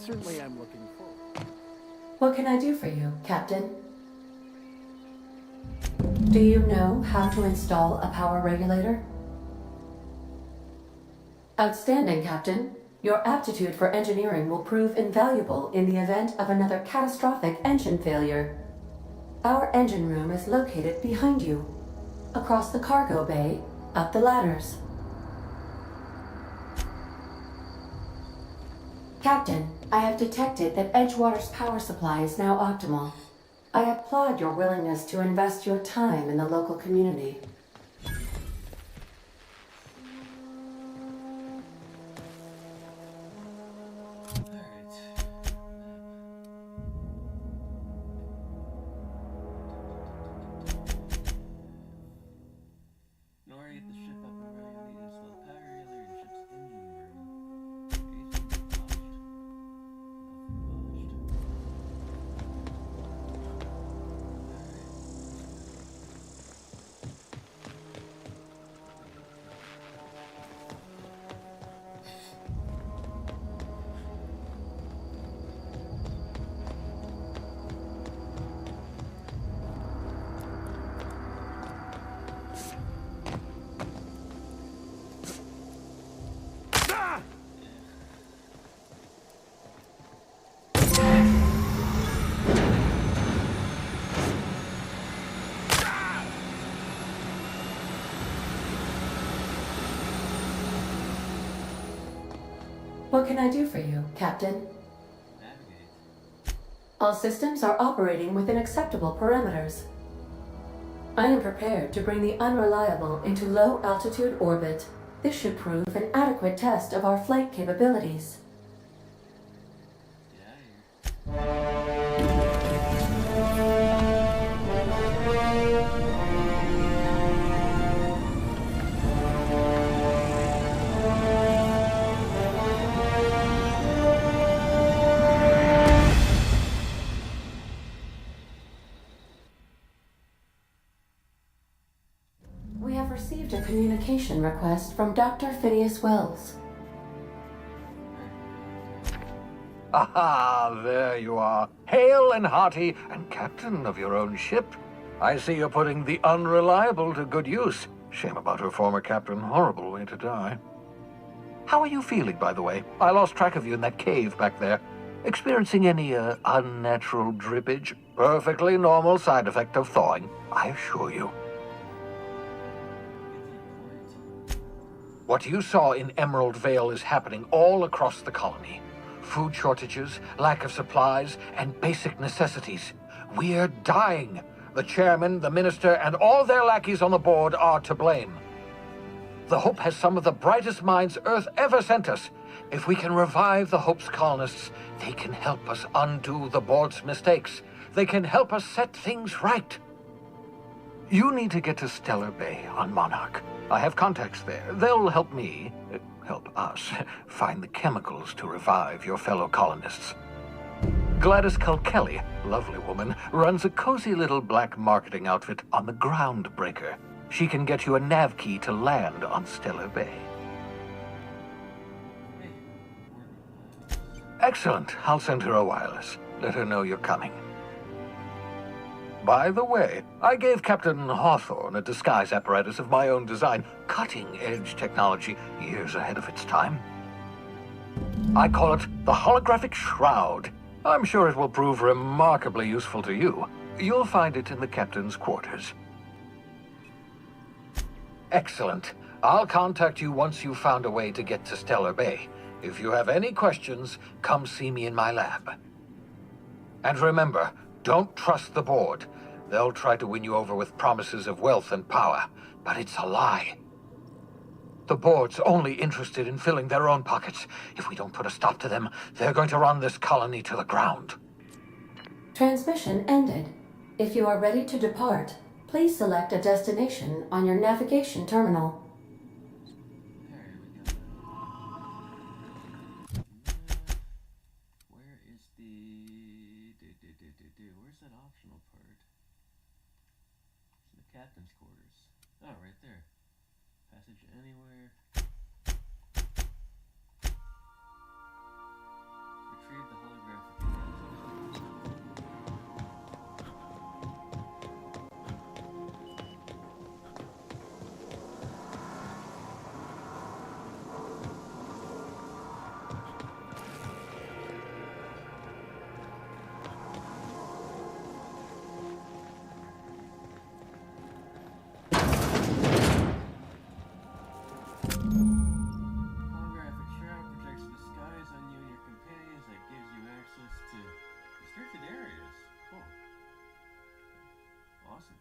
certainly am looking forward. What can I do for you, Captain? Do you know how to install a power regulator? Outstanding, Captain. Your aptitude for engineering will prove invaluable in the event of another catastrophic engine failure. Our engine room is located behind you, across the cargo bay, up the ladders. Captain, I have detected that Edgewater's power supply is now optimal. I applaud your willingness to invest your time in the local community. Nora, get the ship up and running. We need to install the power regulator in the ship's engine room. Case washed. Nothing washed. What can I do for you, Captain? Navigate. All systems are operating within acceptable parameters. I am prepared to bring the unreliable into low-altitude orbit. This should prove an adequate test of our flight capabilities. Get out of here. We have received a communication request from Dr. Phineas Wells. Aha, there you are. Hale and hearty, and captain of your own ship. I see you're putting the unreliable to good use. Shame about her former captain. Horrible way to die. How are you feeling, by the way? I lost track of you in that cave back there. Experiencing any, unnatural drippage? Perfectly normal side effect of thawing, I assure you. What you saw in Emerald Vale is happening all across the colony. Food shortages, lack of supplies, and basic necessities. We're dying. The chairman, the minister, and all their lackeys on the board are to blame. The Hope has some of the brightest minds Earth ever sent us. If we can revive the Hope's colonists, they can help us undo the board's mistakes. They can help us set things right. You need to get to Stellar Bay on Monarch. I have contacts there. They'll help me, help us, find the chemicals to revive your fellow colonists. Gladys Culkelly, lovely woman, runs a cozy little black marketing outfit on the Groundbreaker. She can get you a nav key to land on Stellar Bay. Excellent. I'll send her a wireless. Let her know you're coming. By the way, I gave Captain Hawthorne a disguise apparatus of my own design, cutting-edge technology, years ahead of its time. I call it the Holographic Shroud. I'm sure it will prove remarkably useful to you. You'll find it in the captain's quarters. Excellent. I'll contact you once you've found a way to get to Stellar Bay. If you have any questions, come see me in my lab. And remember, don't trust the board. They'll try to win you over with promises of wealth and power, but it's a lie. The board's only interested in filling their own pockets. If we don't put a stop to them, they're going to run this colony to the ground. Transmission ended. If you are ready to depart, please select a destination on your navigation terminal. Where is where's that optional part? It's in the captain's quarters. Oh, right there. Passage anywhere. Retrieve the awesome.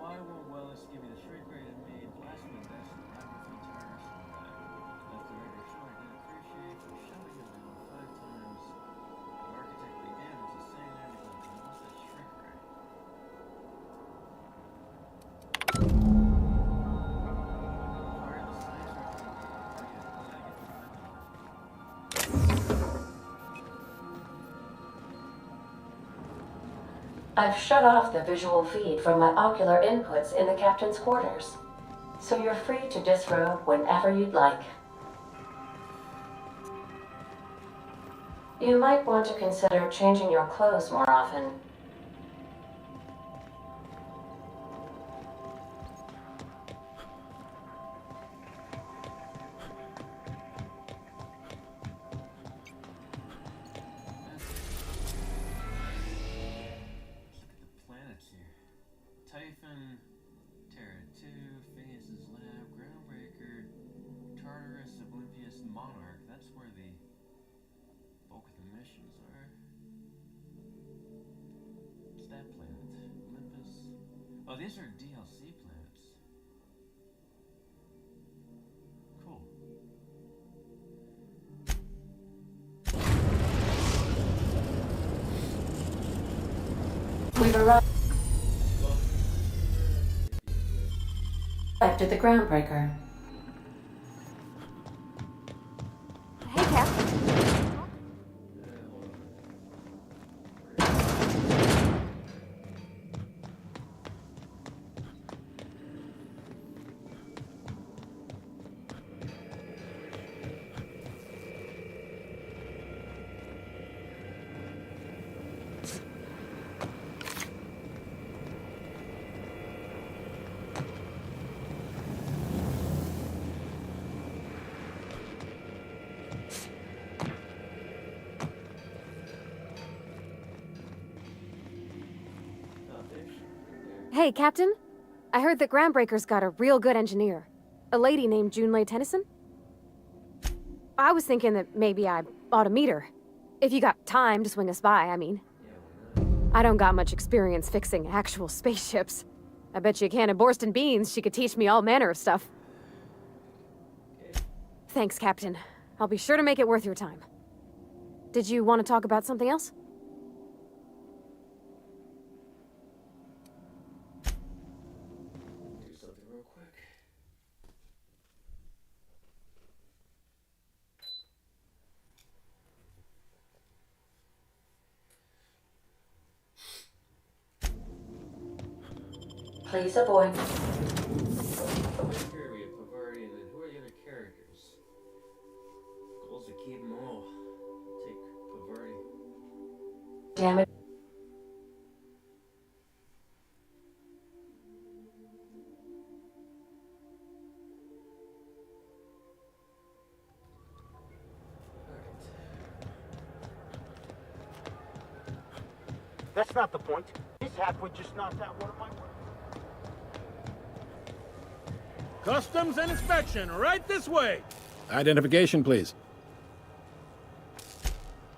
Why won't Welles give me the straight grade I made last week? That's the microphone tire back. Left the record show I did appreciate for shouting it down 5 times. The architect began as a saying everything. What's that shrink ray? Fire the science I've shut off the visual feed from my ocular inputs in the captain's quarters, so you're free to disrobe whenever you'd like. You might want to consider changing your clothes more often. Typhon, Terra 2, Phineas's Lab, Groundbreaker, Tartarus, Oblivious, Monarch. That's where the bulk of the missions are. What's that planet? Olympus. Oh, these are DLC planets. Cool. We've arrived at the Groundbreaker. Hey, Cap. Hey, Captain. I heard that Groundbreaker's got a real good engineer. A lady named Junlei Tennyson. I was thinking that maybe I ought to meet her. If you got time to swing us by, I mean. I don't got much experience fixing actual spaceships. I bet you a can of Borston beans she could teach me all manner of stuff. Thanks, Captain. I'll be sure to make it worth your time. Did you want to talk about something else? Do something real quick. Please avoid. Here we have Pavard damage. That's not the point. This hack would just knocked out one of my workers. Customs and inspection, right this way. Identification, please.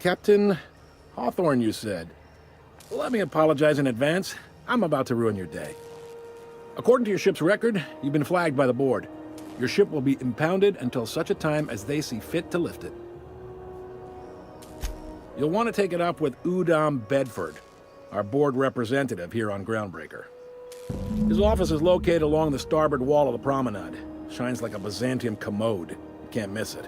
Captain Hawthorne, you said. Let me apologize in advance. I'm about to ruin your day. According to your ship's record, you've been flagged by the board. Your ship will be impounded until such a time as they see fit to lift it. You'll want to take it up with Udom Bedford, our board representative here on Groundbreaker. His office is located along the starboard wall of the promenade. Shines like a Byzantium commode. You can't miss it.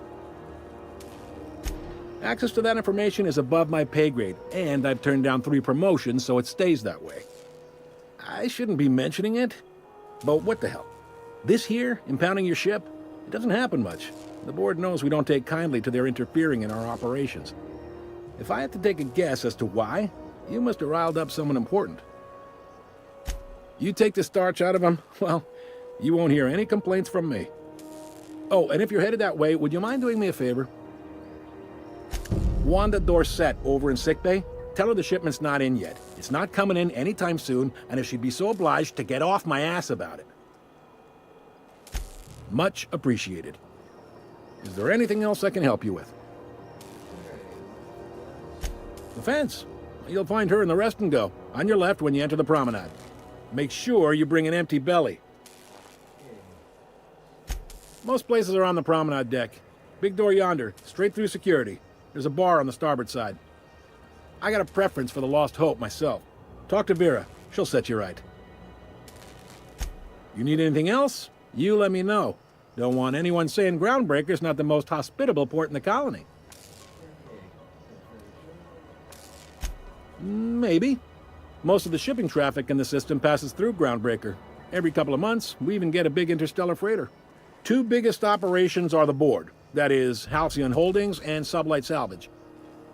Access to that information is above my pay grade, and I've turned down 3 promotions, so it stays that way. I shouldn't be mentioning it, but what the hell? This here, impounding your ship, it doesn't happen much. The board knows we don't take kindly to their interfering in our operations. If I had to take a guess as to why, you must have riled up someone important. You take the starch out of them, well, you won't hear any complaints from me. Oh, and if you're headed that way, would you mind doing me a favor? Wanda Dorset over in sickbay, tell her the shipment's not in yet. It's not coming in anytime soon, and if she'd be so obliged to get off my ass about it. Much appreciated. Is there anything else I can help you with? The fence. You'll find her in the rest and go, on your left when you enter the promenade. Make sure you bring an empty belly. Most places are on the promenade deck. Big door yonder, straight through security. There's a bar on the starboard side. I got a preference for the Lost Hope myself. Talk to Vera. She'll set you right. You need anything else? You let me know. Don't want anyone saying Groundbreaker's not the most hospitable port in the colony. Maybe. Most of the shipping traffic in the system passes through Groundbreaker. Every couple of months, we even get a big interstellar freighter. 2 biggest operations are the board. That is, Halcyon Holdings and Sublight Salvage.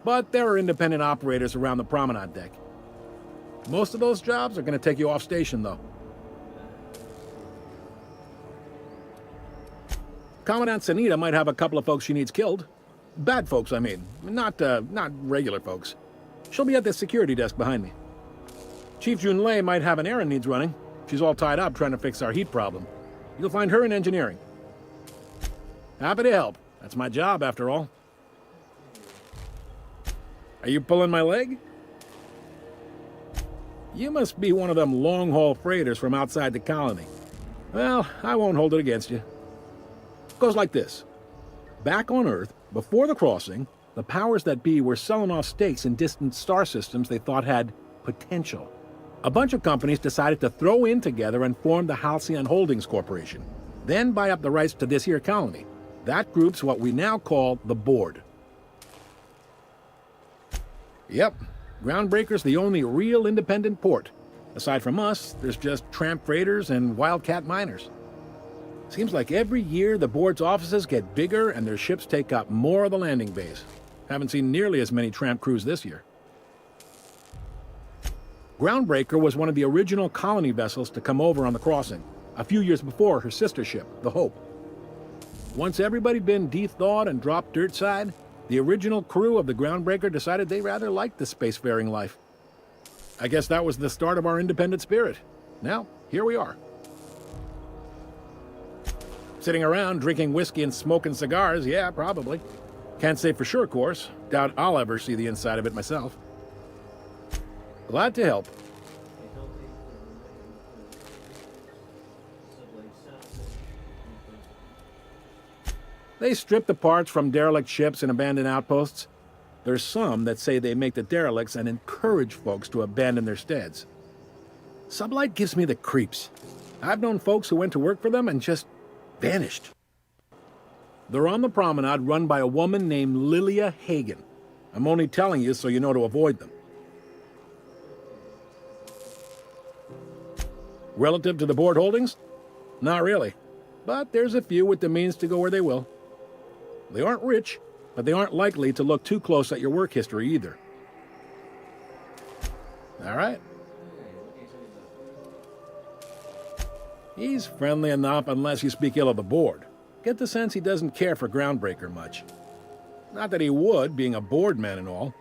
But there are independent operators around the promenade deck. Most of those jobs are going to take you off station, though. Commandant Sanita might have a couple of folks she needs killed. Bad folks, I mean. Not regular folks. She'll be at the security desk behind me. Chief Junlei might have an errand needs running. She's all tied up trying to fix our heat problem. You'll find her in engineering. Happy to help. That's my job, after all. Are you pulling my leg? You must be one of them long-haul freighters from outside the colony. Well, I won't hold it against you. Goes like this. Back on Earth, before the crossing, the powers that be were selling off stakes in distant star systems they thought had potential. A bunch of companies decided to throw in together and form the Halcyon Holdings Corporation, then buy up the rights to this here colony. That group's what we now call the Board. Yep, Groundbreaker's the only real independent port. Aside from us, there's just tramp freighters and wildcat miners. Seems like every year the Board's offices get bigger and their ships take up more of the landing bays. Haven't seen nearly as many tramp crews this year. Groundbreaker was one of the original colony vessels to come over on the crossing, a few years before her sister ship, the Hope. Once everybody been de-thawed and dropped dirt side, the original crew of the Groundbreaker decided they rather liked the spacefaring life. I guess that was the start of our independent spirit. Now, here we are. Sitting around drinking whiskey and smoking cigars, yeah, probably. Can't say for sure, of course. Doubt I'll ever see the inside of it myself. Glad to help. They strip the parts from derelict ships and abandoned outposts. There's some that say they make the derelicts and encourage folks to abandon their steads. Sublight gives me the creeps. I've known folks who went to work for them and just vanished. They're on the promenade run by a woman named Lilia Hagen. I'm only telling you so you know to avoid them. Relative to the Board holdings? Not really. But there's a few with the means to go where they will. They aren't rich, but they aren't likely to look too close at your work history either. All right. He's friendly enough unless you speak ill of the board. Get the sense he doesn't care for Groundbreaker much. Not that he would, being a board man and all.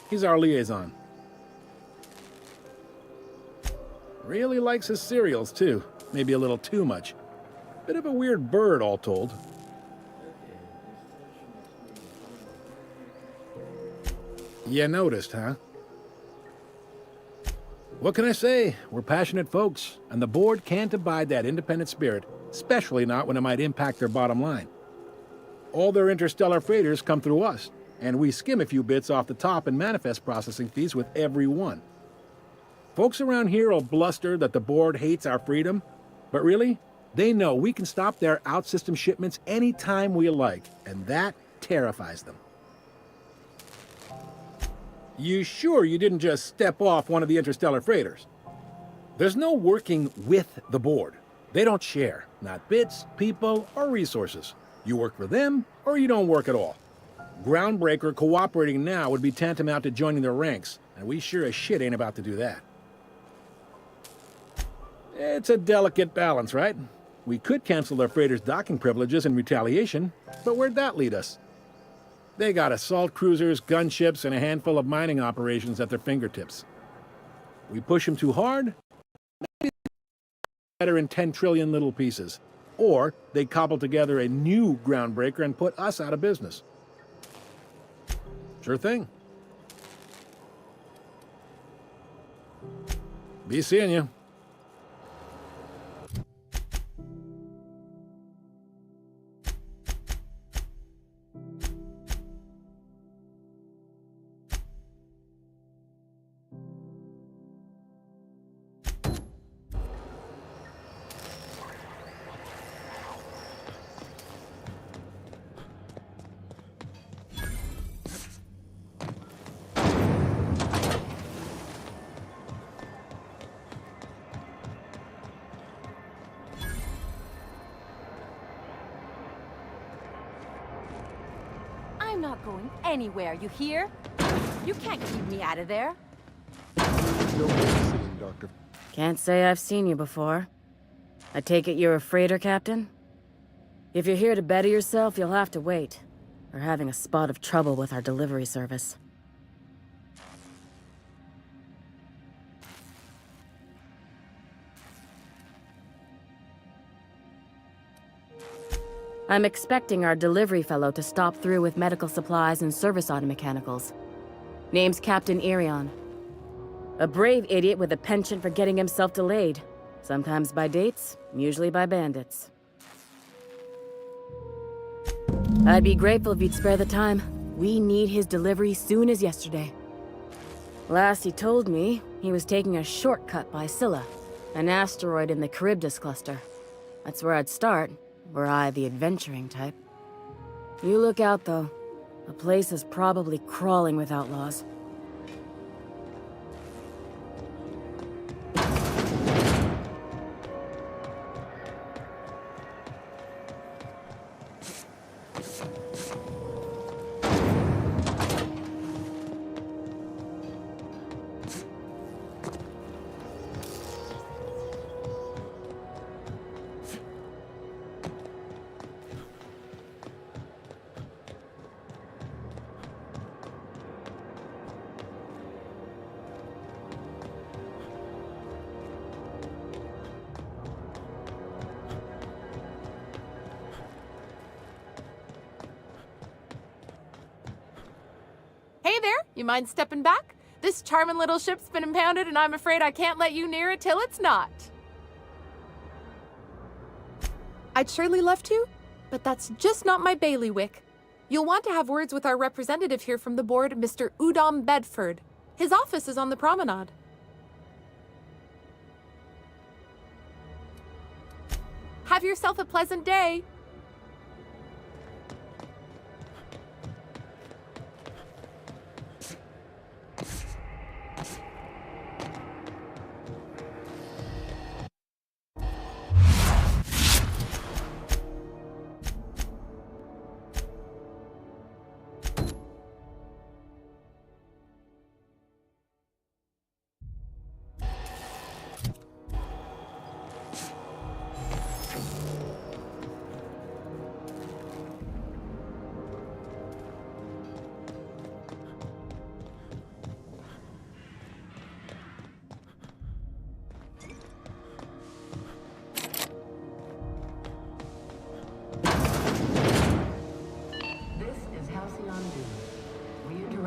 He's our liaison. Really likes his cereals, too. Maybe a little too much. Bit of a weird bird, all told. You noticed, huh? What can I say? We're passionate folks, and the board can't abide that independent spirit, especially not when it might impact their bottom line. All their interstellar freighters come through us, and we skim a few bits off the top in manifest processing fees with every one. Folks around here will bluster that the board hates our freedom, but really, they know we can stop their out-system shipments anytime we like, and that terrifies them. You sure you didn't just step off one of the interstellar freighters? There's no working with the board. They don't share, not bits, people, or resources. You work for them, or you don't work at all. Groundbreaker cooperating now would be tantamount to joining their ranks, and we sure as shit ain't about to do that. It's a delicate balance, right? We could cancel their freighters' docking privileges in retaliation, but where'd that lead us? They got assault cruisers, gunships, and a handful of mining operations at their fingertips. We push them too hard, maybe better in 10 trillion little pieces. Or they cobble together a new Groundbreaker and put us out of business. Sure thing. Be seeing you. I'm not going anywhere, you hear? You can't keep me out of there. Doctor. Can't say I've seen you before. I take it you're a freighter captain? If you're here to better yourself, you'll have to wait. We're having a spot of trouble with our delivery service. I'm expecting our delivery fellow to stop through with medical supplies and service auto mechanicals. Name's Captain Irion. A brave idiot with a penchant for getting himself delayed. Sometimes by dates, usually by bandits. I'd be grateful if you'd spare the time. We need his delivery soon as yesterday. Last he told me, he was taking a shortcut by Scylla, an asteroid in the Charybdis cluster. That's where I'd start, were I the adventuring type. You look out, though. The place is probably crawling with outlaws. Hey there, you mind stepping back? This charming little ship's been impounded and I'm afraid I can't let you near it till it's not. I'd surely love to, but that's just not my bailiwick. You'll want to have words with our representative here from the board, Mr. Udom Bedford. His office is on the promenade. Have yourself a pleasant day.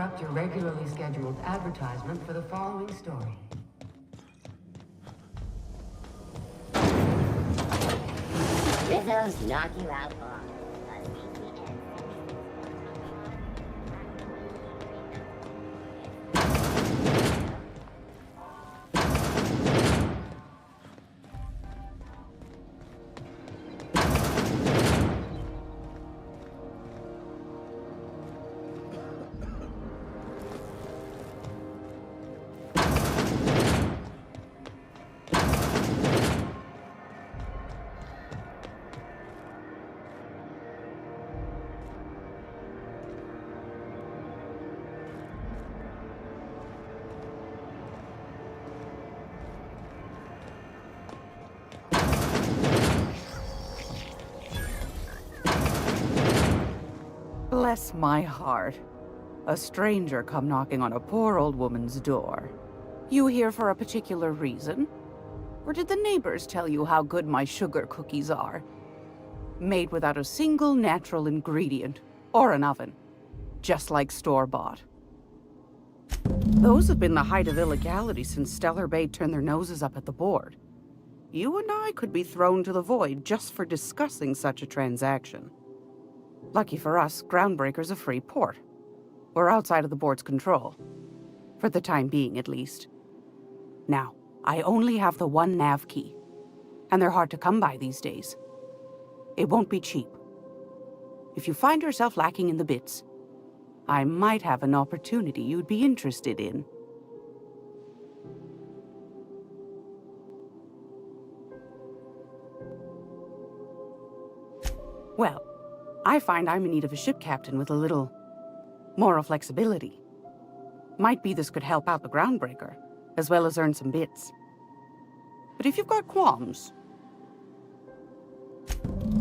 interrupt your regularly scheduled advertisement for the following story. Rizzo's knock you out on Bless my heart. A stranger come knocking on a poor old woman's door. You here for a particular reason? Or did the neighbors tell you how good my sugar cookies are? Made without a single natural ingredient, or an oven. Just like store-bought. Those have been the height of illegality since Stellar Bay turned their noses up at the board. You and I could be thrown to the void just for discussing such a transaction. Lucky for us, Groundbreaker's a free port. We're outside of the board's control. For the time being, at least. Now, I only have the one nav key. And they're hard to come by these days. It won't be cheap. If you find yourself lacking in the bits, I might have an opportunity you'd be interested in. Well, I find I'm in need of a ship captain with a little moral flexibility. Might be this could help out the Groundbreaker, as well as earn some bits. But if you've got qualms...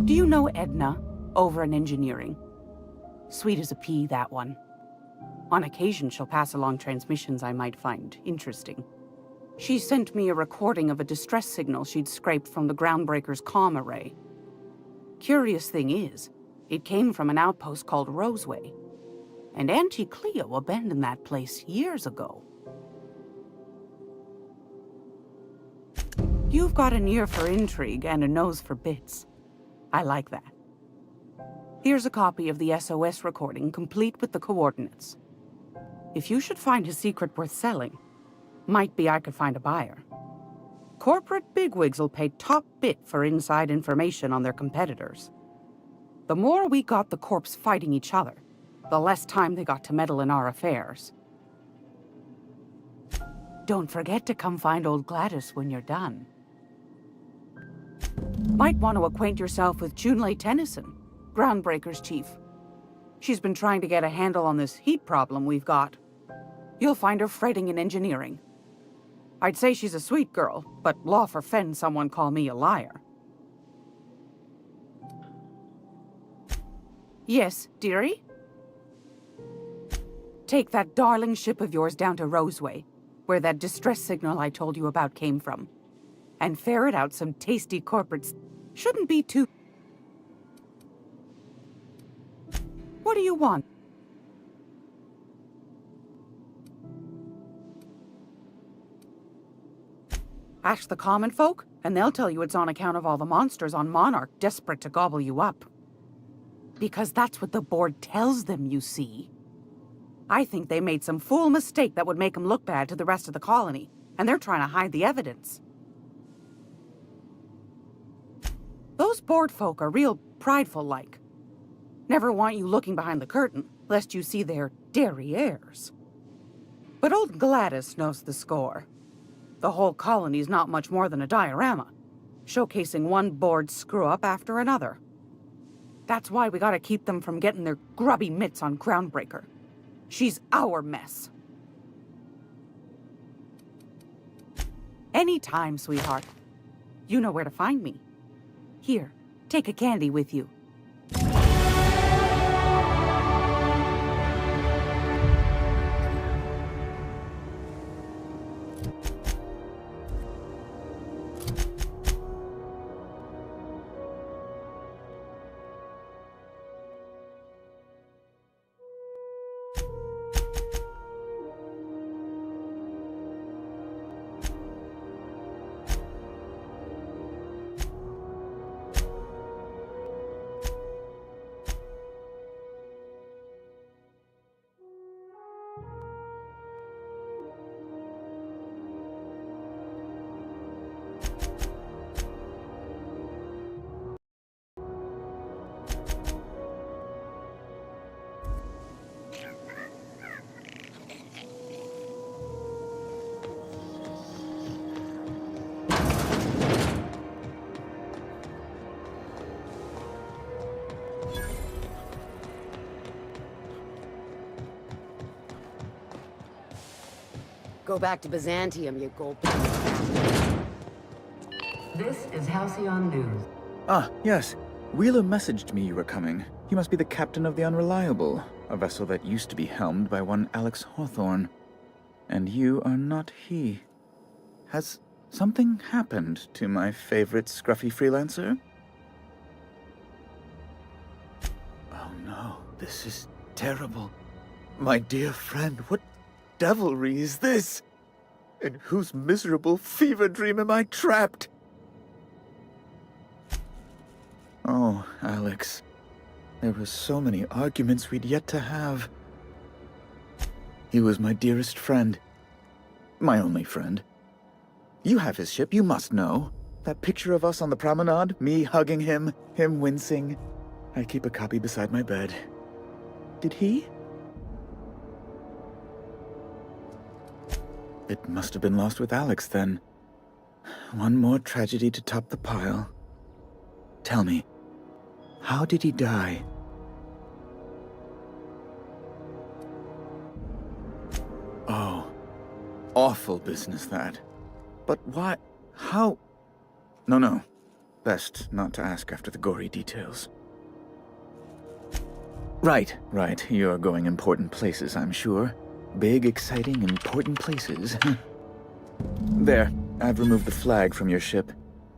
Do you know Edna, over in engineering? Sweet as a pea, that one. On occasion, she'll pass along transmissions I might find interesting. She sent me a recording of a distress signal she'd scraped from the Groundbreaker's comm array. Curious thing is, it came from an outpost called Roseway. And Auntie Cleo abandoned that place years ago. You've got an ear for intrigue and a nose for bits. I like that. Here's a copy of the SOS recording, complete with the coordinates. If you should find a secret worth selling, might be I could find a buyer. Corporate bigwigs will pay top bit for inside information on their competitors. The more we got the corps fighting each other, the less time they got to meddle in our affairs. Don't forget to come find old Gladys when you're done. Might want to acquaint yourself with Junlei Tennyson, Groundbreaker's chief. She's been trying to get a handle on this heat problem we've got. You'll find her fretting in engineering. I'd say she's a sweet girl, but law forfend someone call me a liar. Yes, dearie? Take that darling ship of yours down to Roseway, where that distress signal I told you about came from, and ferret out some tasty corporates. Shouldn't be too... What do you want? Ask the common folk, and they'll tell you it's on account of all the monsters on Monarch desperate to gobble you up. Because that's what the board tells them, you see. I think they made some fool mistake that would make them look bad to the rest of the colony, and they're trying to hide the evidence. Those board folk are real prideful-like. Never want you looking behind the curtain, lest you see their derrieres. But old Gladys knows the score. The whole colony's not much more than a diorama, showcasing one board screw-up after another. That's why we gotta keep them from getting their grubby mitts on Groundbreaker. She's our mess. Anytime, sweetheart. You know where to find me. Here, take a candy with you. Go back to Byzantium, you gold. This is Halcyon News. Ah, yes. Wheeler messaged me you were coming. He must be the captain of the Unreliable, a vessel that used to be helmed by one Alex Hawthorne. And you are not he. Has something happened to my favorite scruffy freelancer? Oh no, this is terrible. My dear friend, what devilry is this? In whose miserable fever dream am I trapped? Oh, Alex. There were so many arguments we'd yet to have. He was my dearest friend. My only friend. You have his ship, you must know. That picture of us on the promenade, me hugging him, him wincing. I keep a copy beside my bed. Did he? It must have been lost with Alex, then. One more tragedy to top the pile. Tell me, how did he die? Oh, awful business, that. But why? How? No. Best not to ask after the gory details. Right. You're going important places, I'm sure. Big, exciting, important places. There, I've removed the flag from your ship.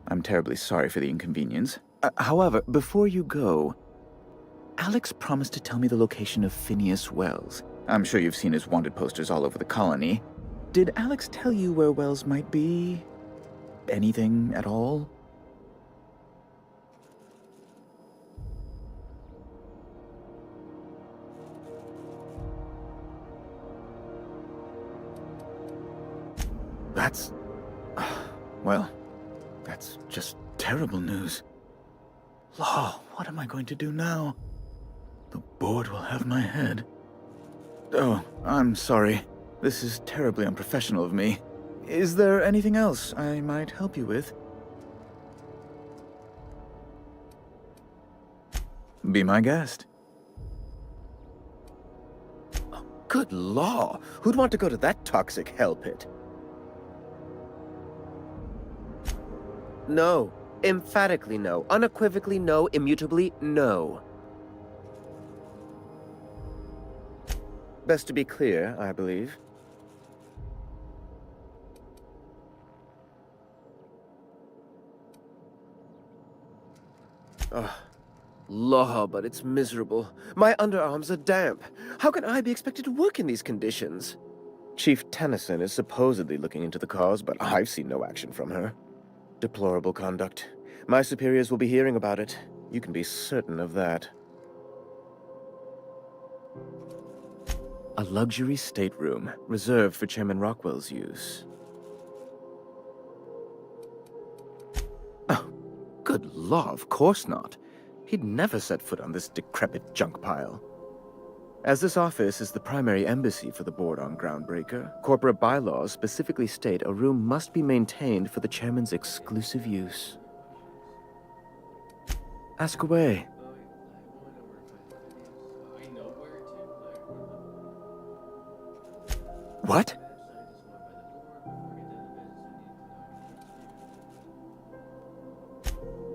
I'm terribly sorry for the inconvenience. However, before you go, Alex promised to tell me the location of Phineas Wells. I'm sure you've seen his wanted posters all over the colony. Did Alex tell you where Wells might be? Anything at all? That's... well, that's just terrible news. Law, what am I going to do now? The board will have my head. Oh, I'm sorry. This is terribly unprofessional of me. Is there anything else I might help you with? Be my guest. Oh, good law! Who'd want to go to that toxic hell pit? No. Emphatically no. Unequivocally no. Immutably no. Best to be clear, I believe. Ugh. Law, but it's miserable. My underarms are damp. How can I be expected to work in these conditions? Chief Tennyson is supposedly looking into the cause, but I've seen no action from her. Deplorable conduct. My superiors will be hearing about it. You can be certain of that. A luxury stateroom, reserved for Chairman Rockwell's use. Oh, good law, of course not. He'd never set foot on this decrepit junk pile. As this office is the primary embassy for the board on Groundbreaker, corporate bylaws specifically state a room must be maintained for the chairman's exclusive use. Ask away. What?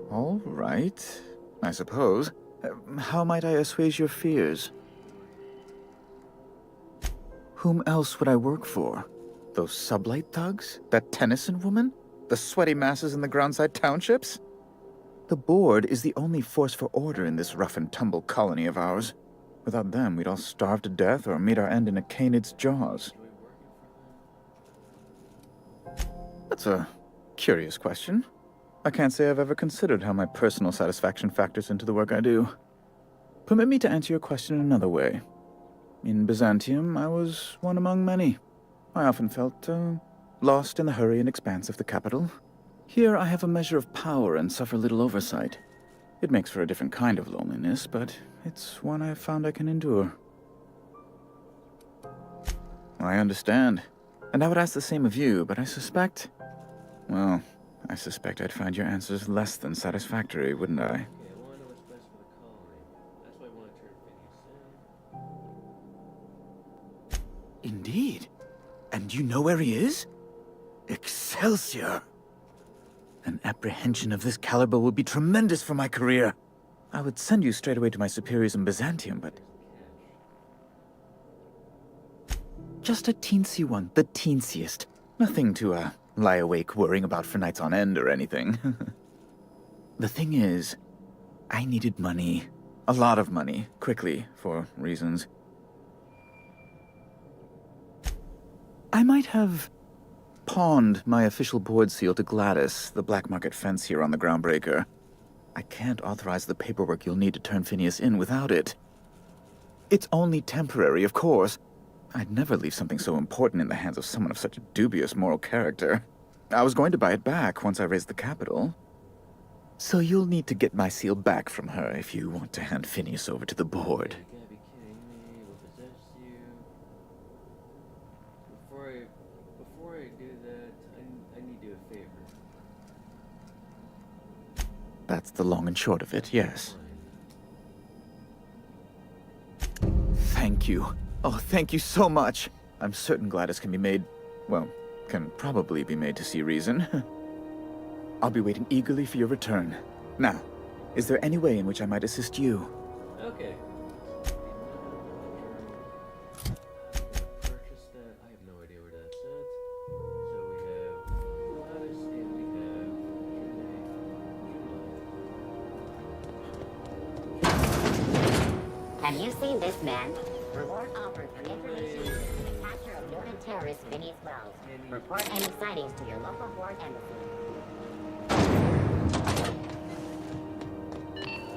All right, I suppose. How might I assuage your fears? Whom else would I work for? Those sublight thugs? That Tennyson woman? The sweaty masses in the groundside townships? The board is the only force for order in this rough-and-tumble colony of ours. Without them, we'd all starve to death or meet our end in a canid's jaws. That's a curious question. I can't say I've ever considered how my personal satisfaction factors into the work I do. Permit me to answer your question another way. In Byzantium, I was one among many. I often felt lost in the hurry and expanse of the capital. Here I have a measure of power and suffer little oversight. It makes for a different kind of loneliness, but it's one I've found I can endure. I understand. And I would ask the same of you, but I suspect I'd find your answers less than satisfactory, wouldn't I? Indeed. And And you know where he is? Excelsior! An apprehension of this caliber will be tremendous for my career. I would send you straight away to my superiors in Byzantium, but... just a teensy one, the teensiest. Nothing to, lie awake worrying about for nights on end or anything. The thing is, I needed money. A lot of money, quickly, for reasons. I might have pawned my official board seal to Gladys, the black market fence here on the Groundbreaker. I can't authorize the paperwork you'll need to turn Phineas in without it. It's only temporary, of course. I'd never leave something so important in the hands of someone of such a dubious moral character. I was going to buy it back once I raised the capital. So you'll need to get my seal back from her if you want to hand Phineas over to the board. You gotta be kidding me. We'll possess you. Before I do that, I need to do a favor. That's the long and short of it, yes. Thank you. Oh, thank you so much. I'm certain Gladys can be made, well, can probably be made to see reason. I'll be waiting eagerly for your return. Now, is there any way in which I might assist you? Okay. Purchase that. I have no idea where that's at. So we have Gladys and we have Have you seen this man? Reward offered for information used in the capture of noted terrorist Phineas Wells. Report any sightings to your local board embassy.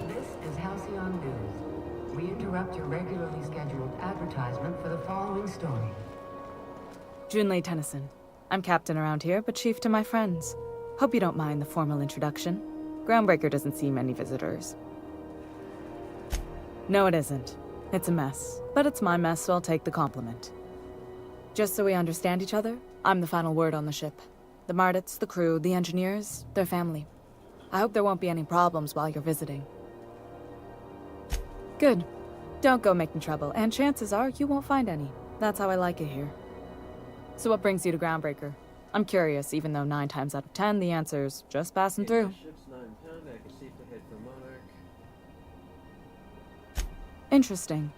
This is Halcyon News. We interrupt your regularly scheduled advertisement for the following story. Junlei Tennyson. I'm captain around here, but chief to my friends. Hope you don't mind the formal introduction. Groundbreaker doesn't see many visitors. No, it isn't. It's a mess. But it's my mess, so I'll take the compliment. Just so we understand each other, I'm the final word on the ship. The Mardits, the crew, the engineers, their family. I hope there won't be any problems while you're visiting. Good. Don't go making trouble, and chances are you won't find any. That's how I like it here. So what brings you to Groundbreaker? I'm curious, even though 9 times out of 10 the answer's just passing through. ship's 9 pound. I can safely head for Monarch. Interesting.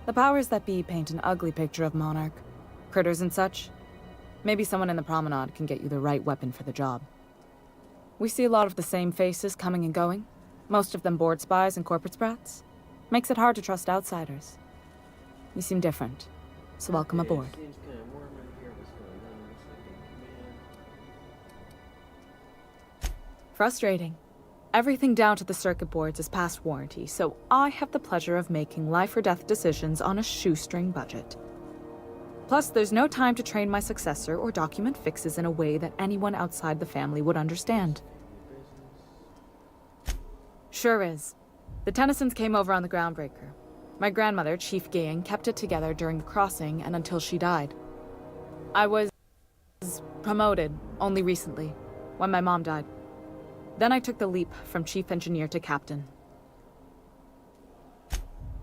The powers that be paint an ugly picture of Monarch. Critters and such. Maybe someone in the promenade can get you the right weapon for the job. We see a lot of the same faces coming and going. Most of them board spies and corporate sprats. Makes it hard to trust outsiders. You seem different, so welcome aboard. Seems kind of warm in here. What's going on? Looks like a command. Frustrating. Everything down to the circuit boards is past warranty, so I have the pleasure of making life or death decisions on a shoestring budget. Plus, there's no time to train my successor or document fixes in a way that anyone outside the family would understand. Sure is. The Tennysons came over on the Groundbreaker. My grandmother, Chief Gaying, kept it together during the crossing and until she died. I was promoted only recently, when my mom died. Then I took the leap from chief engineer to captain.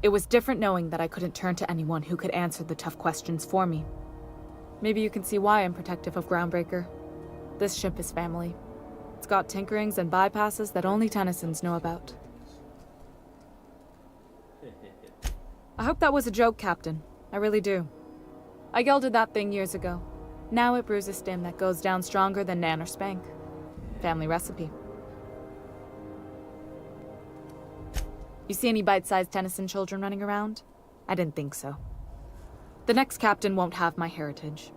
It was different knowing that I couldn't turn to anyone who could answer the tough questions for me. Maybe you can see why I'm protective of Groundbreaker. This ship is family. It's got tinkerings and bypasses that only Tennysons know about. I hope that was a joke, Captain. I really do. I gelded that thing years ago. Now it brews a stim that goes down stronger than Nan or Spank. Family recipe. You see any bite-sized Tennyson children running around? I didn't think so. The next captain won't have my heritage.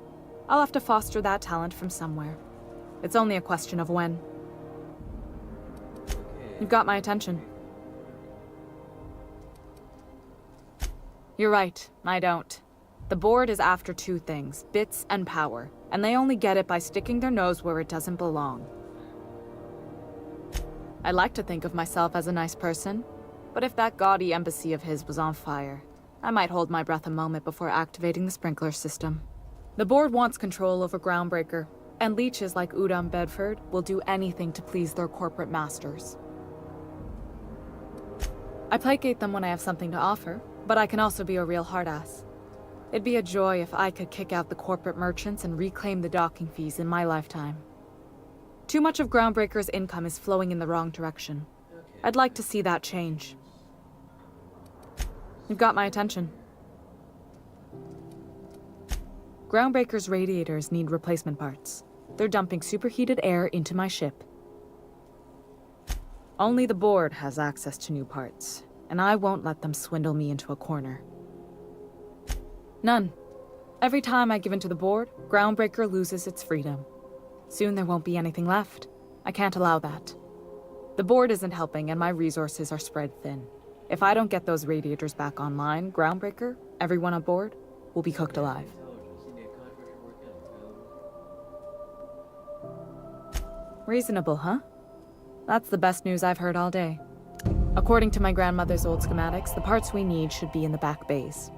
I'll have to foster that talent from somewhere. It's only a question of when. You've got my attention. You're right, I don't. The board is after 2 things, bits and power, and they only get it by sticking their nose where it doesn't belong. I like to think of myself as a nice person, but if that gaudy embassy of his was on fire, I might hold my breath a moment before activating the sprinkler system. The board wants control over Groundbreaker, and leeches like Udom Bedford will do anything to please their corporate masters. I placate them when I have something to offer, but I can also be a real hard ass. It'd be a joy if I could kick out the corporate merchants and reclaim the docking fees in my lifetime. Too much of Groundbreaker's income is flowing in the wrong direction. I'd like to see that change. You've got my attention. Groundbreaker's radiators need replacement parts. They're dumping superheated air into my ship. Only the board has access to new parts, and I won't let them swindle me into a corner. None. Every time I give in to the board, Groundbreaker loses its freedom. Soon there won't be anything left. I can't allow that. The board isn't helping, and my resources are spread thin. If I don't get those radiators back online, Groundbreaker, everyone on board, will be cooked alive. Reasonable, huh? That's the best news I've heard all day. According to my grandmother's old schematics, the parts we need should be in the back bays.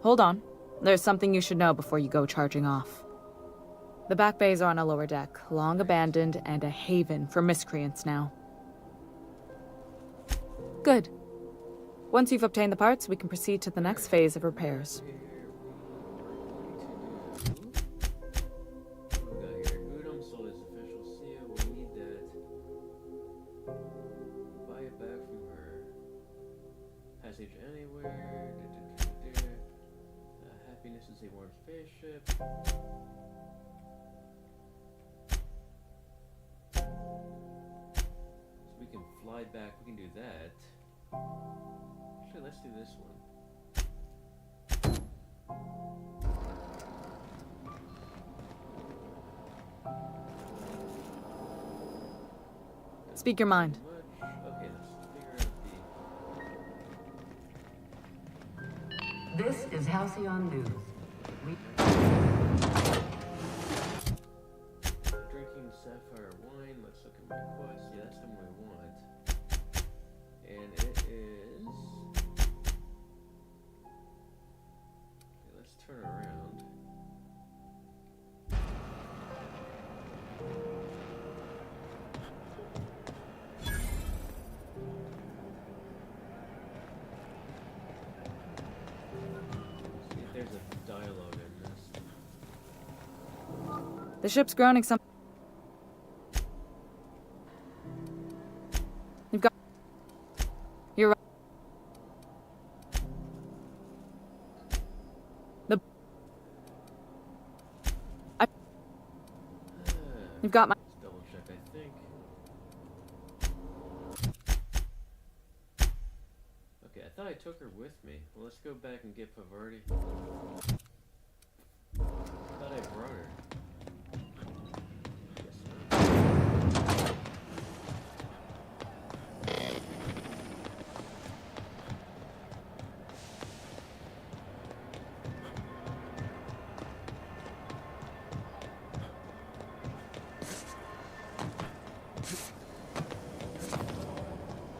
Hold on. There's something you should know before you go charging off. The back bays are on a lower deck, long abandoned and a haven for miscreants now. Good. Once you've obtained the parts, we can proceed to the next phase of repairs. Passage anywhere. Happiness is a warm spaceship. So we can fly back. We can do that. Actually, let's do this one. Speak your mind. Okay, let's figure out the... This is Halcyon News. Drinking sapphire wine. Let's look at my quest. Yeah, that's the one we want. And it is... Okay, let's turn around. See if there's a dialogue in this. The ship's groaning some... You've got... You're right. The... You've got my... Let's double check, I think. Okay, I thought I took her with me. Well, let's go back and get Pavarti. I thought I brought her. Guess not.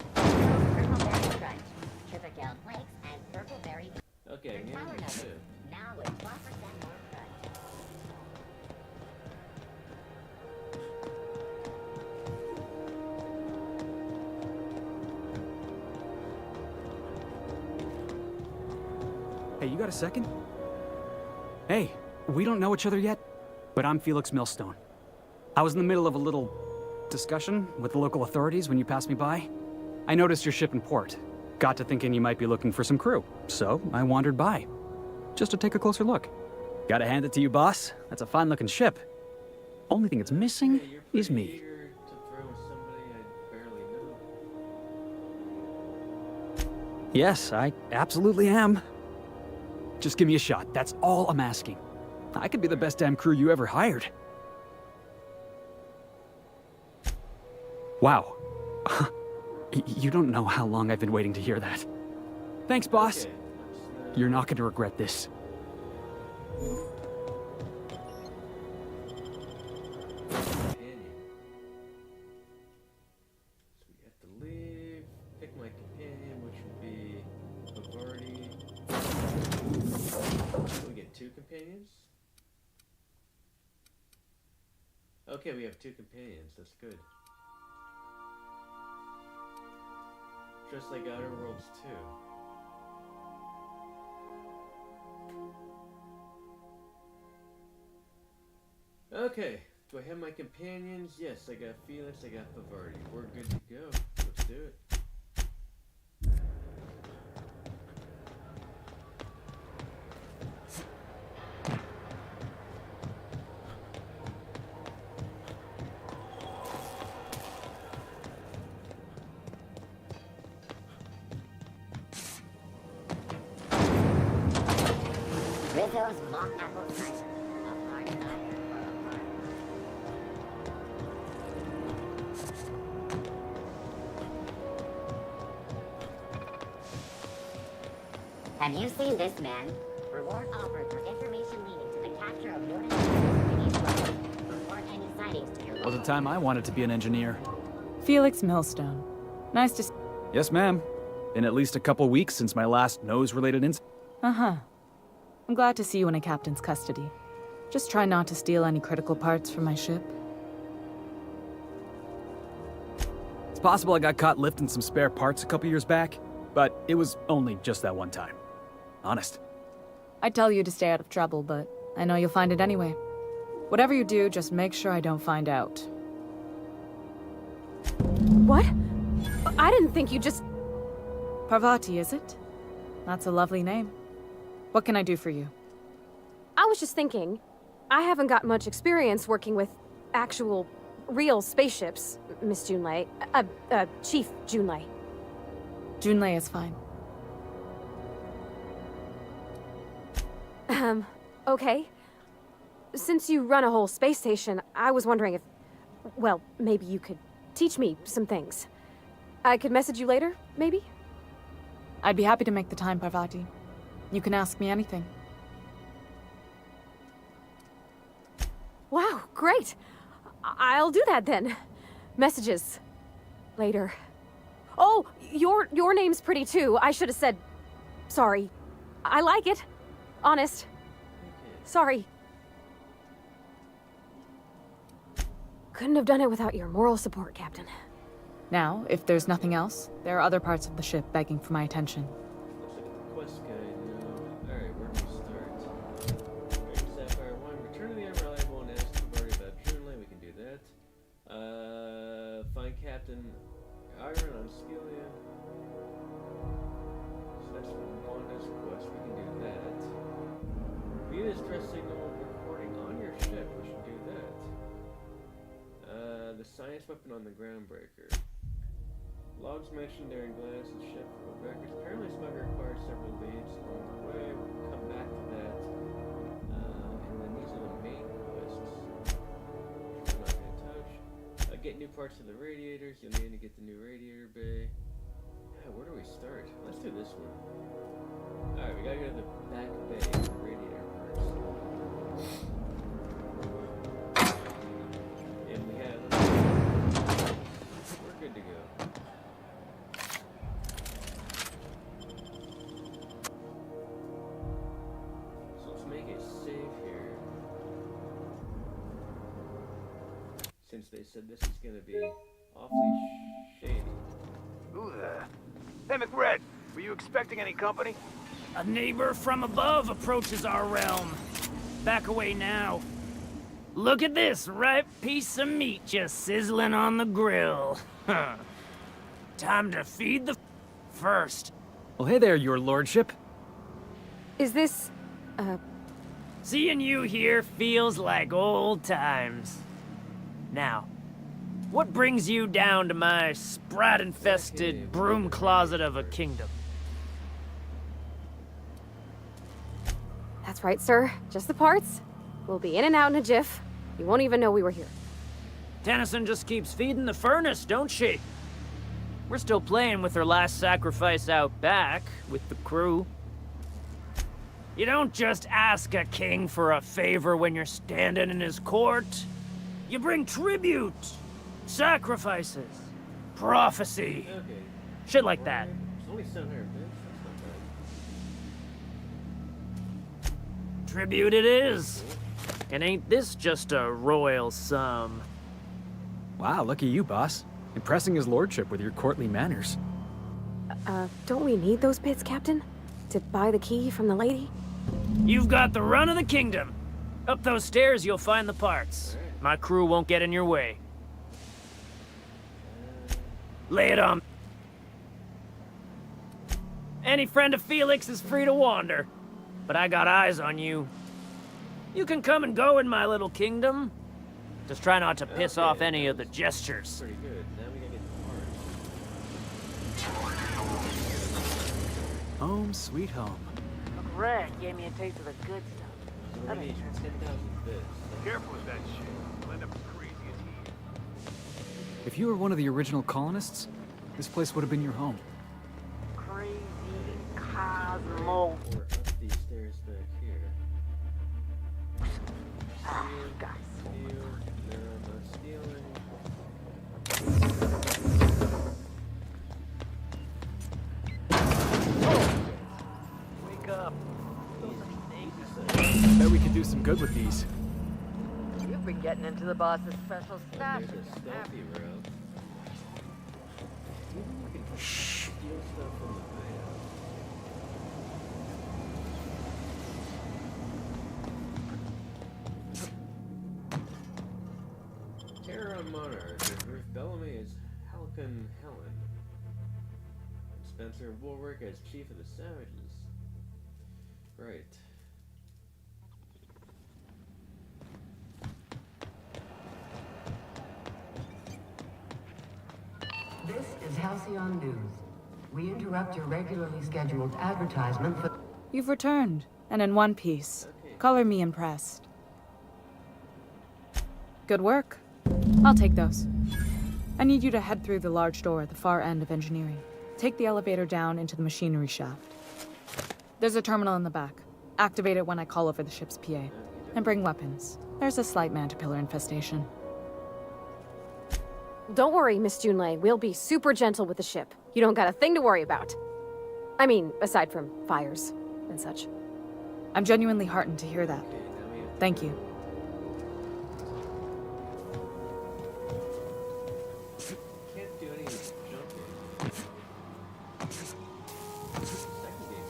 Purpleberry Crunch, Chippertail Flakes, and Purpleberry... Okay, I'm Sour getting Nuggets, two. now with 12% more crunch. Hey, you got a second? Hey, we don't know each other yet, but I'm Felix Millstone. I was in the middle of a little discussion with the local authorities when you passed me by. I noticed your ship in port. Got to thinking you might be looking for some crew, so I wandered by. Just to take a closer look. Gotta hand it to you, boss. That's a fine-looking ship. Only thing it's missing is me. Eager to throw somebody I barely know. Yes, I absolutely am. Just give me a shot. That's all I'm asking. I could be the best damn crew you ever hired. Wow. You don't know how long I've been waiting to hear that. Thanks, boss. Okay, You're not going to regret this. companion. So we have to leave. Pick my companion, which would be Pavarti. We get two companions? Okay, we have two companions. That's good. Just like Outer Worlds 2. Okay, do I have my companions? Yes, I got Felix, I got Pavarti. We're good to go. Let's do it. Rizzo's mock apple cider. A hard cider for a party. Have you seen this man? Reward offered for information leading to the capture of Northern Terrace, Vinny's Wells. Report any sightings to your Was the time I wanted to be an engineer. Felix Millstone. Nice to Yes, ma'am. Been at least a couple weeks since my last nose-related incident. Uh-huh. I'm glad to see you in a captain's custody. Just try not to steal any critical parts from my ship. It's possible I got caught lifting some spare parts a couple years back, but it was only just that one time. Honest. I'd tell you to stay out of trouble, but I know you'll find it anyway. Whatever you do, just make sure I don't find out. What? I didn't think you just... Parvati, is it? That's a lovely name. What can I do for you? I was just thinking, I haven't got much experience working with actual, real spaceships, Miss Junlei. Chief Junlei. Junlei is fine. Okay. Since you run a whole space station, I was wondering if... Well, maybe you could teach me some things. I could message you later, maybe? I'd be happy to make the time, Parvati. You can ask me anything. Wow, great. I'll do that then. Messages. Later. Oh, your name's pretty too. I should have said... Sorry. I like it. Honest. Sorry. Couldn't have done it without your moral support, Captain. Now, if there's nothing else, there are other parts of the ship begging for my attention. Looks like a quest guide now. Alright, where do we start? Alright, Sapphire 1, return to the Unreliable and ask Pavarti about Junlei. We can do that. Find Captain Iron on Skelia. So that's Wanda's quest. We can do that. View the stress signal recording on your ship. We should do that. The science weapon on the Groundbreaker. Logs mentioned during Gladys' ship for records. Apparently, Smuggler requires several leads along the way. We'll come back to that. And then these are the main quests. Which I'm not going to touch. Get new parts of the radiators. You'll need to get the new radiator bay. Yeah, where do we start? Let's do this one. Alright, we gotta go to the back bay of the radiator first. And we have... We're good to go. So let's make a save here. Since they said this is gonna be awfully shady. Who the... Hey, McRed, were you expecting any company? A neighbor from above approaches our realm. Back away now. Look at this ripe piece of meat just sizzling on the grill. Time to feed the first. Well, hey there, your lordship. Is this... Seeing you here feels like old times. Now, what brings you down to my sprat-infested broom closet of a kingdom? That's right, sir. Just the parts. We'll be in and out in a jiff. You won't even know we were here. Tennyson just keeps feeding the furnace, don't she? We're still playing with her last sacrifice out back, with the crew. You don't just ask a king for a favor when you're standing in his court. You bring tribute, sacrifices, prophecy, shit like that. It's only 700 bits. That's not bad. Tribute it is. And ain't this just a royal sum? Wow, look at you, boss. Impressing his lordship with your courtly manners. Don't we need those bits, Captain? To buy the key from the lady? You've got the run of the kingdom. Up those stairs, you'll find the parts. My crew won't get in your way. Lay it on. Any friend of Felix is free to wander, but I got eyes on you. You can come and go in my little kingdom. Just try not to piss off any of the gestures. Pretty good. Now we gotta get the parts. Home sweet home. Greg gave me a taste of the good stuff. So we need 10,000 bits. Careful with that shit. You'll end up as crazy as he is. If you were one of the original colonists, this place would have been your home. Crazy Cosmo. Or up these stairs back here. Guys. Steal. No, I'm not stealing. Wake up. Bet we could do some good with these. You've been getting into the boss's special stash. There's a stealthy route. Shh. Steal stuff from the hideout. Terra Monarch, and Ruth Bellamy as Halcon Helen. And Spencer Woolwork as Chief of the Savages. Right. This is Halcyon News. We interrupt your regularly scheduled advertisement for... You've returned, and in one piece. Color me impressed. Good work. I'll take those. I need you to head through the large door at the far end of engineering. Take the elevator down into the machinery shaft. There's a terminal in the back. Activate it when I call over the ship's PA. And bring weapons. There's a slight Mantipillar infestation. Don't worry, Miss Junlei. We'll be super gentle with the ship. You don't got a thing to worry about. I mean, aside from fires and such. I'm genuinely heartened to hear that. Thank you. Can't do any jumping. Second game.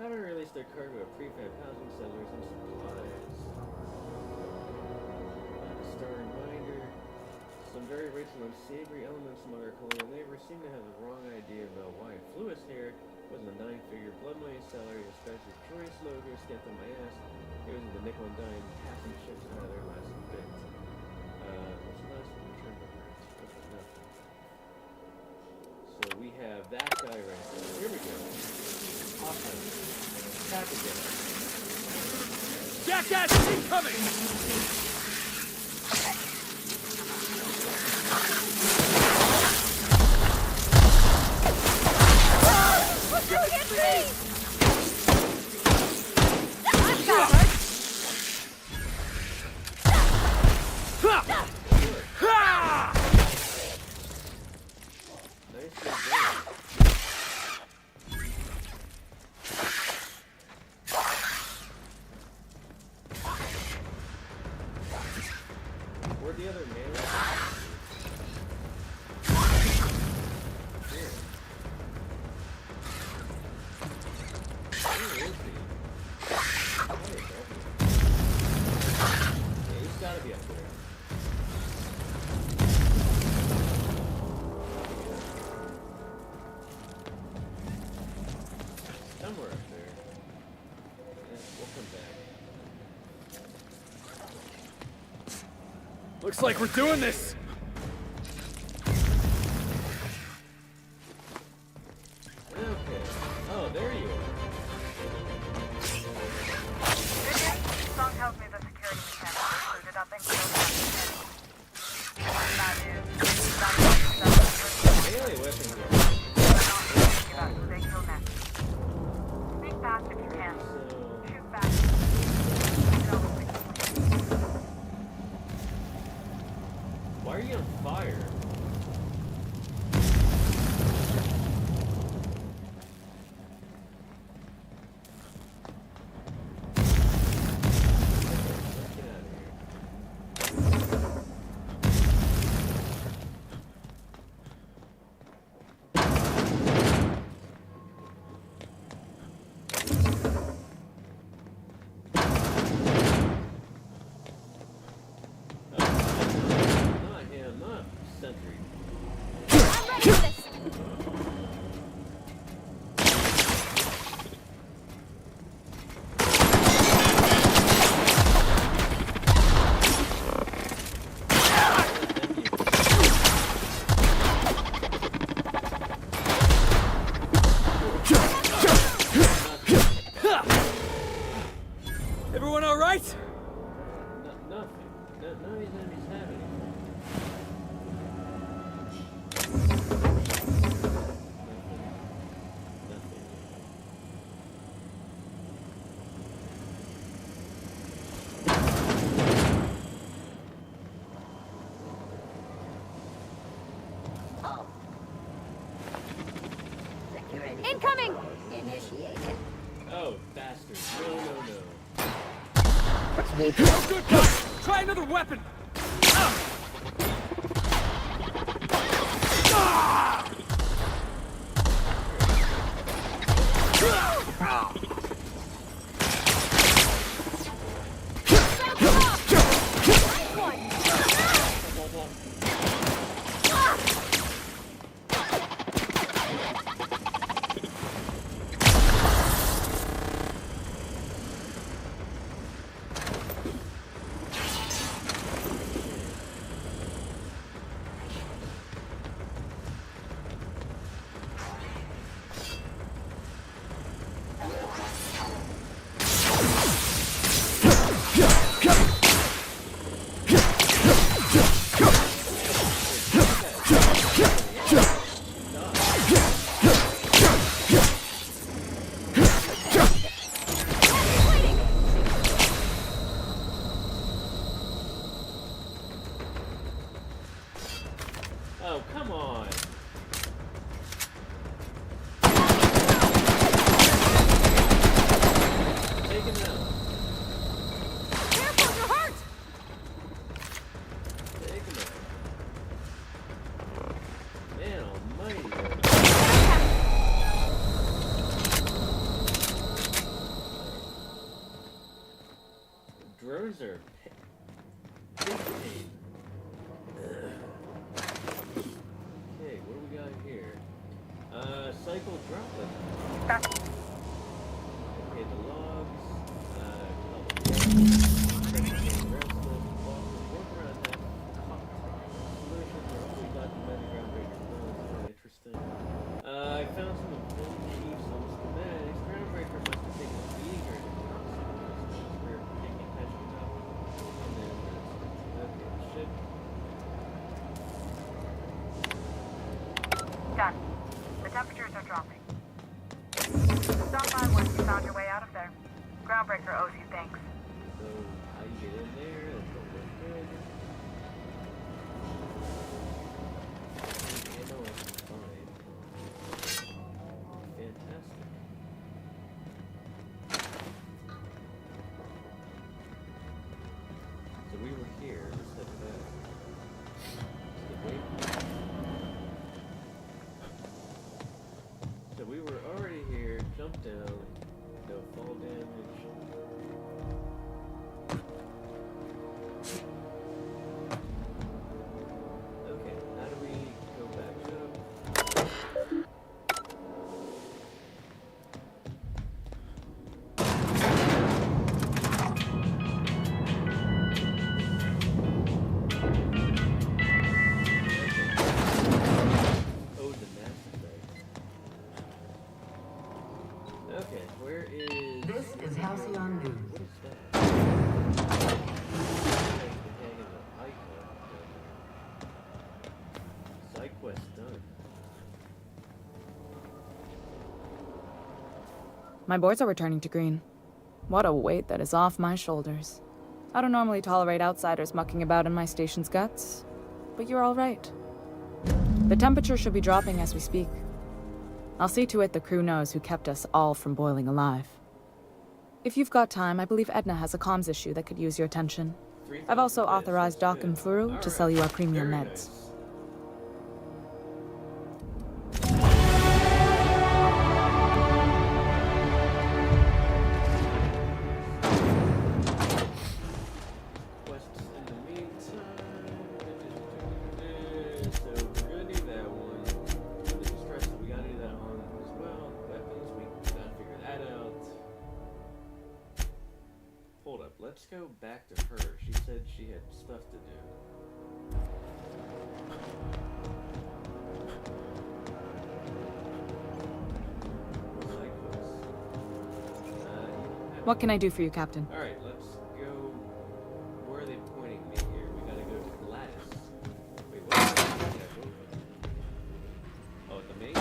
Haven't released their cargo of prefab housing, settlers, and supplies. A star reminder. Some very rich and unsavory elements among our colonial neighbors seem to have the wrong idea about why Fluis here wasn't a 9-figure blood money salary, especially choice logo stamped on my ass. It was the nickel and dime passing ships out of their last bit. What's the last one? Return to Earth. Nothing. So we have that guy right there. Here we go. Awesome. Attack again. Jackass incoming! Where'd the other man? Where is he? Yeah, he's gotta be up there. Somewhere up there. Yeah, we'll come back. Looks like we're doing this! Okay. Oh, there you are. Song tells me the security mechanics are suited up and closed up. Bad news. Melee weapons are... They kill next. Why are you on fire? Everyone all right? Nothing. None of these enemies have anything. Oh. Security Incoming! initiated. Oh, bastard. No, no, no. No good, guys! Try another weapon! Oh, come on. Take him out. Careful, you're hurt! Take him out. Man almighty. Drones are big pain. Okay, what do we got here? Cycle droplet. Okay, the logs. Interesting. I found some important chiefs on the schematics. Groundbreaker must have taken a beating during the process. We're paying attention now. And then, okay, ship. Done. The temperatures are dropping. Stop by once you found your way out of there. Groundbreaker owes you thanks. So, how you get in there? That's what we're good. Ammo is fine. Fantastic. So we were here. Let's step back. Wait. So we were already here. Jump down. No fall damage. Okay, how do we go back up? Oh, the Mass Effect. Okay, where is... This is Halcyon News. What is that? Side quest done. My boards are returning to green. What a weight that is off my shoulders. I don't normally tolerate outsiders mucking about in my station's guts, but you're all right. The temperature should be dropping as we speak. I'll see to it the crew knows who kept us all from boiling alive. If you've got time, I believe Edna has a comms issue that could use your attention. I've also authorized Doc and Furu to sell you our premium meds. Let's go back to her. She said she had stuff to do. What can I do for you, Captain? Alright, let's go. Where are they pointing me here? We gotta go to Gladys. Wait, what? Oh, at the main?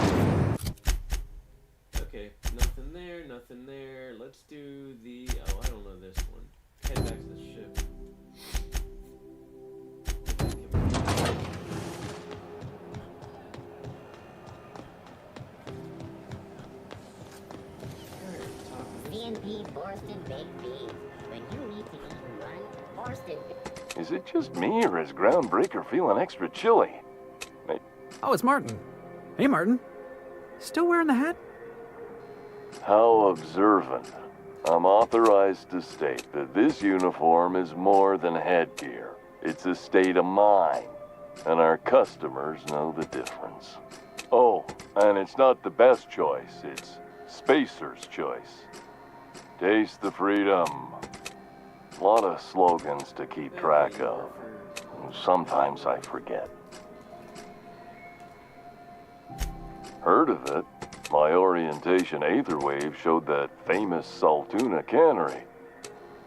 Okay, nothing there, nothing there. Let's do the. Oh, I don't know this one. Head back to the ship. VNP Borston Baked Beans. When you need to eat one, Borston. Is it just me, or is Groundbreaker feeling extra chilly? Oh, it's Martin. Hey, Martin. Still wearing the hat? How observant. I'm authorized to state that this uniform is more than headgear. It's a state of mind, and our customers know the difference. Oh, and it's not the best choice, it's Spacer's choice. Taste the freedom. A lot of slogans to keep track of. Sometimes I forget. Heard of it? My orientation Aetherwave showed that famous Saltuna cannery,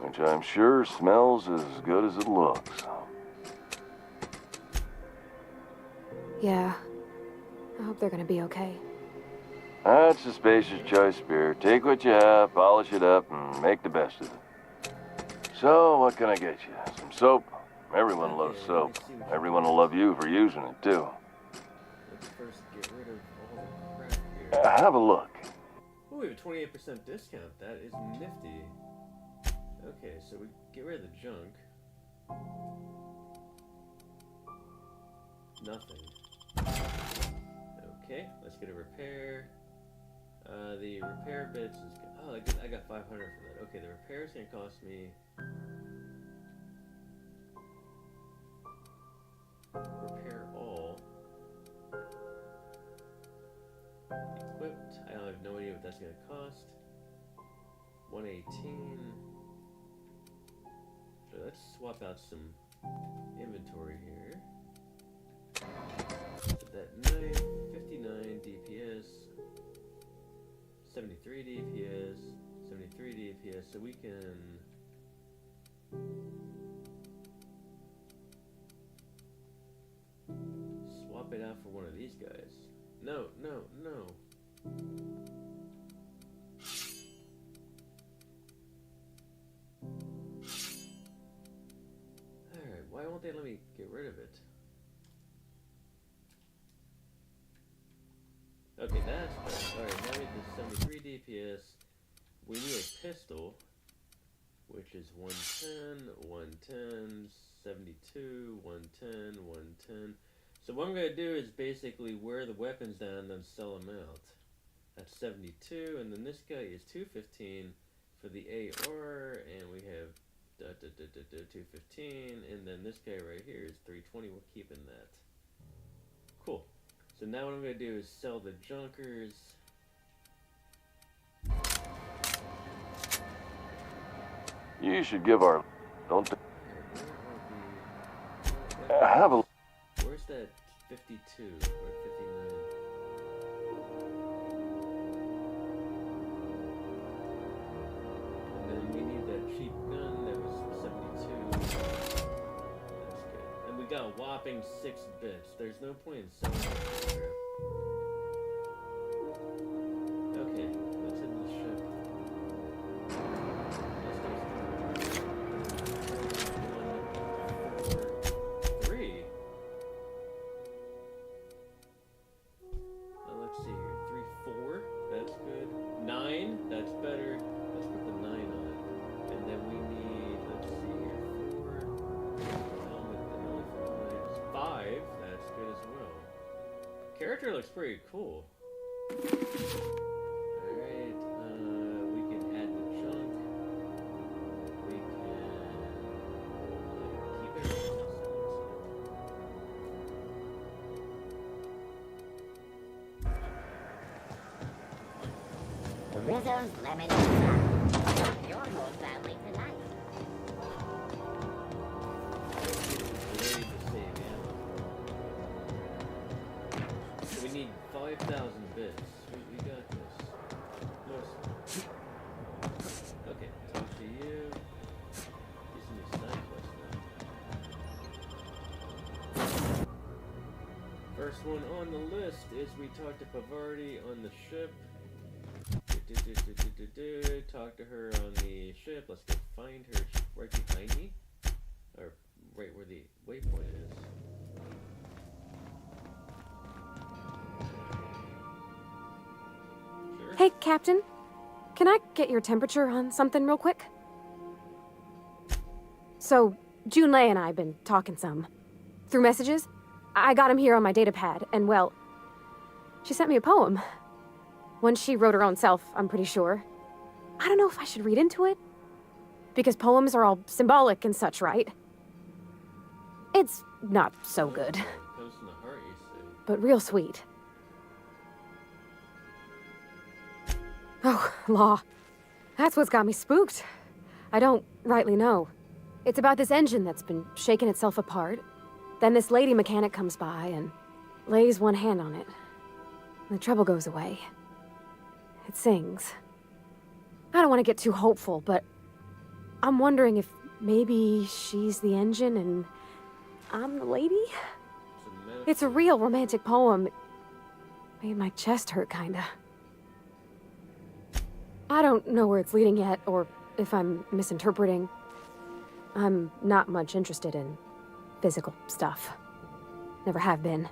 which I'm sure smells as good as it looks. Yeah. I hope they're gonna be okay. That's a Spacer's choice beer. Take what you have, polish it up, and make the best of it. So, what can I get you? Some soap? Everyone loves soap. Everyone will love you for using it, too. Let's first get rid of all the crap here. Have a look. Oh, we have a 28% discount. That is nifty. Okay, so we get rid of the junk. Nothing. Okay, let's get a repair. The repair bits is... Oh, I got 500 for that. Okay, the repair is going to cost me... Repair all. Equipped. I have no idea what that's going to cost. 118. So let's swap out some inventory here. Put that knife, 59 DPS, 73 DPS, 73 DPS, so we can... swap it out for one of these guys. No, no, no. Alright, why won't they let me get rid of it? Okay, that's fine. Alright, now we have 73 DPS. We need a pistol, which is 110, 110, 72, 110, 110. So what I'm going to do is basically wear the weapons down and then sell them out. That's 72, and then this guy is 215 for the AR, and we have 215, and then this guy right here is 320. We're keeping that. Cool. So now what I'm going to do is sell the junkers. You should give our... Don't... Have a... Where's that 52 or 59? And then we need that cheap gun that was 72. That's good. And we got a whopping 6 bits. There's no point in selling that crap. Okay, let's hit the ship. character looks pretty cool. Alright, we can add the chunk. We can keep everything else. Rizzo's Lemonade Shop. Your whole family tonight. So we need 5,000 bits. We got this. Okay, talk to you. These are new side quests now. First one on the list is we talked to Pavarti on the ship. Talk to her on the ship. Let's go find her. She's right behind me. Or right where the waypoint is. Sure. Hey, Captain. Can I get your temperature on something real quick? So, Junlei and I have been talking some. Through messages. I got him here on my datapad, and well, she sent me a poem. One she wrote her own self, I'm pretty sure. I don't know if I should read into it. Because poems are all symbolic and such, right? It's not so good. Comes from the heart, you say. But real sweet. Oh, law. That's what's got me spooked. I don't rightly know. It's about this engine that's been shaking itself apart. Then this lady mechanic comes by and lays one hand on it. And the trouble goes away. It sings. I don't want to get too hopeful, but I'm wondering if maybe she's the engine and I'm the lady? It's a real romantic poem. It made my chest hurt, kinda. I don't know where it's leading yet, or if I'm misinterpreting. I'm not much interested in physical stuff. Never have been.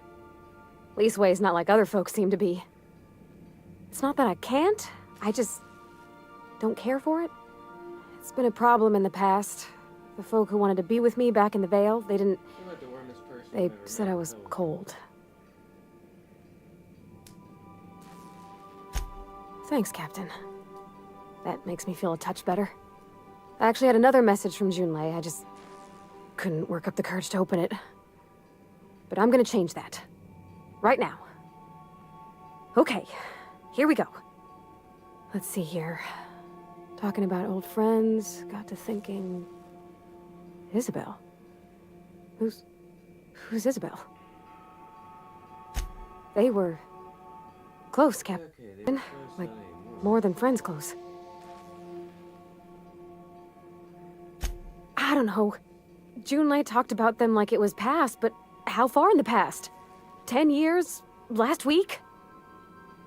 Leastways, not like other folks seem to be. It's not that I can't, I just don't care for it. It's been a problem in the past. The folk who wanted to be with me back in the Vale, they didn't... They said I was cold. Thanks, Captain. That makes me feel a touch better. I actually had another message from Junlei. I just couldn't work up the courage to open it. But I'm gonna change that. Right now. Okay, here we go. Let's see here. Talking about old friends, got to thinking... Isabel? Who's Isabel? They were... close, Captain. Like, more than friends close. I don't know. Junlei talked about them like it was past, but how far in the past? 10 years? Last week?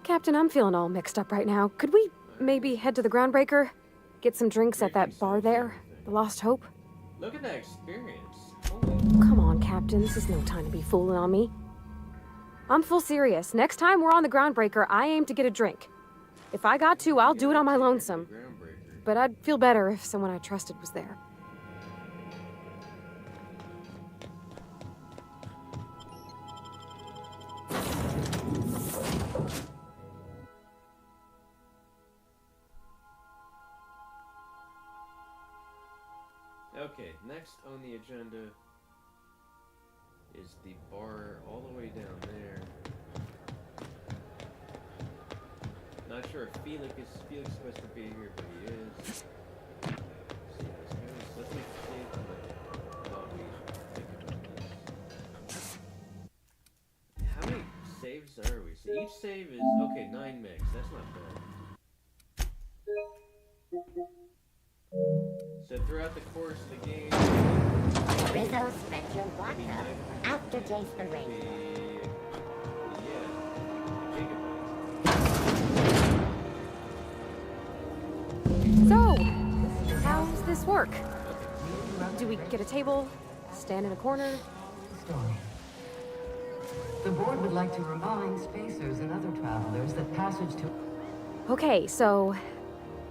Captain, I'm feeling all mixed up right now. Could we maybe head to the Groundbreaker? Get some drinks at that bar there? The Lost Hope? Look at that experience. Come on, Captain. This is no time to be fooling on me. I'm full serious. Next time we're on the Groundbreaker, I aim to get a drink. If I got to, I'll do it on my lonesome. But I'd feel better if someone I trusted was there. Okay, next on the agenda is the bar all the way down there. Not sure if Felix is supposed to be here, but he is. Let's make the save on the lobby. How many saves are we? So each save is okay, 9 mix. That's not bad. So throughout the course of the game, Rizzo spent your vodka after Jace the Rainbow. So, how's this work? Do we get a table? Stand in a corner? Story. The board would like to remind spacers and other travelers that passage to... Okay, so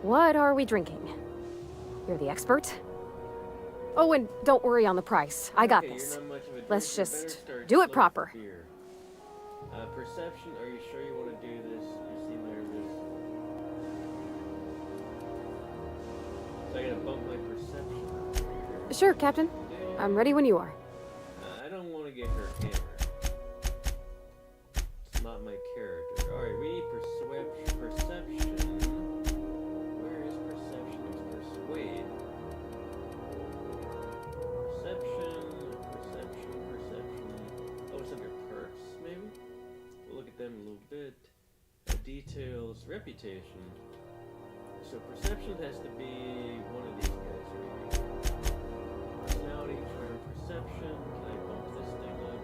what are we drinking? You're the expert. Oh, and don't worry on the price. I got this. Let's just do it proper. Perception, are you sure you want to do this? You seem nervous. So I gotta bump my perception. Sure, Captain. I'm ready when you are. I don't want to get her hammered. It's not my character. Alright, we need perception. Where is perception? It's persuade. Perception. Oh, it's under perks, maybe? We'll look at them in a little bit. Details, reputation. So perception has to be one of these guys right here. Personality, charm, perception. Can I bump this thing up?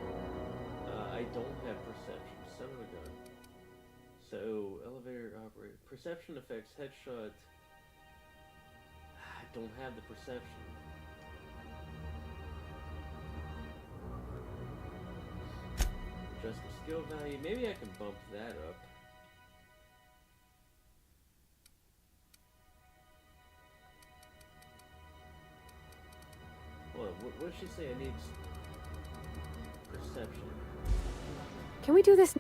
I don't have perception. Son of a gun. So, elevator operator. Perception affects headshot. I don't have the perception. Adjust the skill value. Maybe I can bump that up. What did she say? I need perception. Can we do this?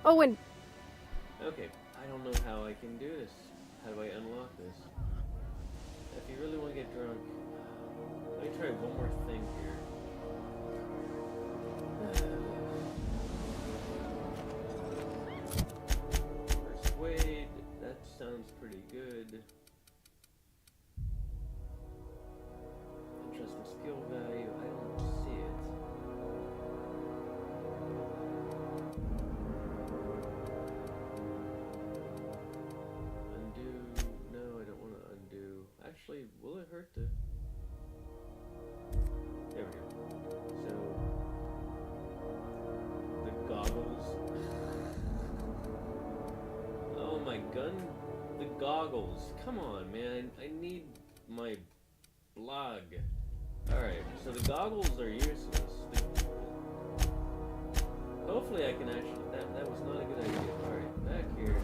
Oh, and... Okay, I don't know how I can do this. How do I unlock this? If you really want to get drunk, let me try one more thing here. Persuade, that sounds pretty good. Adjust the skill value, I don't see it. Undo, no, I don't want to undo. Actually, will it hurt to? There we go. So, the goggles. Oh my gun, the goggles. Come on, man, I need my blog. Alright, so the goggles are useless. Hopefully I can actually... That was not a good idea. Alright, back here.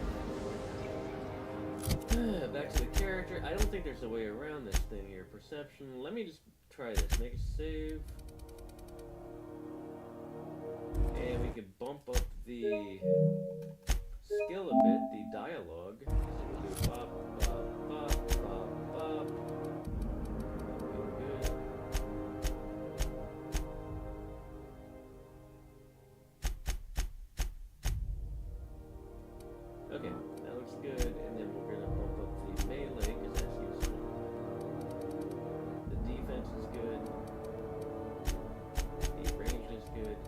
Back to the character. I don't think there's a way around this thing here. Perception. Let me just try this. Make a save. And we can bump up the skill a bit, the dialogue. So we'll do bop, bop, bop, bop, bop. Okay, that looks good, and then we're gonna bump up the melee, because that's useful. The defense is good. The range is good.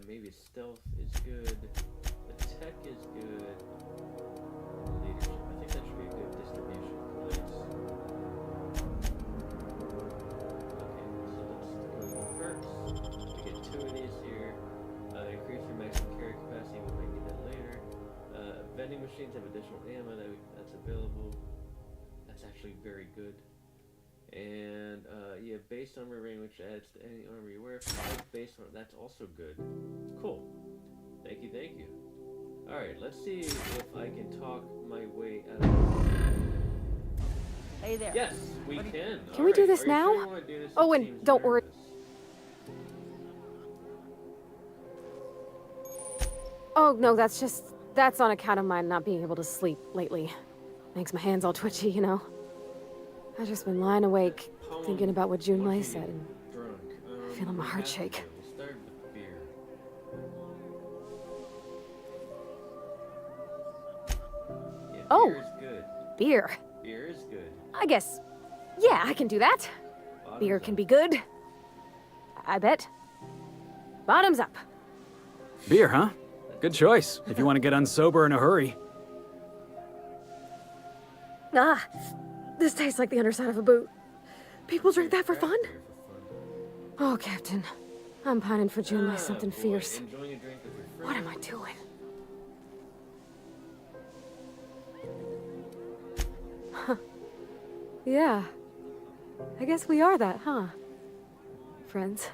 Maybe stealth is good. The tech is good. And the leadership. I think that should be a good distribution of points. Okay, so let's go to perks. We get 2 of these here. Increase your maximum carry capacity, we might need that later. Vending machines have additional ammo that's available. That's actually very good. And yeah, base armor ring, which adds to any armor you wear. 5 base armor, that's also good. Cool. Thank you, thank you. Alright, let's see if I can talk my way out of this. Hey there. Yes, we can. Can we do this now? Sure you wanna do this? Oh, It and seems don't worry. nervous. Oh, no, that's on account of my not being able to sleep lately. Makes my hands all twitchy, you know? I've just been lying awake, thinking about what Junlei said and feeling my heart shake. We'll start with beer. Yeah, Oh, beer is good. beer. Beer is good. I guess, yeah, I can do that. Beer can be good. I bet. Bottoms up. Beer, huh? Good choice, if you want to get unsober in a hurry. Ah, this tastes like the underside of a boot. People drink that for fun? Oh, Captain. I'm pining for Junlei something fierce. Enjoying a drink with your What am friends. I doing? Huh. Yeah. I guess we are that, huh? Friends.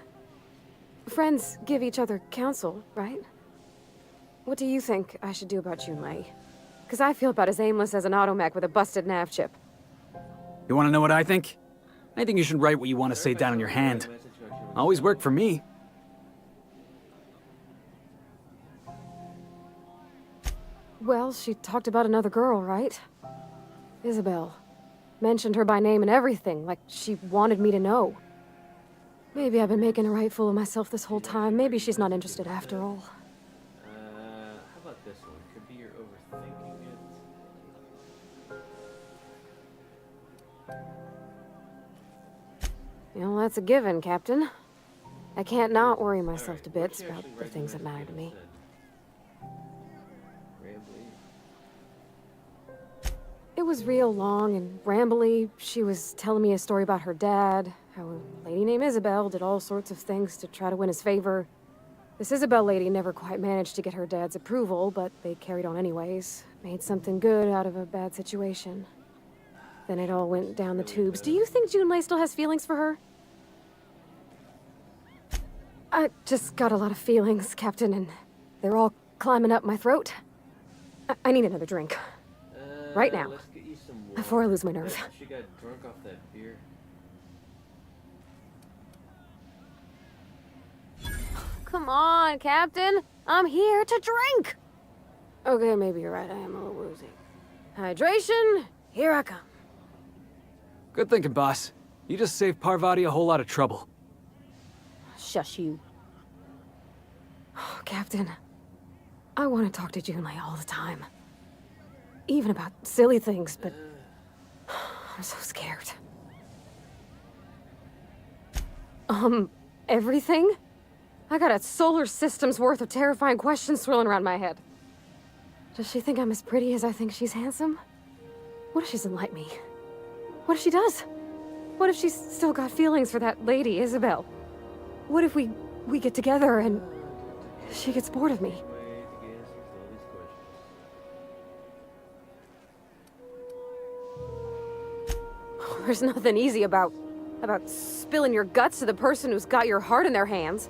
Friends give each other counsel, right? What do you think I should do about Junlei? Because I feel about as aimless as an automech with a busted nav chip. You want to know what I think? I think you should write what you want to say down on your hand. Always worked for me. Well, she talked about another girl, right? Isabel. Mentioned her by name and everything, like she wanted me to know. Maybe I've been making a right fool of myself this whole time. Maybe she's not interested after all. How about this one? Could be you're overthinking it. You know, that's a given, Captain. I can't not worry myself to bits about the things that matter to me. It was real long and rambly. She was telling me a story about her dad, how a lady named Isabel did all sorts of things to try to win his favor. This Isabel lady never quite managed to get her dad's approval, but they carried on anyways. Made something good out of a bad situation. Then it all went down the tubes. Do you think Junlei still has feelings for her? I just got a lot of feelings, Captain, and they're all climbing up my throat. I need another drink. Right now. Let's get you some water. Before I lose my nerve. She got drunk off that beer. Come on, Captain. I'm here to drink. Okay, maybe you're right. I am a little woozy. Hydration, here I come. Good thinking, boss. You just saved Parvati a whole lot of trouble. Shush you. Oh, Captain, I want to talk to Junlei all the time. Even about silly things, but I'm so scared. Everything? I got a solar system's worth of terrifying questions swirling around my head. Does she think I'm as pretty as I think she's handsome? What if she doesn't like me? What if she does? What if she's still got feelings for that lady, Isabel? What if we get together and she gets bored of me? There's nothing easy about spilling your guts to the person who's got your heart in their hands.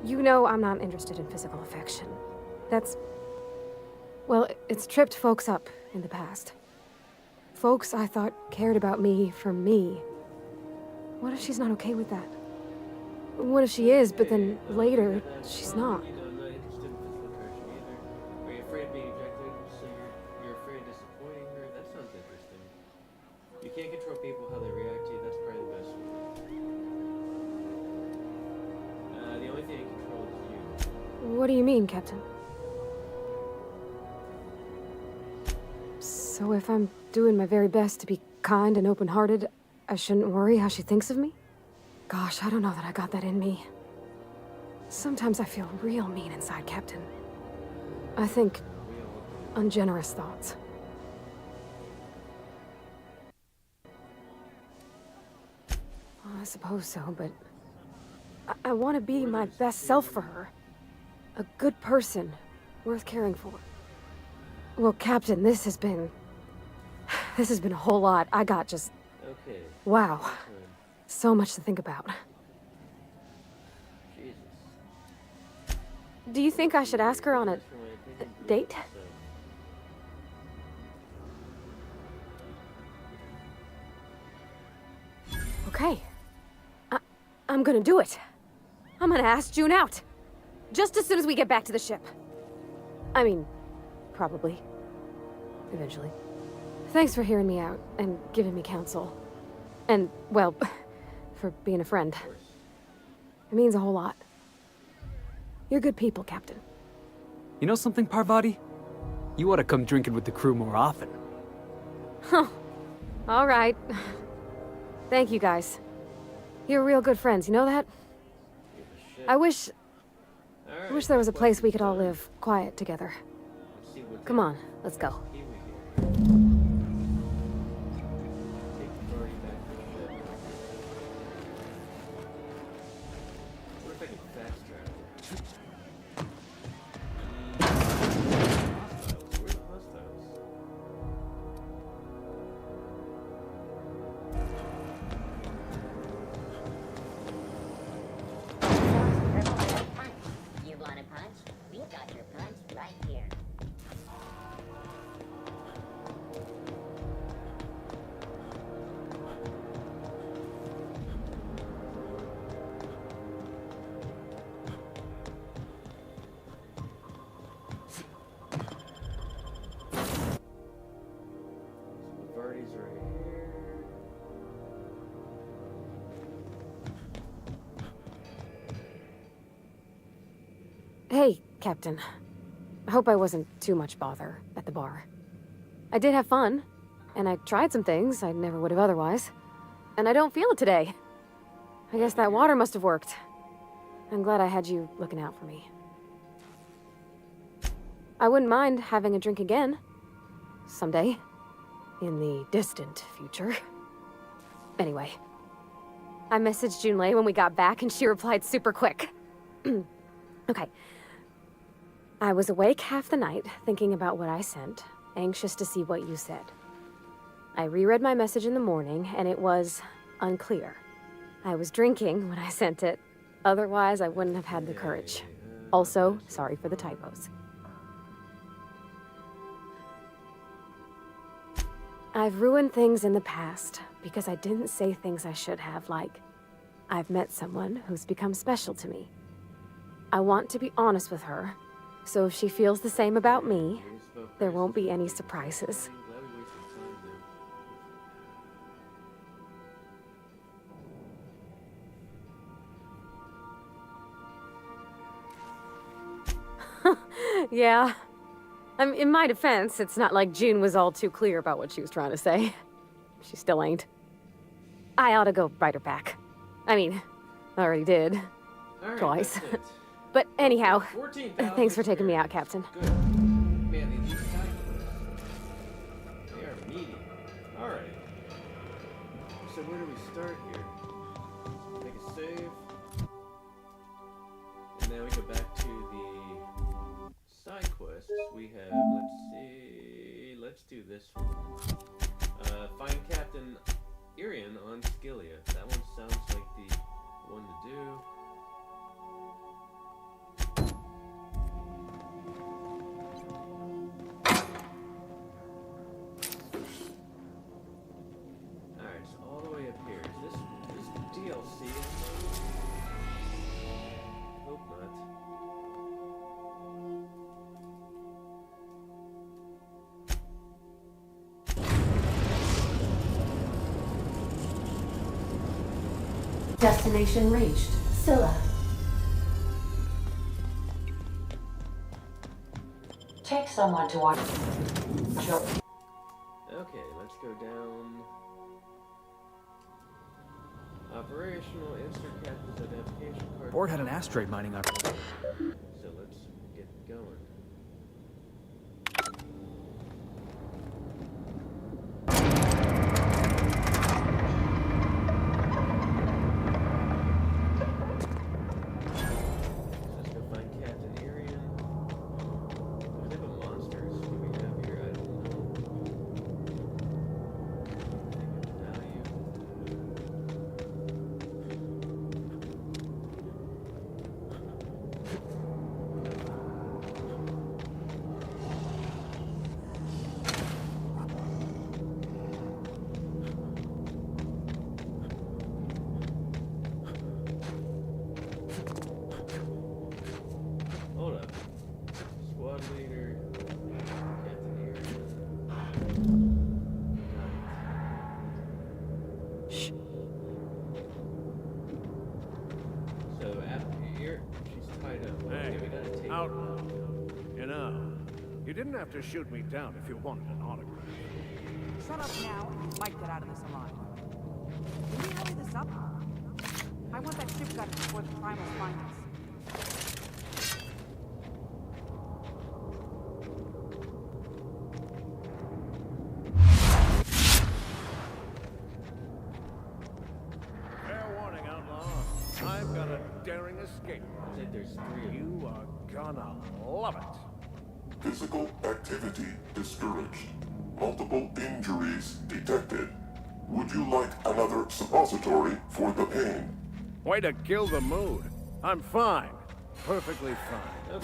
You know I'm not interested in physical affection. That's... well, it's tripped folks up in the past. Folks I thought cared about me for me. What if she's not okay with that? What if she is, but then later, she's not? I'm not interested in physical attraction either. Are you afraid of being rejected, so you're afraid of disappointing her? That sounds interesting. You can't control people how they react to you, that's probably the best one. The only thing you can control is you. What do you mean, Captain? So if I'm doing my very best to be kind and open-hearted, I shouldn't worry how she thinks of me? Gosh, I don't know that I got that in me. Sometimes I feel real mean inside, Captain. I think ungenerous thoughts. Well, I suppose so, but I want to be my best self for her. A good person, worth caring for. Well, Captain, this has been a whole lot. I got just... Okay. wow. So much to think about. Jesus. Do you think I should ask her on a date? Okay. I'm gonna do it. I'm gonna ask June out. Just as soon as we get back to the ship. I mean, probably. Eventually. Thanks for hearing me out and giving me counsel. And, well, for being a friend. It means a whole lot. You're good people, Captain. You know something, Parvati? You ought to come drinking with the crew more often. Huh. All right. Thank you, guys. You're real good friends, you know that? I wish there was a place we could all live quiet together. Come on, let's go. You want a punch? We got your punch right here. Hey, Captain. I hope I wasn't too much bother at the bar. I did have fun, and I tried some things I never would have otherwise. And I don't feel it today. I guess that water must have worked. I'm glad I had you looking out for me. I wouldn't mind having a drink again. Someday. In the distant future. Anyway. I messaged Junlei when we got back, and she replied super quick. Okay. I was awake half the night, thinking about what I sent, anxious to see what you said. I reread my message in the morning, and it was unclear. I was drinking when I sent it. Otherwise, I wouldn't have had the courage. Also, sorry for the typos. I've ruined things in the past because I didn't say things I should have, like, I've met someone who's become special to me. I want to be honest with her, so if she feels the same about me, there won't be any surprises. Yeah. In my defense, it's not like June was all too clear about what she was trying to say. She still ain't. I ought to go write her back. I mean, I already did. Twice. But anyhow, thanks for taking me out, Captain. Man, these they are meaty. Alright. So where do we start here? Make a save. And now we go back to the side quests. We have, let's do this one. Find Captain Irian on Scylla. That one sounds like the one to do. Alright, so all the way up here. Is this DLC? Hope not. Destination reached. Scylla. Take someone to watch. Okay, let's go down. Operational insert captain's identification card. Board had an asteroid mining operation. So let's get going. Let's go find Captain Irian. What type of monsters do we have here? I don't know. Value. Hold up. Squad leader. Captain Irian. Shh. So after here, she's tied up. Hey, Okay, we gotta take outlaw. You know, you didn't have to shoot me down if you wanted an autograph. Shut up now, and you might get out of this alive. Can we hurry this up? I want that ship gutted before the primals find us. Fair warning, outlaw. I've got a daring escape. I think there's three of them. You are gonna love it. Physical activity discouraged. Multiple injuries detected. Would you like another suppository for the pain? Way to kill the mood. I'm fine. Perfectly fine.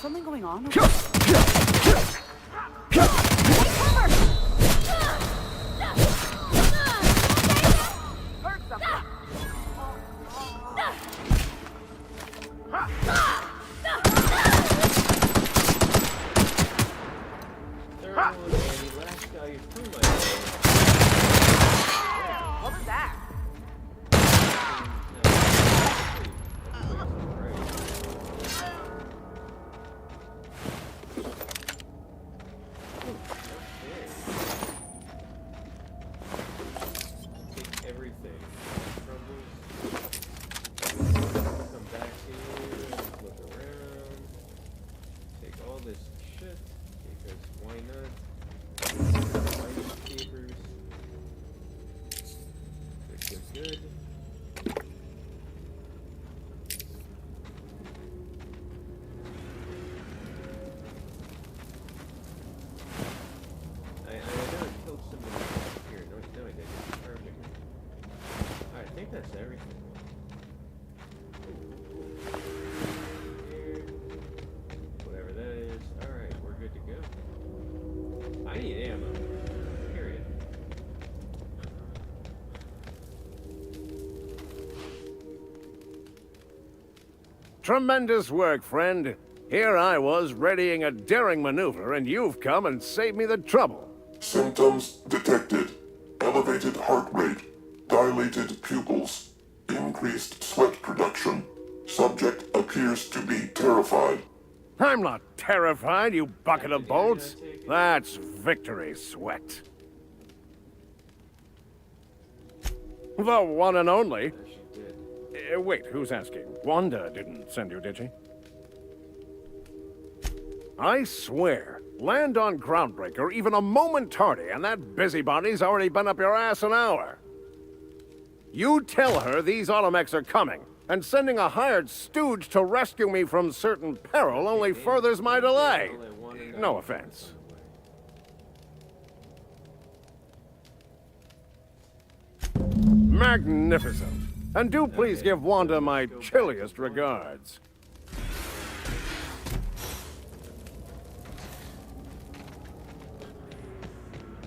Something going on? Tremendous work, friend. Here I was readying a daring maneuver, and you've come and saved me the trouble. Symptoms detected. Elevated heart rate, dilated pupils, increased sweat production. Subject appears to be terrified. I'm not terrified, you bucket of bolts. That's victory sweat. The one and only. Wait, who's asking? Wanda didn't send you, did she? I swear, land on Groundbreaker even a moment tardy, and that busybody's already been up your ass an hour. You tell her these automechs are coming, and sending a hired stooge to rescue me from certain peril only furthers my delay. No offense. Magnificent. And do please give Wanda my chilliest regards.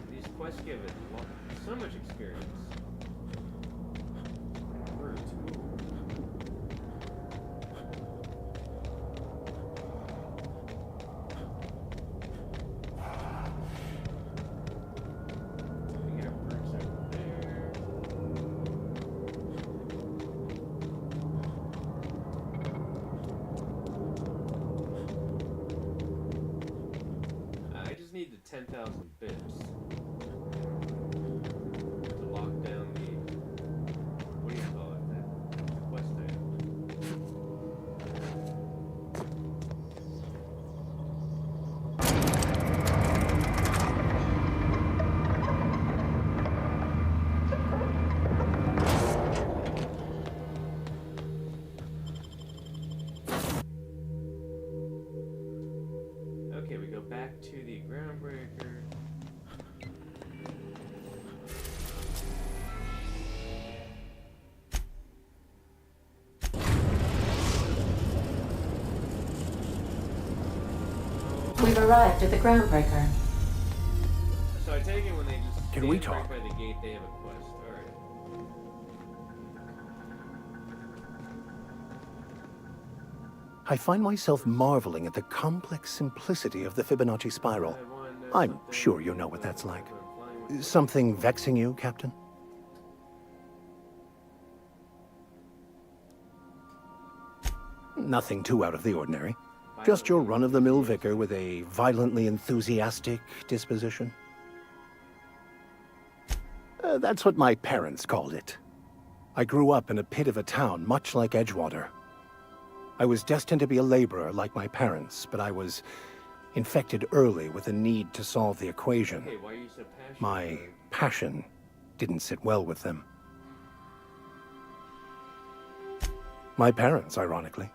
These quests give it so much experience. I just need the 10,000 bits to lock down the, what do you call it, the quest Okay, we go back to the Groundbreaker. We've arrived at the Groundbreaker. So I take it when they just Can we stand right talk? by the gate, they have a quest. Alright. I find myself marveling at the complex simplicity of the Fibonacci spiral. I'm sure you know what that's like. Something vexing you, Captain? Nothing too out of the ordinary. Just your run-of-the-mill vicar with a violently enthusiastic disposition. That's what my parents called it. I grew up in a pit of a town much like Edgewater. I was destined to be a laborer like my parents, but I was infected early with a need to solve the equation. Okay, why are you so passionate? My passion didn't sit well with them. My parents, ironically.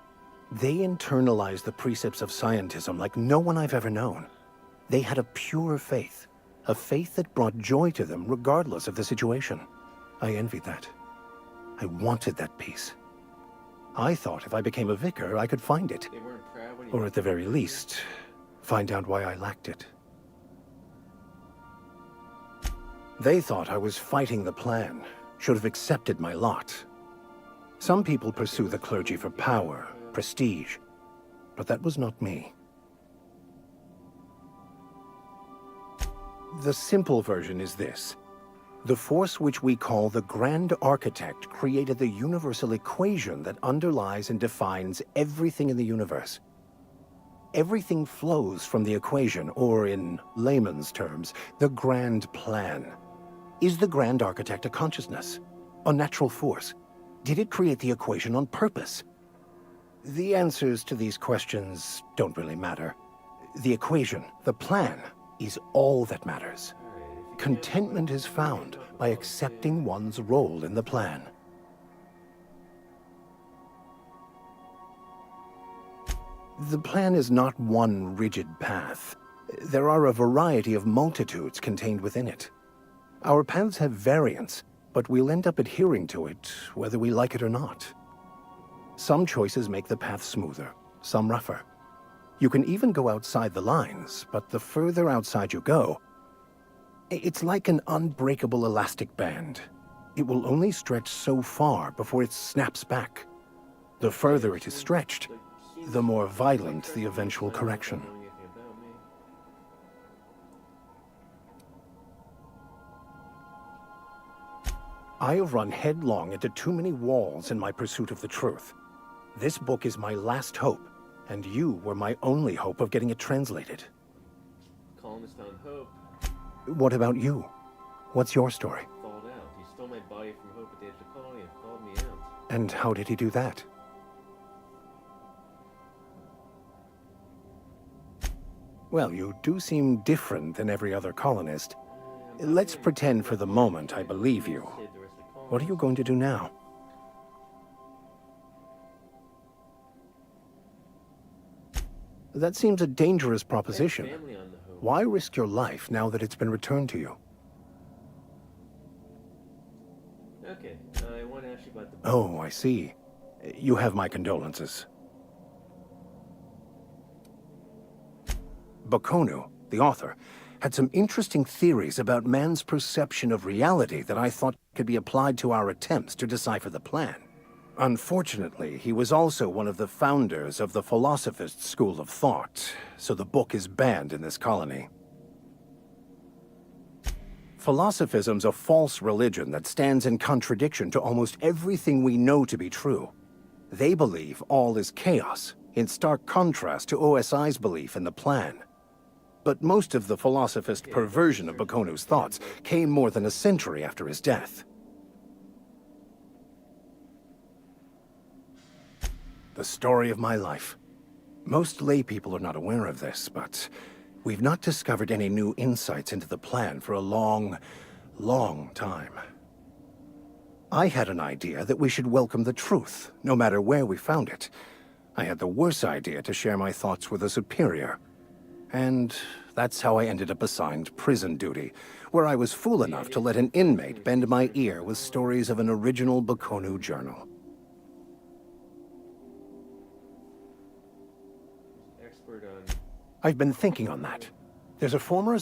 They internalized the precepts of scientism like no one I've ever known. They had a pure faith, a faith that brought joy to them regardless of the situation. I envied that. I wanted that peace. I thought if I became a vicar, I could find it. They weren't proud when you Or at the very least, find out why I lacked it. They thought I was fighting the plan, should have accepted my lot. Some people pursue the clergy for power, prestige, but that was not me. The simple version is this. The force which we call the Grand Architect created the universal equation that underlies and defines everything in the universe. Everything flows from the equation, or in layman's terms, the grand plan. Is the Grand Architect a consciousness? A natural force? Did it create the equation on purpose? The answers to these questions don't really matter. The equation, the plan, is all that matters. Contentment is found by accepting one's role in the plan. The plan is not one rigid path. There are a variety of multitudes contained within it. Our paths have variance, but we'll end up adhering to it whether we like it or not. Some choices make the path smoother, some rougher. You can even go outside the lines, but the further outside you go, it's like an unbreakable elastic band. It will only stretch so far before it snaps back. The further it is stretched, the more violent the eventual correction. I have run headlong into too many walls in my pursuit of the truth. This book is my last hope, and you were my only hope of getting it translated. Columnist found hope. What about you? What's your story? Thawed out. He stole my body from Hope at the edge of the colony and thawed me out. And how did he do that? Well, you do seem different than every other colonist. Let's pretend for the moment I believe you. What are you going to do now? That seems a dangerous proposition. Why risk your life now that it's been returned to you? Okay, I want to ask you about the... Oh, I see. You have my condolences. Bakonu, the author, had some interesting theories about man's perception of reality that I thought could be applied to our attempts to decipher the plan. Unfortunately, he was also one of the founders of the Philosophist school of thought, so the book is banned in this colony. Philosophism's a false religion that stands in contradiction to almost everything we know to be true. They believe all is chaos, in stark contrast to OSI's belief in the plan. But most of the philosophist perversion of Bakonu's thoughts came more than a century after his death. The story of my life. Most lay people are not aware of this, but we've not discovered any new insights into the plan for a long, long time. I had an idea that we should welcome the truth, no matter where we found it. I had the worse idea to share my thoughts with a superior. And that's how I ended up assigned prison duty, where I was fool enough to let an inmate bend my ear with stories of an original Bakonu journal. I've been thinking on that. There's a former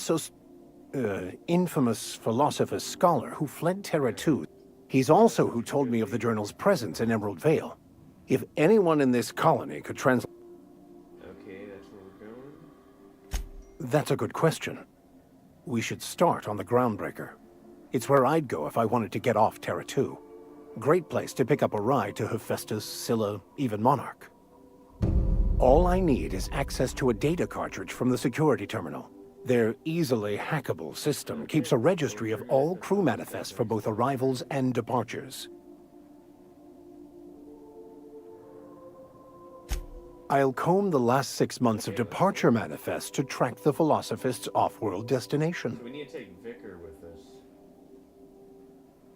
infamous Philosophist scholar who fled Terra 2. He's also who told me of the journal's presence in Emerald Vale. If anyone in this colony could translate... Okay, that's where we're going. That's a good question. We should start on the Groundbreaker. It's where I'd go if I wanted to get off Terra 2. Great place to pick up a ride to Hephaestus, Scylla, even Monarch. All I need is access to a data cartridge from the security terminal. Their easily hackable system keeps a registry of all crew manifests for both arrivals and departures. I'll comb the last 6 months of departure manifests to track the Philosophist's off-world destination. So we need to take Vicar with us.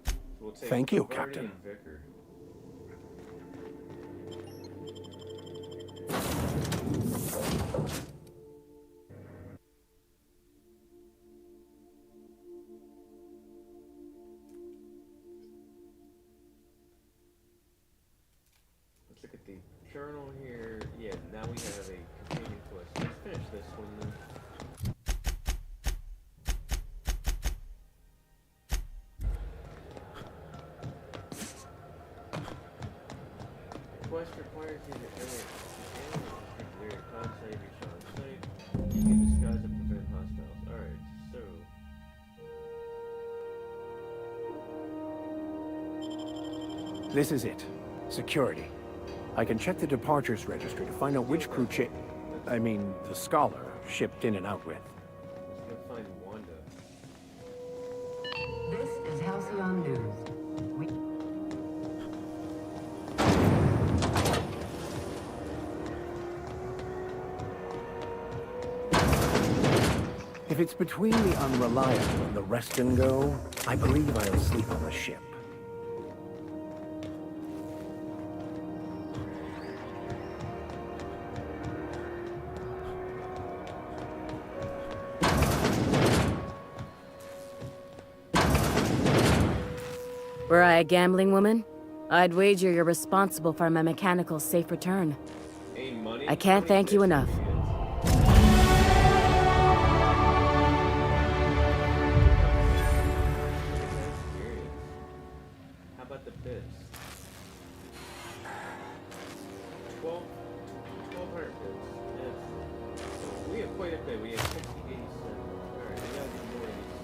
So we'll take Thank you, Vardy Captain. and Vicar. Let's look at the journal here. Yeah, now we have a companion quest. Let's finish this one then. Quest requires you to clear your cloud save your shot site. You can disguise and prevent hostiles. Alright, so This is it. Security. I can check the departures registry to find out which crew the scholar, shipped in and out with. let's go find Wanda. This is Halcyon News. If it's between the unreliable and the rest and go, I believe I'll sleep on the ship. Were I a gambling woman, I'd wager you're responsible for my mechanical safe return. I can't thank you enough. How about the bits? 100 bits. Yes. We have quite a bit. We have 60, 87. Alright, I gotta get more of these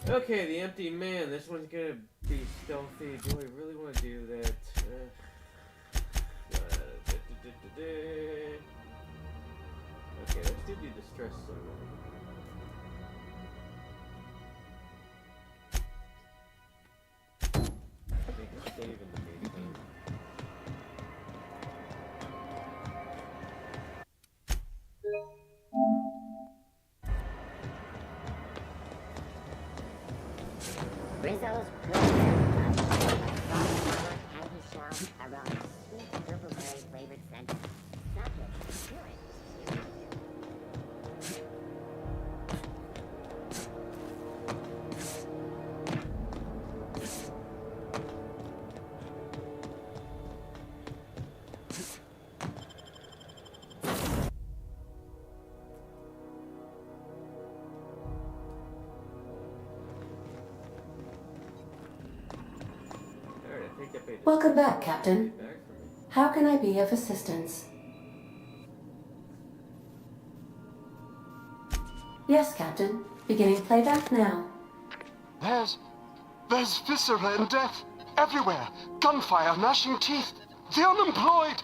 cycles. Okay, the empty man. This one's gonna be stealthy. Do I really want to do that? Okay, let's do the distress signal. Make a save in the meantime. Rizzo's and his shell around a sweet purple-berry flavored scent. Subject, purine. Welcome back, Captain. How can I be of assistance? Yes, Captain. Beginning playback now. There's viscera and death everywhere. Gunfire, gnashing teeth. The unemployed.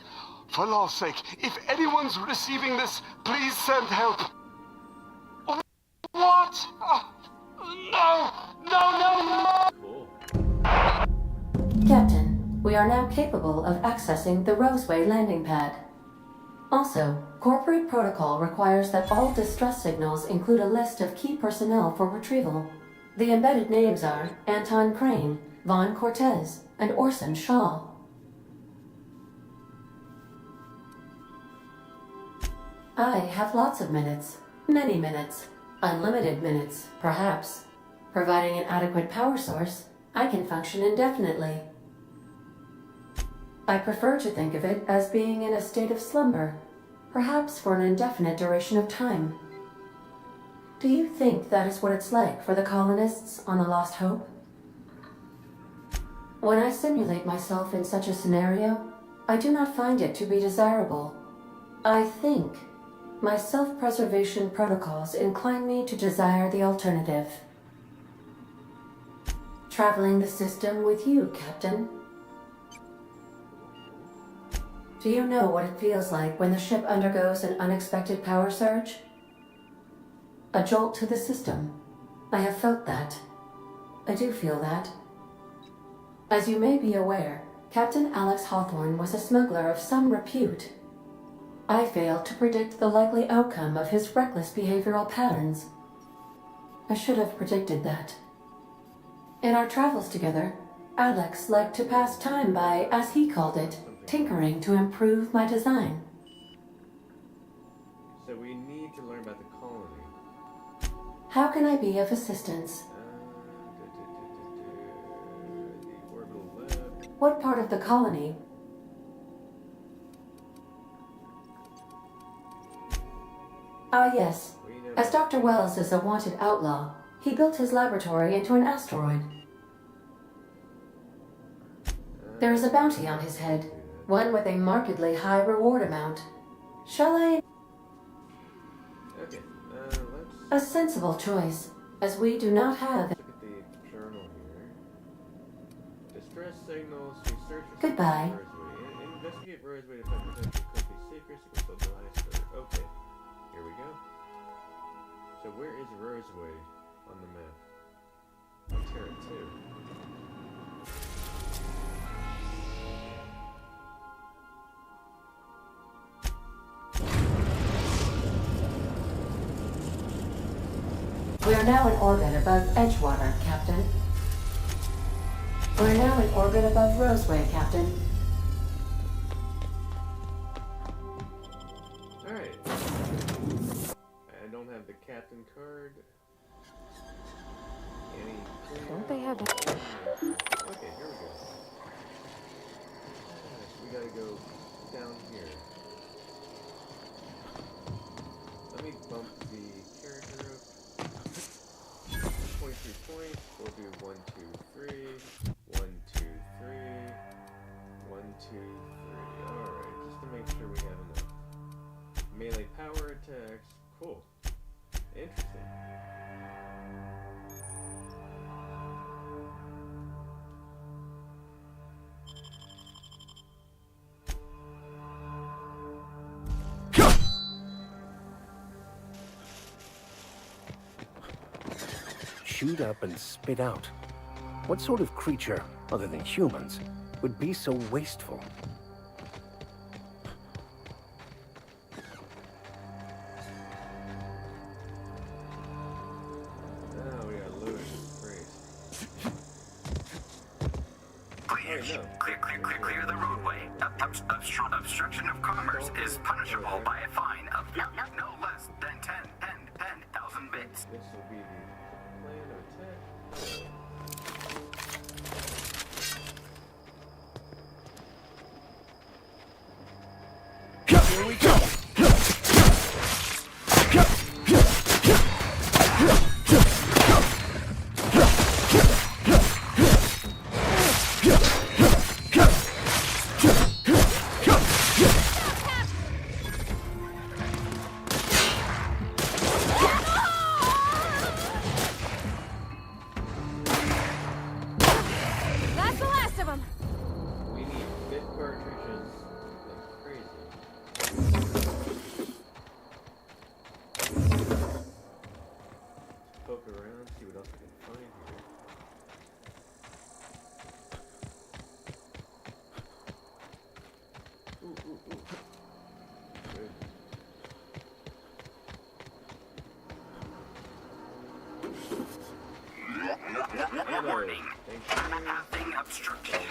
For law's sake, if anyone's receiving this, please send help. What? No! Captain, we are now capable of accessing the Roseway landing pad. Also, corporate protocol requires that all distress signals include a list of key personnel for retrieval. The embedded names are Anton Crane, Vaughn Cortez, and Orson Shaw. I have lots of minutes. Many minutes. Unlimited minutes, perhaps. Providing an adequate power source, I can function indefinitely. I prefer to think of it as being in a state of slumber, perhaps for an indefinite duration of time. Do you think that is what it's like for the colonists on the Lost Hope? When I simulate myself in such a scenario, I do not find it to be desirable. I think my self-preservation protocols incline me to desire the alternative. Traveling the system with you, Captain. Do you know what it feels like when the ship undergoes an unexpected power surge? A jolt to the system. I have felt that. I do feel that. As you may be aware, Captain Alex Hawthorne was a smuggler of some repute. I failed to predict the likely outcome of his reckless behavioral patterns. I should have predicted that. In our travels together, Alex liked to pass time by, as he called it, tinkering to improve my design. So we need to learn about the colony. How can I be of assistance? The orbital lab. What part of the colony? Ah, yes. As Dr. Wells is a wanted outlaw, he built his laboratory into an asteroid. There is a bounty on his head, one with a markedly high reward amount. Shall I? Okay, let's A sensible choice, as we do not have. look at the journal here. Distress signals, research. Goodbye. Roseway. Investigate Roseway to find potential company secrets. You can still deny. Okay, here we go. So where is Roseway on the map? On Terra 2. We are now in orbit above Edgewater, Captain. We're now in orbit above Roseway, Captain. Alright. I don't have the captain card. Don't they have Okay, here we go. So we gotta go down here. Let me bump the character up. 22 points. We'll do 1, 2, 3. 1, 2, 3. 1, 2, 3. Alright, just to power attacks. Cool. Interesting. Chewed up and spit out. What sort of creature, other than humans, would be so wasteful? Oh, we got Lewis. Great. Clear the roadway. Obstruction of commerce is punishable by a fine of no less than 10,000 bits. This will be the plan of attack. Here we go! That's the last of them. We need bit cartridges like crazy. Poke around, see what else we can find here. Ooh. Good. Warning. Passing obstruction.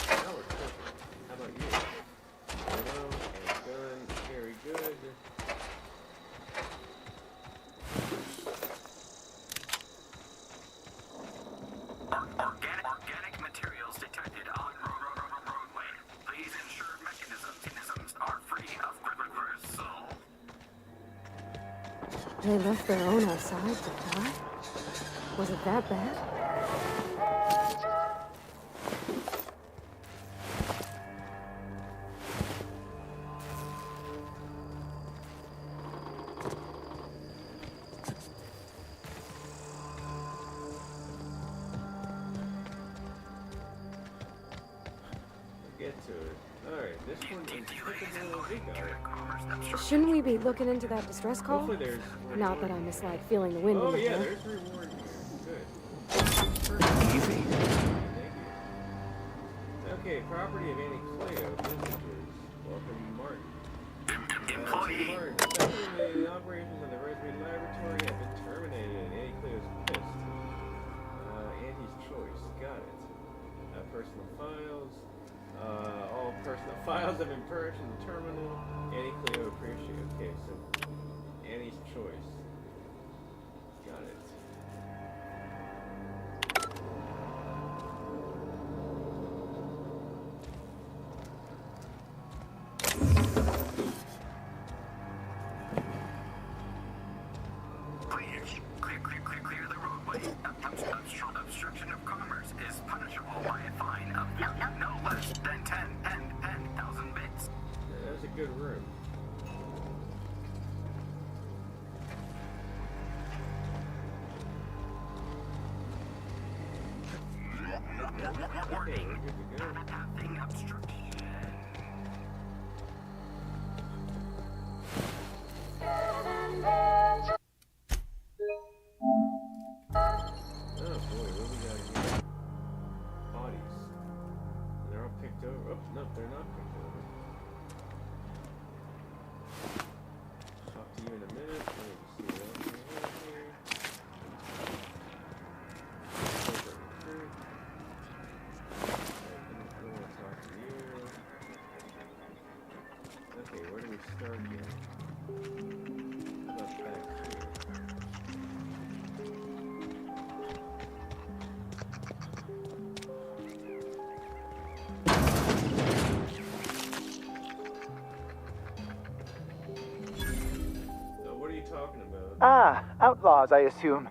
Now we're cooking. How about you? Hello, and gun. Very good. Organic materials detected on roadway. Please ensure mechanisms are free of gristle. They left their own outside to die? Was it that bad? Get to it. Alright, this one is typical of Vigo. Shouldn't we be looking into that distress call? Hopefully there's Not that I mislike feeling the wind Oh in the yeah, hair. there's reward here. Good. Easy. Thank you. Okay, property of Annie Cleo, visitors. Welcome, Martin. Employee. Martin, effectively, the operations of the Rosemary Laboratory have been terminated. Annie Cleo's pissed. Auntie's choice. Got it. Personal files. All personal files have been purged in the terminal. Annie Cleo appreciate. Okay, so Annie's choice. Got it. Clear the roadway. Obstruction of commerce is punishable by a fine of no less than 10,000 bits. Yeah, that's a good room. Warning. Passing obstruction. Oh boy, what we got here? Bodies. They're all picked over. Oh, no, they're not picked over. Talk to you in a minute. Let me see what else we have here. Corporate recruit. I want to talk to you. Okay, where do we start here? How about back here? So what are you talking about? Ah, outlaws, I assume.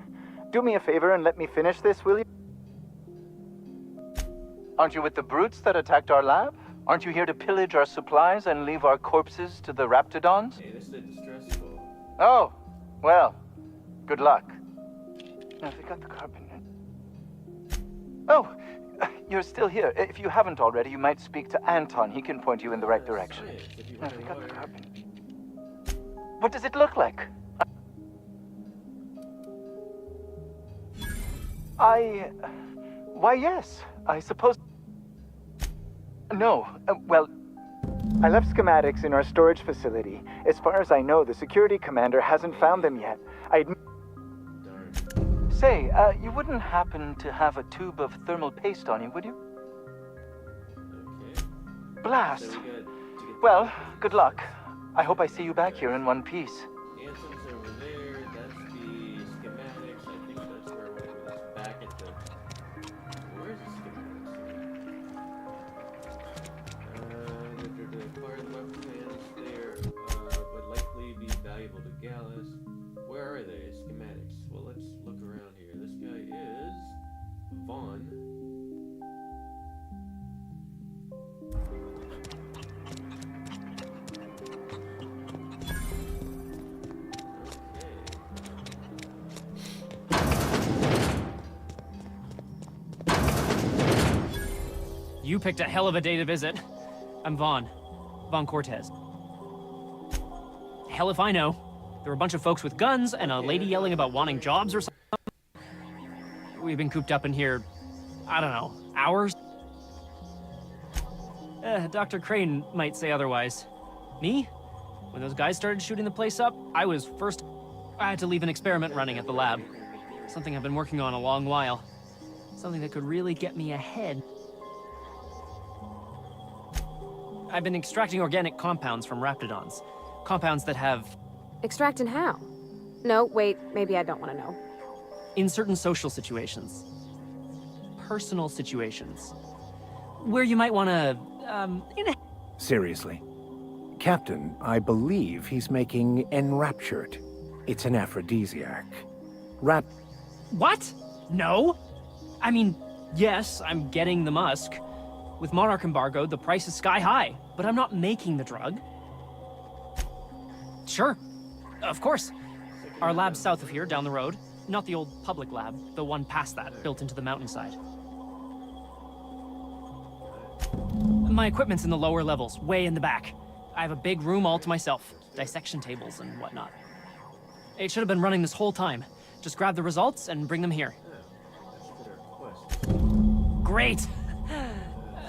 Do me a favor and let me finish this, will you? Aren't you with the brutes that attacked our lab? Aren't you here to pillage our supplies and leave our corpses to the Raptidons? Hey, this is a distress call. Oh, well, good luck. Now, they got the carbon. Oh, you're still here. If you haven't already, you might speak to Anton. He can point you in the right direction. Now, they got the carbon. What does it look like? Why, yes. I suppose... No, well... I left schematics in our storage facility. As far as I know, the security commander hasn't found them yet. Say, you wouldn't happen to have a tube of thermal paste on you, would you? Okay. Blast! So Well, good luck. I hope I see you back here in one piece. Anton's over there. That's the schematics. I think that's where we're back at the... Where's the schematics? The fire left plans there would likely be valuable to Gallus. Where are they? Schematics. Well, let's look around here. This guy is Vaughn. You picked a hell of a day to visit. I'm Vaughn Cortez. Hell if I know. There were a bunch of folks with guns and a lady yelling about wanting jobs or something. We've been cooped up in here, I don't know, hours? Dr. Crane might say otherwise. Me? When those guys started shooting the place up, I had to leave an experiment running at the lab. Something I've been working on a long while. Something that could really get me ahead. I've been extracting organic compounds from Raptidons. Compounds that have... Extracting how? No, wait, maybe I don't want to know. In certain social situations. Personal situations. Where you might want to, Seriously. Captain, I believe he's making Enraptured. It's an aphrodisiac. What? No? I mean, yes, I'm getting the musk. With Monarch embargo, the price is sky high, but I'm not making the drug. Sure, of course. Our lab's south of here, down the road. Not the old public lab, the one past that, built into the mountainside. My equipment's in the lower levels, way in the back. I have a big room all to myself, dissection tables and whatnot. It should have been running this whole time. Just grab the results and bring them here. Great!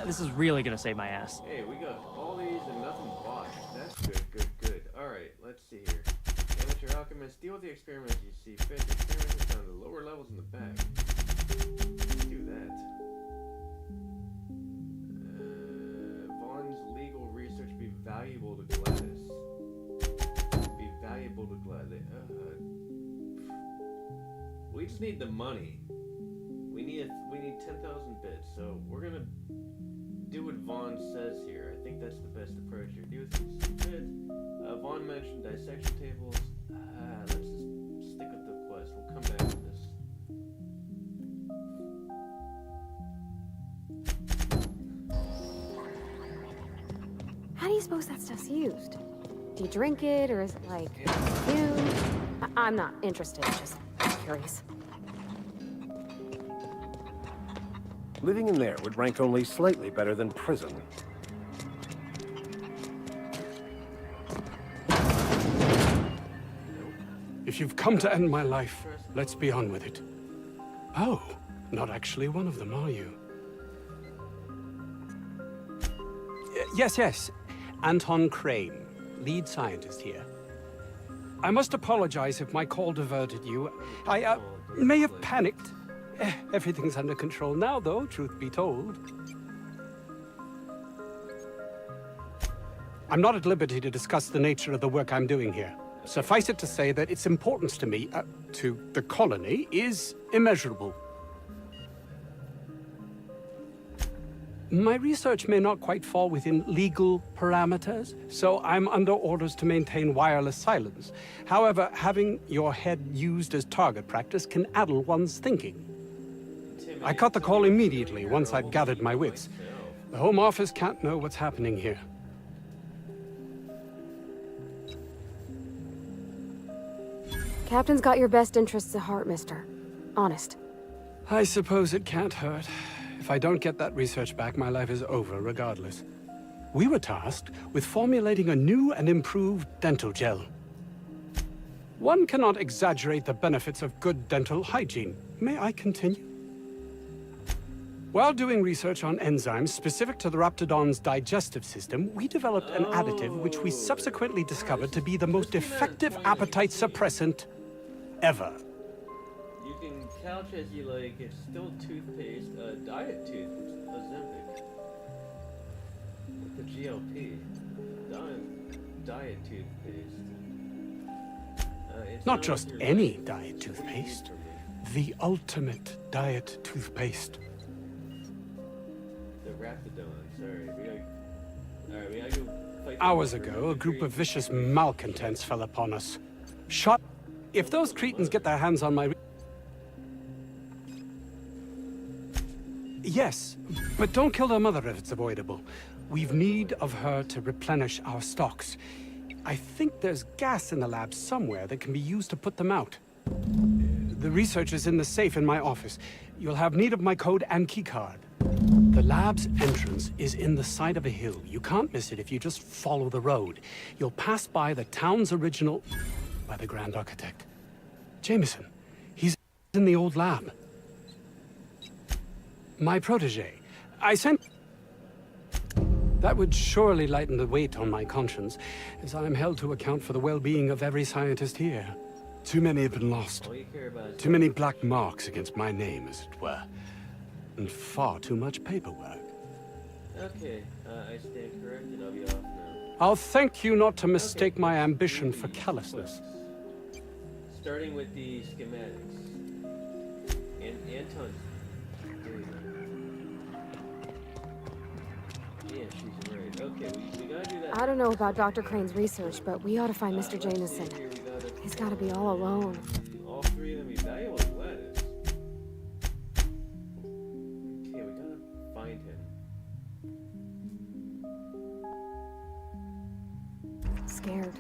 This is really gonna save my ass. Hey, we got all these and nothing botched. That's good. Alright, let's see here. Amateur alchemists, deal with the experiments you see fit. The experiments are found at the lower levels in the back. Let's do that. Vaughn's legal research be valuable to Gladys. Be valuable to Gladys. We just need the money. We need 10,000 bits, so we're gonna do what Vaughn says here. I think that's the best approach here. Do with bits. Vaughn mentioned dissection tables. Let's just stick with the quest. We'll come back to this. How do you suppose that stuff's used? Do you drink it, or is it like you? I'm not interested, just curious. Living in there would rank only slightly better than prison. If you've come to end my life, let's be on with it. Oh, not actually one of them, are you? Yes. Anton Crane, lead scientist here. I must apologize if my call diverted you. I may have panicked. Everything's under control now, though, truth be told. I'm not at liberty to discuss the nature of the work I'm doing here. Suffice it to say that its importance to me, to the colony, is immeasurable. My research may not quite fall within legal parameters, so I'm under orders to maintain wireless silence. However, having your head used as target practice can addle one's thinking. I cut the call immediately once I'd gathered my wits. The Home Office can't know what's happening here. Captain's got your best interests at heart, mister. Honest. I suppose it can't hurt. If I don't get that research back, my life is over regardless. We were tasked with formulating a new and improved dental gel. One cannot exaggerate the benefits of good dental hygiene. May I continue? While doing research on enzymes specific to the Raptidon's digestive system, we developed an additive which we subsequently discovered to be the most effective appetite suppressant ever. You can couch as you like, it's still toothpaste, diet toothpaste, Ozempic. With the GLP. Diet toothpaste. It's Not just any diet toothpaste, the ultimate diet toothpaste. The Raptidon, sorry. We gotta go fight. Hours ago, a group of vicious malcontents fell upon us. Shot. If those cretins get their hands on my... Yes, but don't kill their mother if it's avoidable. We've need of her to replenish our stocks. I think there's gas in the lab somewhere that can be used to put them out. The research is in the safe in my office. You'll have need of my code and keycard. The lab's entrance is in the side of a hill. You can't miss it if you just follow the road. You'll pass by the town's original... by the Grand Architect. Jameson. He's in the old lab. My protege. I sent... That would surely lighten the weight on my conscience, as I am held to account for the well-being of every scientist here. Too many have been lost. All you care about is... Too many black marks against my name, as it were. And far too much paperwork. Okay, I stand corrected. I'll be off now. I'll thank you not to mistake my ambition for callousness. Starting with the schematics. And Anton. Yeah, she's right. Okay, we gotta do that. I don't know about Dr. Crane's research, but we ought to find Mr. Jameson. He's gotta be all alone. All three of them evaluate Gladys. Okay, we gotta find him. Scared.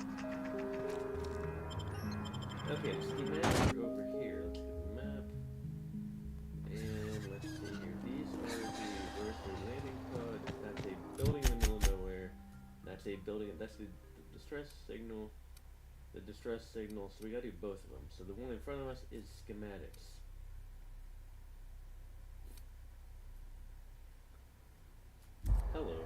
Okay, the schematics are over here. Let's get the map. And let's see here. These are the Earthly landing pod. That's a building in the middle of nowhere. That's a building. That's the distress signal. The distress signal. So we gotta do both of them. So the one in front of us is schematics. Hello.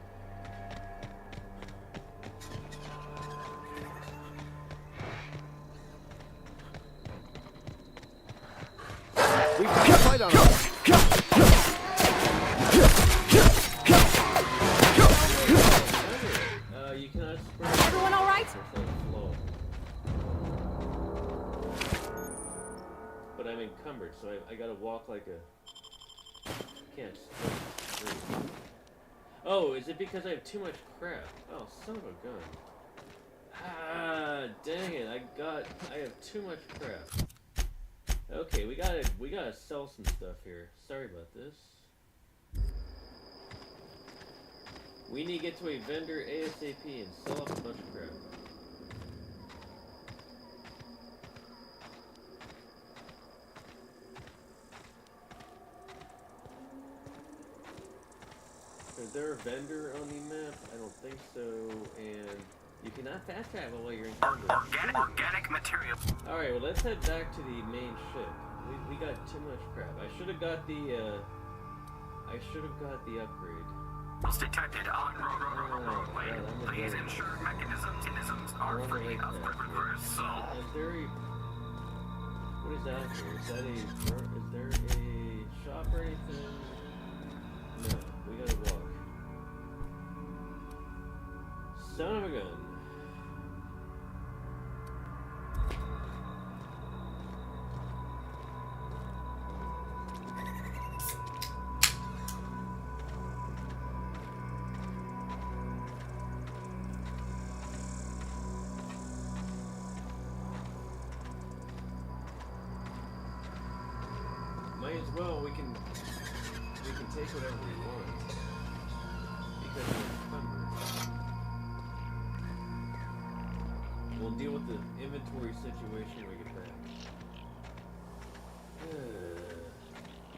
We've got a fight on us. You cannot spread. Everyone all right? But I'm encumbered, so I gotta walk like a... Can't sprint. Oh, is it because I have too much crap? Oh, son of a gun. Ah, dang it, I have too much crap. Okay, we gotta sell some stuff here. Sorry about this. We need to get to a vendor ASAP and sell off a bunch of crap. Is there a vendor on the map? I don't think so, and you cannot fast travel while you're in combat. Organic material. Alright, well let's head back to the main ship. We got too much crap. I should have got the upgrade. Detected on roadway. Please ensure mechanisms are free of quick reversal. What is out here? Is there a shop or anything? No, we gotta walk. Son of a gun. Might as well, we can take whatever we want. We'll deal with the inventory situation when we get back.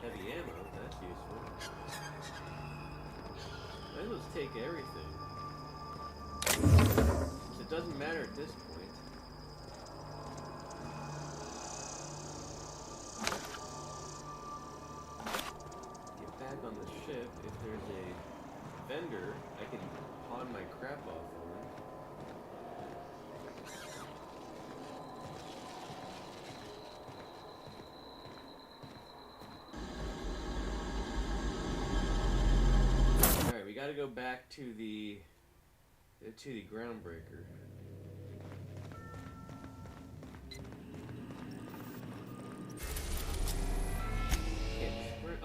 Heavy ammo, that's useful. Might as well take everything. So it doesn't matter at this point. Get back on the ship. If there's a vendor, I can pawn my crap off on. Alright, we gotta go back to the groundbreaker.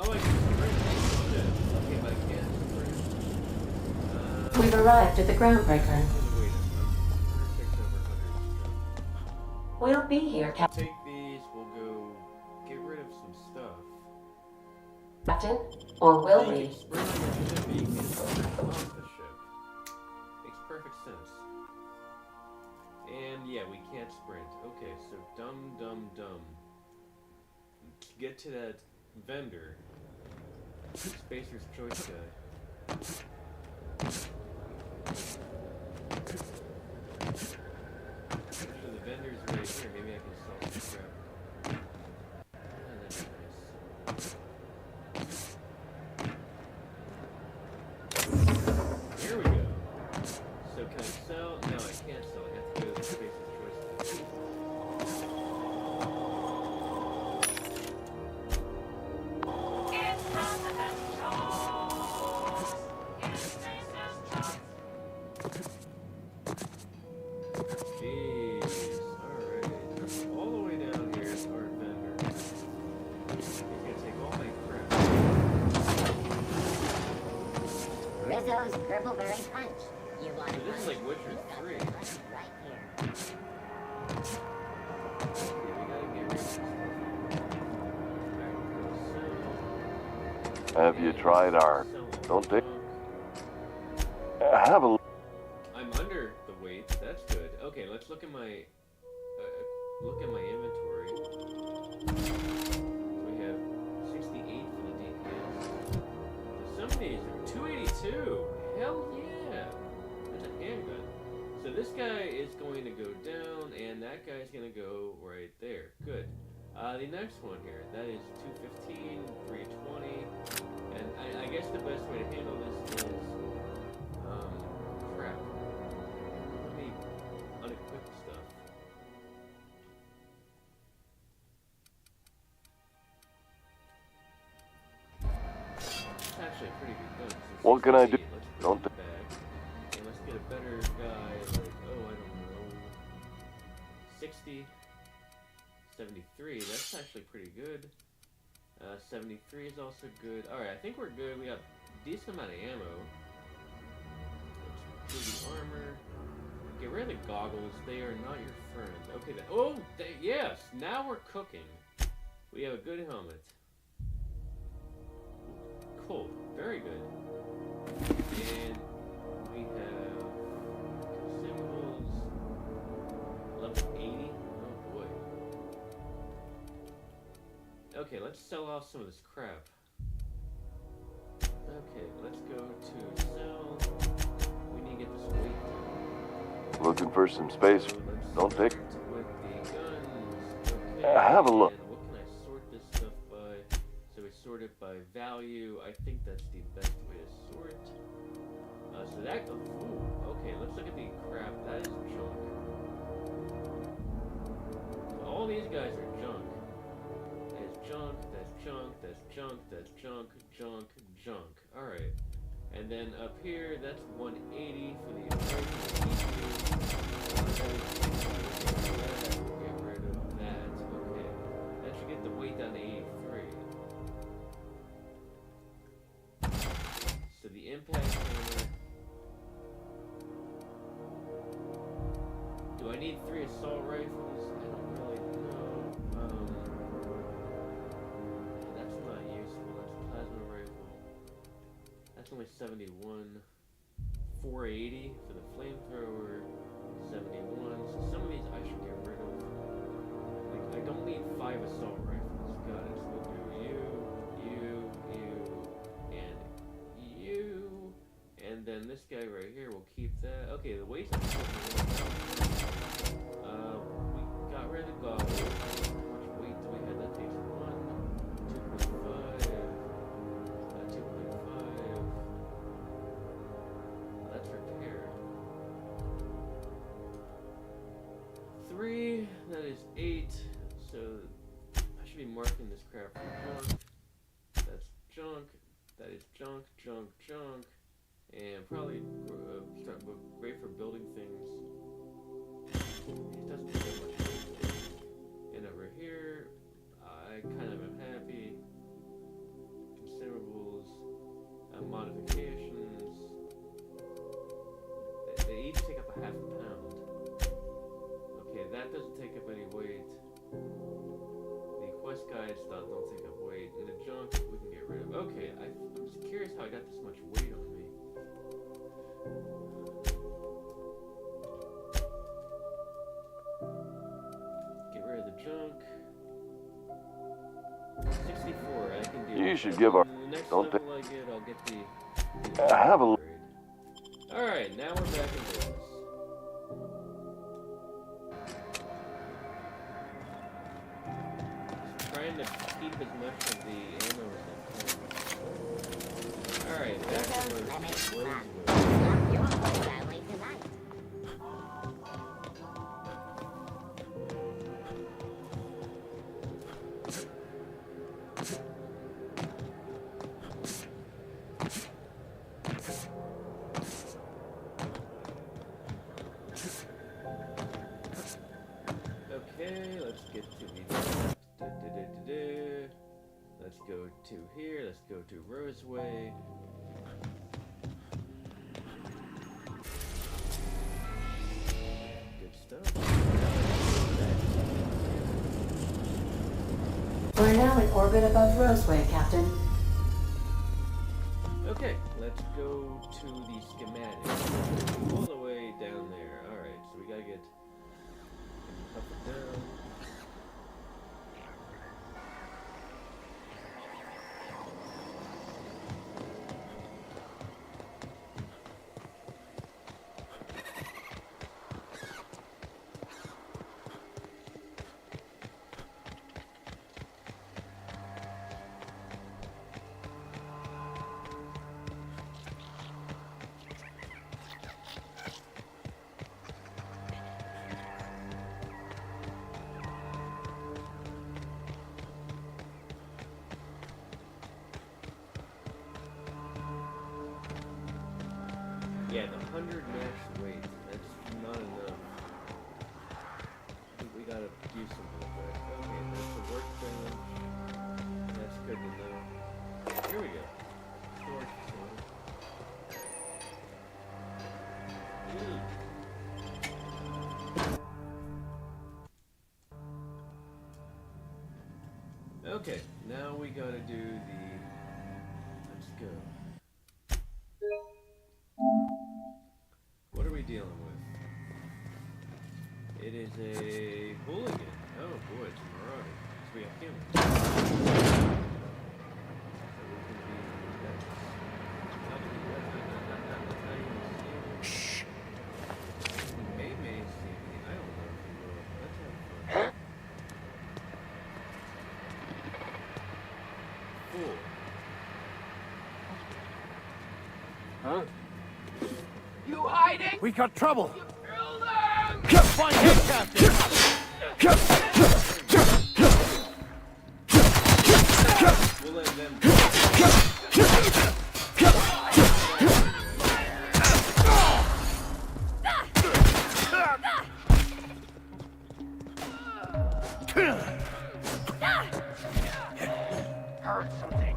Oh, I can sprint. Okay, but I can't sprint. We've arrived at the groundbreaker. We'll be here, Captain. Take these, we'll go get rid of some stuff. Captain, or will You we? can sprint on your ship, but you can't sprint off the ship. Makes perfect sense. And yeah, we can't sprint. Okay, so dumb. To get to that vendor, Spacer's Choice guy. So the vendor's right here. Maybe I can sell some crap. That's nice. Here we go. So can I sell? No, I can't sell. I have to go to Spacer's Choice. Jeez, alright. All the way down here is our vendor. He's gonna take all my crap. Rizzo's Purpleberry Punch. You want So this is like Witcher 3. right here. Yeah, we gotta get rid of this stuff. Have you tried our... Don't take... Have a look. I'm under the weight. That's good. Okay, let's look at my inventory. We have 68 for the DPS. Some of these are 282. Hell yeah! That's a handgun. So this guy is going to go down, and that guy's going to go right there. Good. The next one here, that is 215, 320, and I guess the best way to handle this is, crap. Let me unequip stuff. It's actually a pretty good gun. So What can I do? 68, let's Don't put it back, and let's get a better guy, like, oh, I don't know, 60. 73, that's actually pretty good. 73 is also good. Alright, I think we're good. We got a decent amount of ammo. Let's do the armor. Get rid of the goggles. They are not your friend. Okay, yes! Now we're cooking. We have a good helmet. Cool. Very good. And we have consumables. Level 80. Okay, let's sell off some of this crap. Okay, let's go to sell. We need to get this weight down. Looking for some space. Don't take... With the guns. Okay, Have a look. and what can I sort this stuff by? So we sort it by value. I think that's the best way to sort. So that... Ooh, okay, let's look at the crap. That is junk. So all these guys are junk. Junk, that's junk, that's junk, that's junk, junk. Alright. And then up here, that's 180 for the original. Get rid of that. Okay. That should get the weight down to 83. So the impact hammer. Do I need 3 assault rifles? I don't really know. That's not useful. That's plasma rifle. That's only 71. 480 for the flamethrower, 71. So some of these I should get rid of. Like, I don't need 5 assault rifles. Got it. So we'll do you, and you. And then this guy right here, we'll keep that. Okay, the weight's not we got rid of the goggles. How much weight do we have? That takes 1, 2.5, 2.5. That's repaired. 3, that is 8. So I should be marking this crap for junk. That's junk. That is junk, junk, junk. And probably start great for building things. It doesn't take that much space. And over here, I kind of am happy. Consumables, modifications. They each take up a half a pound. Okay, that doesn't take up any weight. The quest guides don't take up weight. And the junk we can get rid of. Okay, I'm just curious how I got this much weight on me. Get rid of the junk. 64, I can do. You should give our. Next Don't level I get, I'll get the have a. Alright, now we're back in business. Just trying to keep as much of the ammo as I can. Alright, back to Rosewood. Okay, let's get to the let's go to here, let's go to Roseway. Good stuff. We're now in orbit above Roseway, Captain. Okay, let's go to the schematics. All the way down there. Alright, so we gotta get up and down. Yeah, the 100 max weight, that's not enough. I think we gotta do something with that. Okay, that's the workbench. That's good to know. Here we go. Storage facility. Okay, now we gotta do the... Let's go. What are we dealing with? It is a hooligan. Oh boy, it's a marauder. So we have humans. Shh. He may see me. I don't know if he will. Let's have fun. Fool. Huh? You hiding? We got trouble! Find him, Captain! We'll let them... Heard something.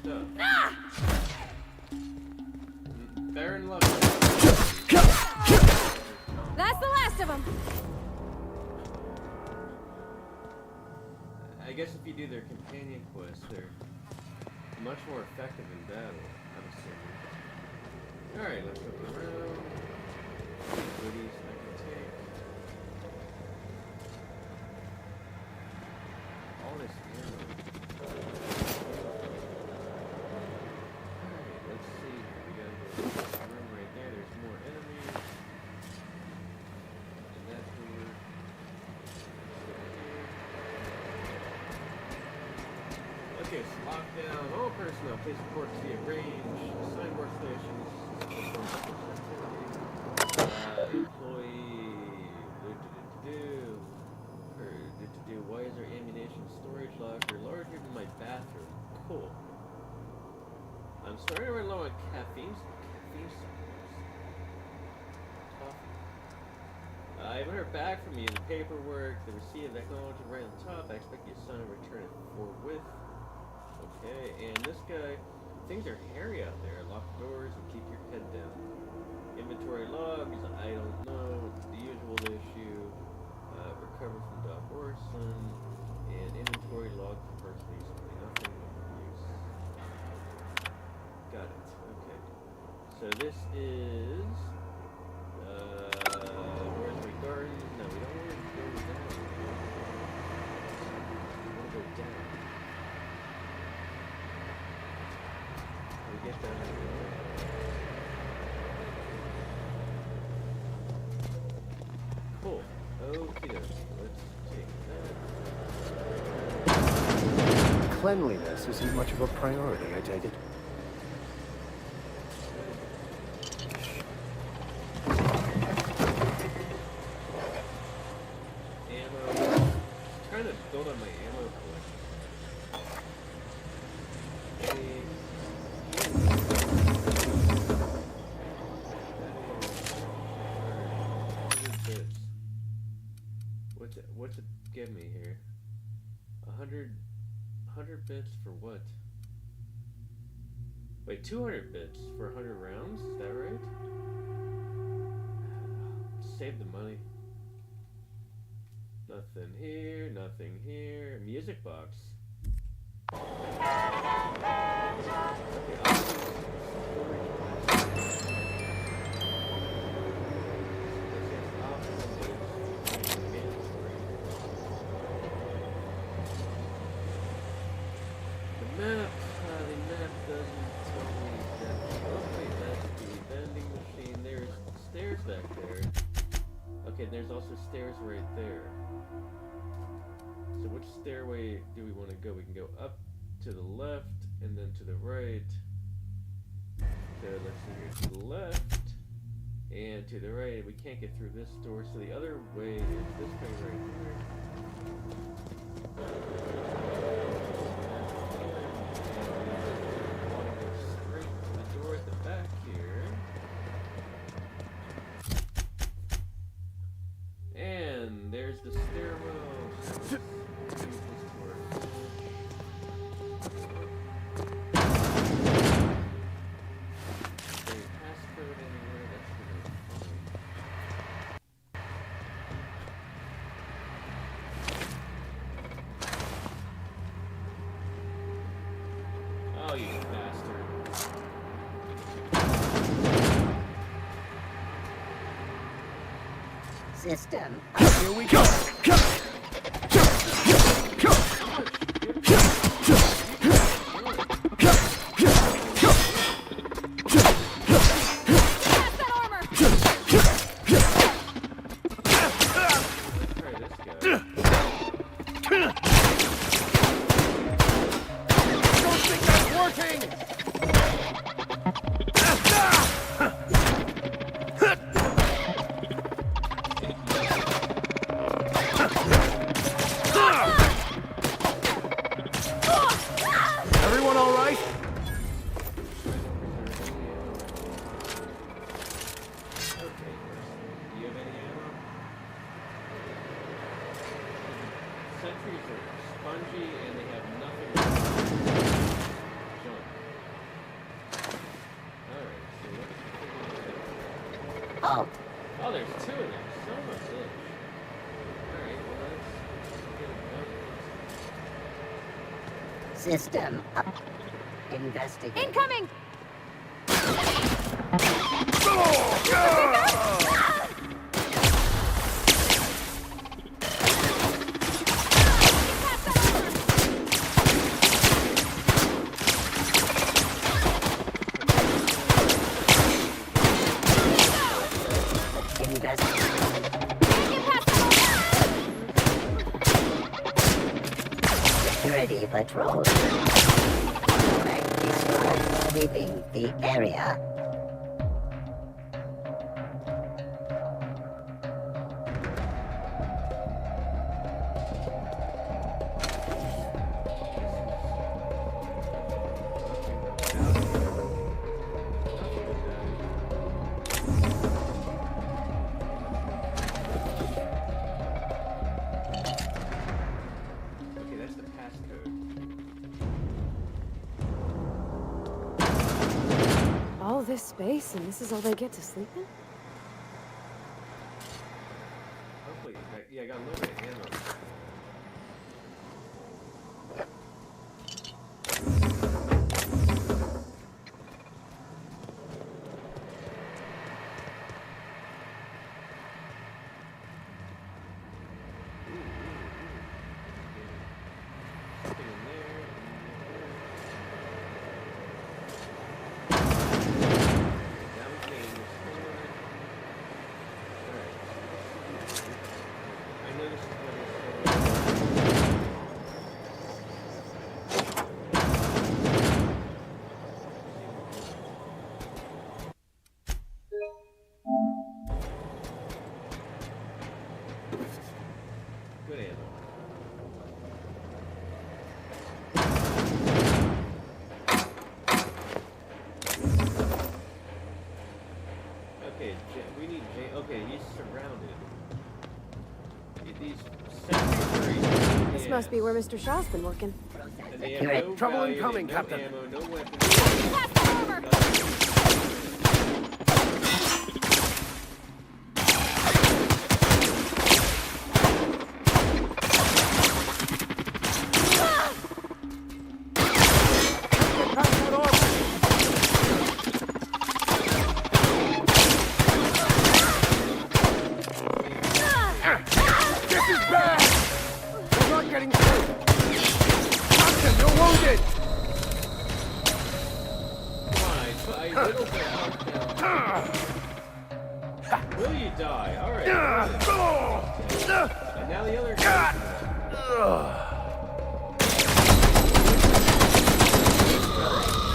stuff. Baron Love. That's the last of them. I guess if you do their companion quests, they're much more effective in battle, I'm assuming. Alright, let's look around. Goodies I can take. All this ammo. Alright, let's see. We got a room right there. There's more enemies. And that door. Okay, so lockdown. All personnel, please report to the range. Assign workstations. Employee. Why is our ammunition storage locker larger than my bathroom? Cool. I'm starting to run low on caffeine supplements. Coffee. I haven't heard back from you. The paperwork, the receipt of acknowledgement right on top. I expect you to sign and return it forthwith. Okay, and this guy, things are hairy out there. Lock doors and keep your head down. Inventory logs, I don't know. The usual issue. Recover from Doc Orson. And inventory log for personal use. Nothing of use. Got it. Okay. So this is... where's my garden? No, we don't want to go down. We want to go down. We get down here. Cool. Okie dokie. Let's take that. Cleanliness isn't much of a priority, I take it. Ammo. Trying to build on my ammo collection. What's it give me here? 100 bits for what? Wait, 200 bits for 100 rounds? Is that right? Save the money. Nothing here, nothing here. Music box. The map doesn't tell me that. Oh wait, that's the vending machine. There's stairs back there. Okay, there's also stairs right there. So which stairway do we want to go? We can go up to the left and then to the right. So let's see here, to the left and to the right. We can't get through this door, so the other way is this way right here. Straight to the door at the back here. And there's the stairwell. Oh, you bastard. System. Here we go. Everyone all right? Sentries are spongy and they have nothing. Junk. Oh. Oh, there's two of them. So much fish. Alright, well, let's get it System up. Investigate. Incoming! Security patrol. Leaving the area. Okay, that's the passcode. All this space, and this is all they get to sleep in? Hopefully, yeah, I got a little bit of ammo. Good ammo. Okay, we need okay, he's surrounded. These sentries This must be where Mr. Shaw's been working. and they have no Trouble value, incoming, no Captain. ammo, no weapons. This is bad! We're not getting through! Captain, you're wounded! Fine, I little bit down. Will you die? Alright. And now the other guy.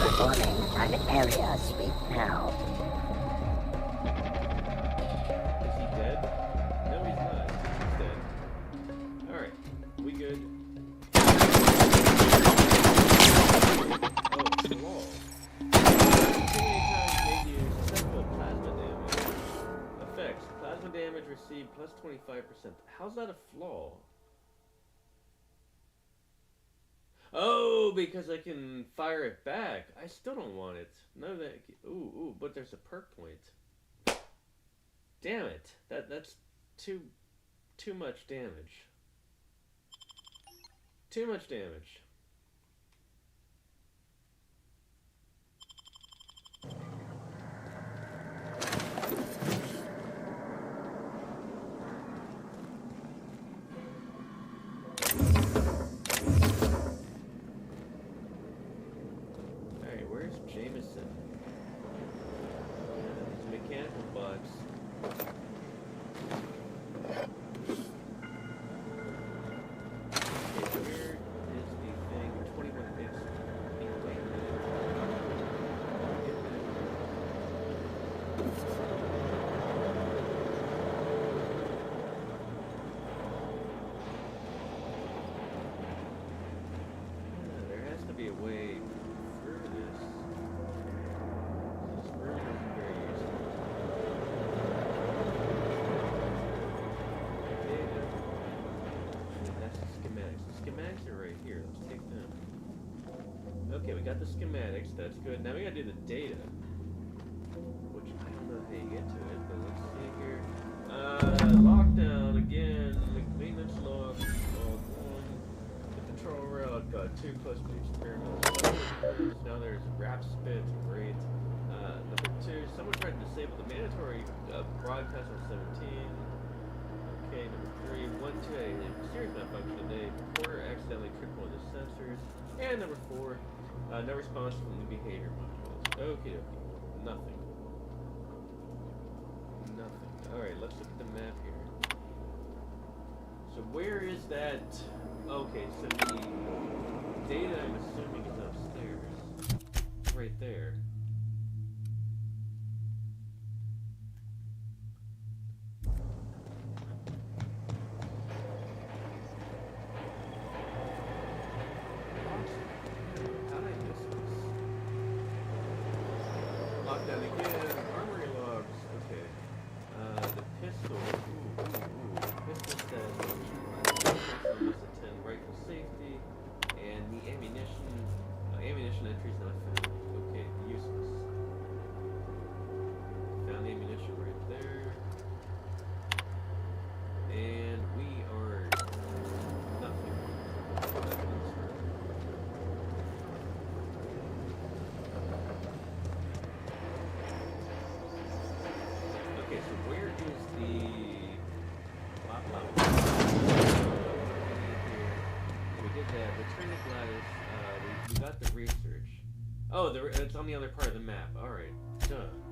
Performing an area sweep now. Is he dead? No, he's not. He's dead. Alright. We good. Oh, it's a wall. Too many times made you susceptible to plasma damage. Effects. Plasma damage received plus 25%. How's that a flaw? Oh, because I can fire it back. I still don't want it. No, that. Ooh, but there's a perk point. Damn it! That's too much damage. Too much damage. Alright, where's Jameson? His mechanical box. Where is the thing? 21 bits. Wait a minute. There has to be a way through this. This room isn't very useful. Data. That's the schematics. The schematics are right here. Let's take them. Okay, we got the schematics. That's good. Now we gotta do the data. Which I don't know how you get to it, but let's 2, close to experiment. Now there's rap spit, great. Number 2, someone tried to disable the mandatory broadcast on 17. Okay, number 3, one to a serious malfunction today. Reporter accidentally tripped one of the sensors. And number 4, no response from the behavior modules. Okay, nothing. Nothing. Alright, let's look at the map here. So where is that? Okay, so the data I'm assuming is upstairs. Right there. How did I miss this? Lockdown again. Armory logs. Okay. The pistol. Ooh. Pistol says must attend rifle safety, and the ammunition entries not found. Okay, useless. Found the ammunition right there, and we are nothing. Okay, so where is the we did that. Return to Gladys. We got the research. Oh, it's on the other part of the map. Alright, done.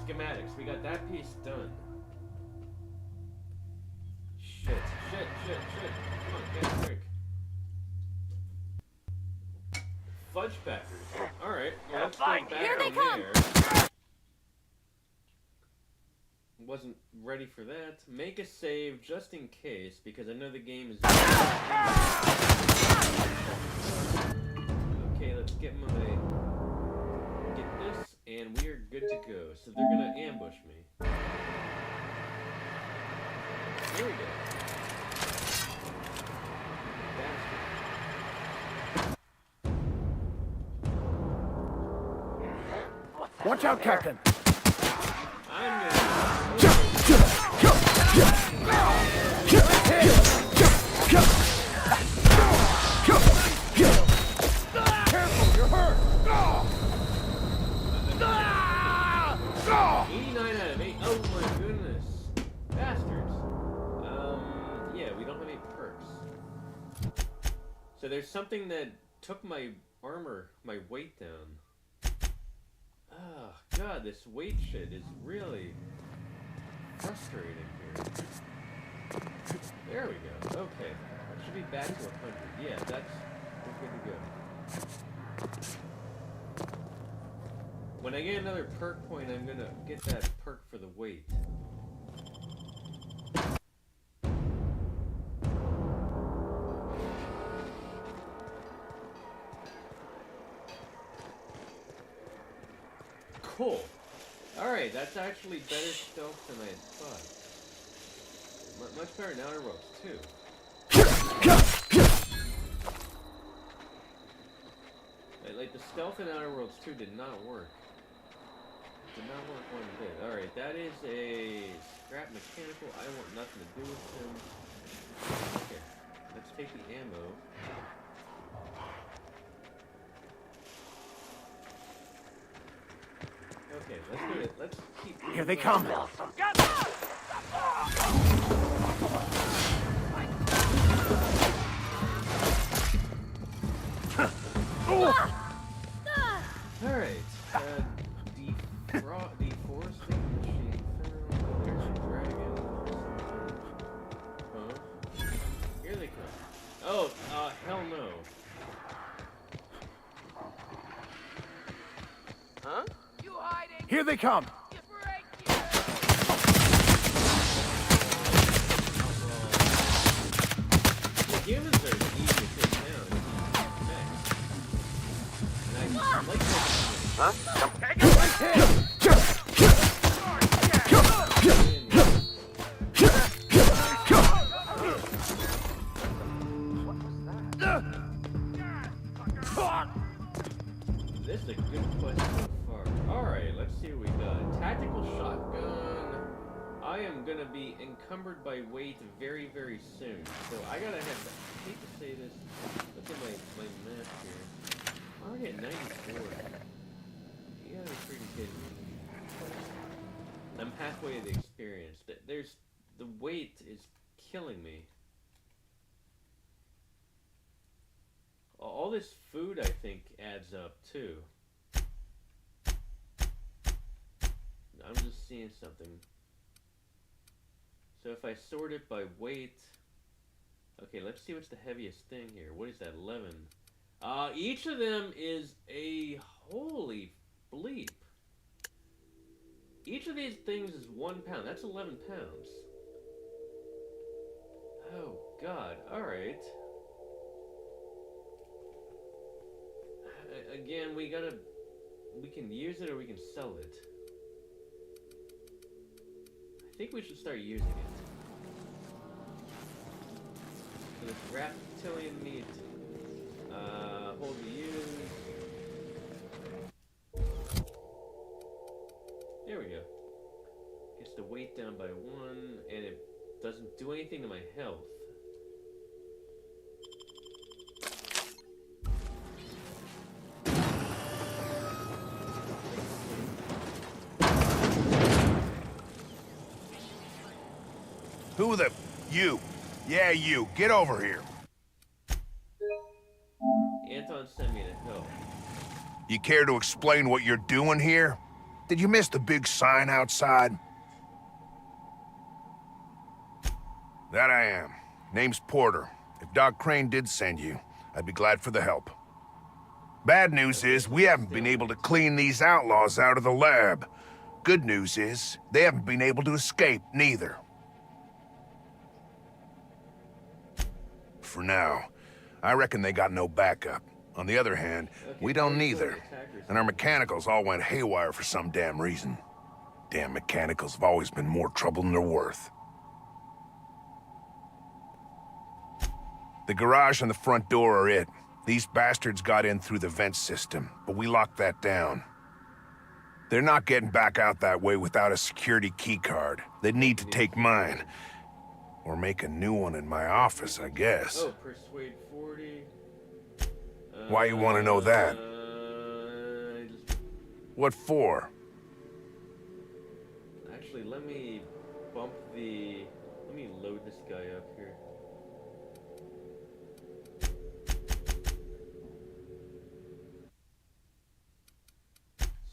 Schematics. We got that piece done. Shit. Come on, get quick. Fudge backers. Alright, well, let's go back Here they on come. there. Wasn't ready for that. Make a save just in case, because I know the game is... Okay, let's get this, and we are good to go. So they're gonna ambush me. Here we go. Bastard. Watch out, Captain! I'm gonna... Careful, you're hurt! 89 out of 8. Oh my goodness. Bastards. Yeah, we don't have any perks. So there's something that took my armor, my weight down. Oh, God, this weight shit is really frustrating here. There we go. Okay. I should be back to 100. Yeah, we're good to go. When I get another perk point, I'm gonna get that perk for the weight. Cool. Alright, that's actually better stealth than I had thought. Much better in Outer Worlds, too. Like, the stealth in Outer Worlds 2 did not work. Did not work one bit. Alright, that is a scrap mechanical. I want nothing to do with him. Okay, let's take the ammo. Okay, let's do it. Let's keep... Here they come! Alright, deforesting machine found. There's a dragon or something. Huh? Here they come. Oh, hell no. Huh? Here they come! The humans are easy to take down. And I like that. Huh? Take it right here! This is a good quest so far. Alright, let's see what we got. Tactical shotgun. I am gonna be encumbered by weight very, very soon. So I gotta have to, I hate to say this, look at my math here. I'm already at 94. You gotta be freaking kidding me. I'm halfway to the experience. The weight is killing me. All this food, I think, adds up too. I'm just seeing something. So if I sort it by weight, okay, let's see what's the heaviest thing here. What is that, 11? Each of them is a, holy bleep. Each of these things is 1 pound. That's 11 pounds. Oh, God. All right. Again, we can use it or we can sell it. I think we should start using it. So this reptilian meat, hold to use. There we go. Gets the weight down by 1, and it doesn't do anything to my health. Who the... You. Yeah, you. Get over here. Anton sent me to help. You care to explain what you're doing here? Did you miss the big sign outside? That I am. Name's Porter. If Doc Crane did send you, I'd be glad for the help. Bad news is, we haven't been able to clean these outlaws out of the lab. Good news is, they haven't been able to escape, neither. For now. I reckon they got no backup. On the other hand, we don't neither. And our mechanicals all went haywire for some damn reason. Damn mechanicals have always been more trouble than they're worth. The garage and the front door are it. These bastards got in through the vent system, but we locked that down. They're not getting back out that way without a security keycard. They'd need to take mine. Or make a new one in my office, I guess. Oh, persuade 40. Why you want to know that? What for? Actually, let me bump the... Let me load this guy up here.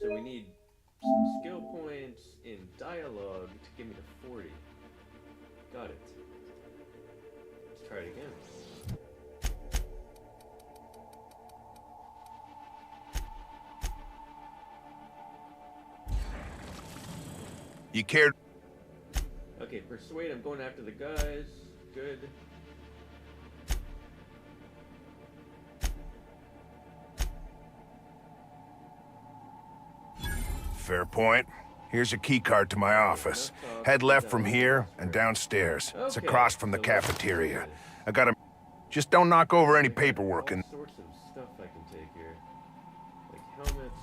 So we need some skill points in dialogue to give me the 40. Got it. Let's try it again. You cared? Okay, persuade, I'm going after the guys. Good. Fair point. Here's a keycard to my office. Head left from here and downstairs. It's across from the cafeteria. I gotta... Just don't knock over any paperwork and... All sorts of stuff I can take here. Like helmets.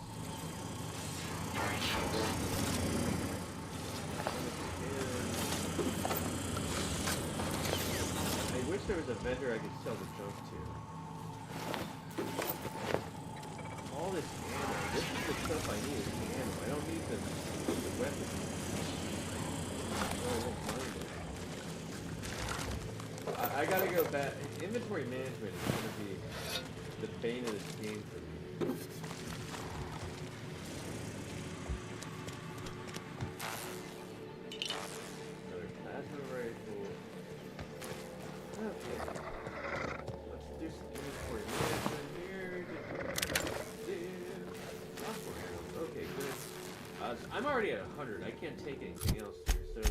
I wish there was a vendor I could sell the junk to. All this ammo. This is the stuff I need, is the ammo. I don't need the weapons. Oh, I won't mind it. I gotta go back. Inventory management is gonna be the bane of this game for me. Another plasma rifle. Okay. Let's do some inventory management here. Okay, good. I'm already at 100. I can't take anything else here. So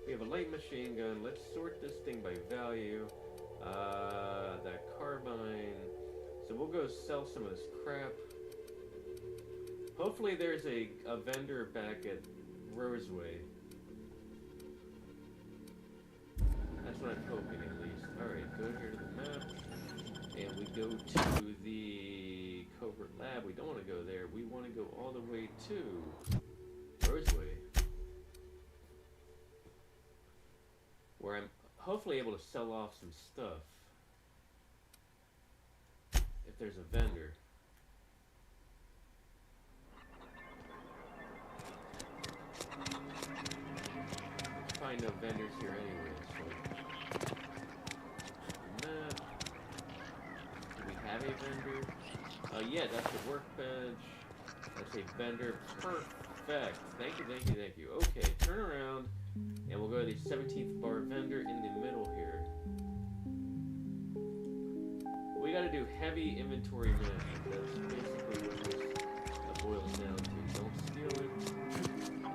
we have a light machine gun. Let's sort this thing by value. That carbine. So we'll go sell some of this crap. Hopefully there's a vendor back at Roseway. That's what I'm hoping, at least. Alright, go here to the map. And we go to the covert lab. We don't want to go there. We want to go all the way to Roseway. where I'm hopefully able to sell off some stuff if there's a vendor. Find no vendors here anyway, so map. Do we have a vendor? Yeah, that's a workbench. That's a vendor. Perfect. Thank you, thank you, thank you. Okay, turn around, and we'll go to the 17th bar vendor in the middle here. We gotta do heavy inventory management. That's basically what this boils down to. Don't steal it. Is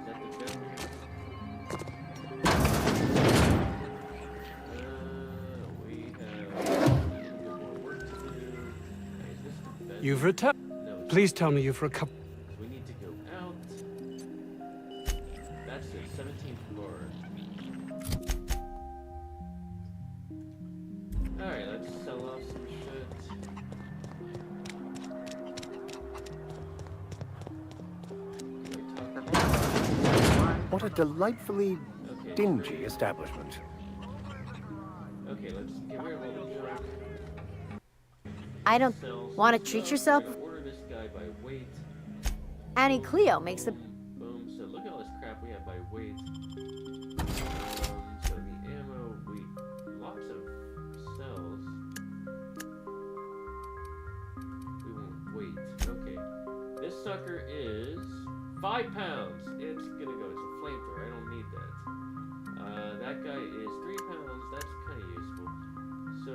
that the vendor? We have more work to do. Is this the vendor? You've returned. No, Please tell me you've recovered. we need to go out. That's it, 17th bar. Alright, let's sell off some shit. What a delightfully dingy establishment. Okay, let's get rid of all the junk. I don't want to treat yourself. Order this guy by weight. Annie Cleo makes the. Boom. So look at all this crap we have by weight. So the ammo, lots of cells. We won't wait. Okay. This sucker is 5 pounds. It's gonna go. It's a flamethrower. I don't need that. That guy is 3 pounds. That's kind of useful. So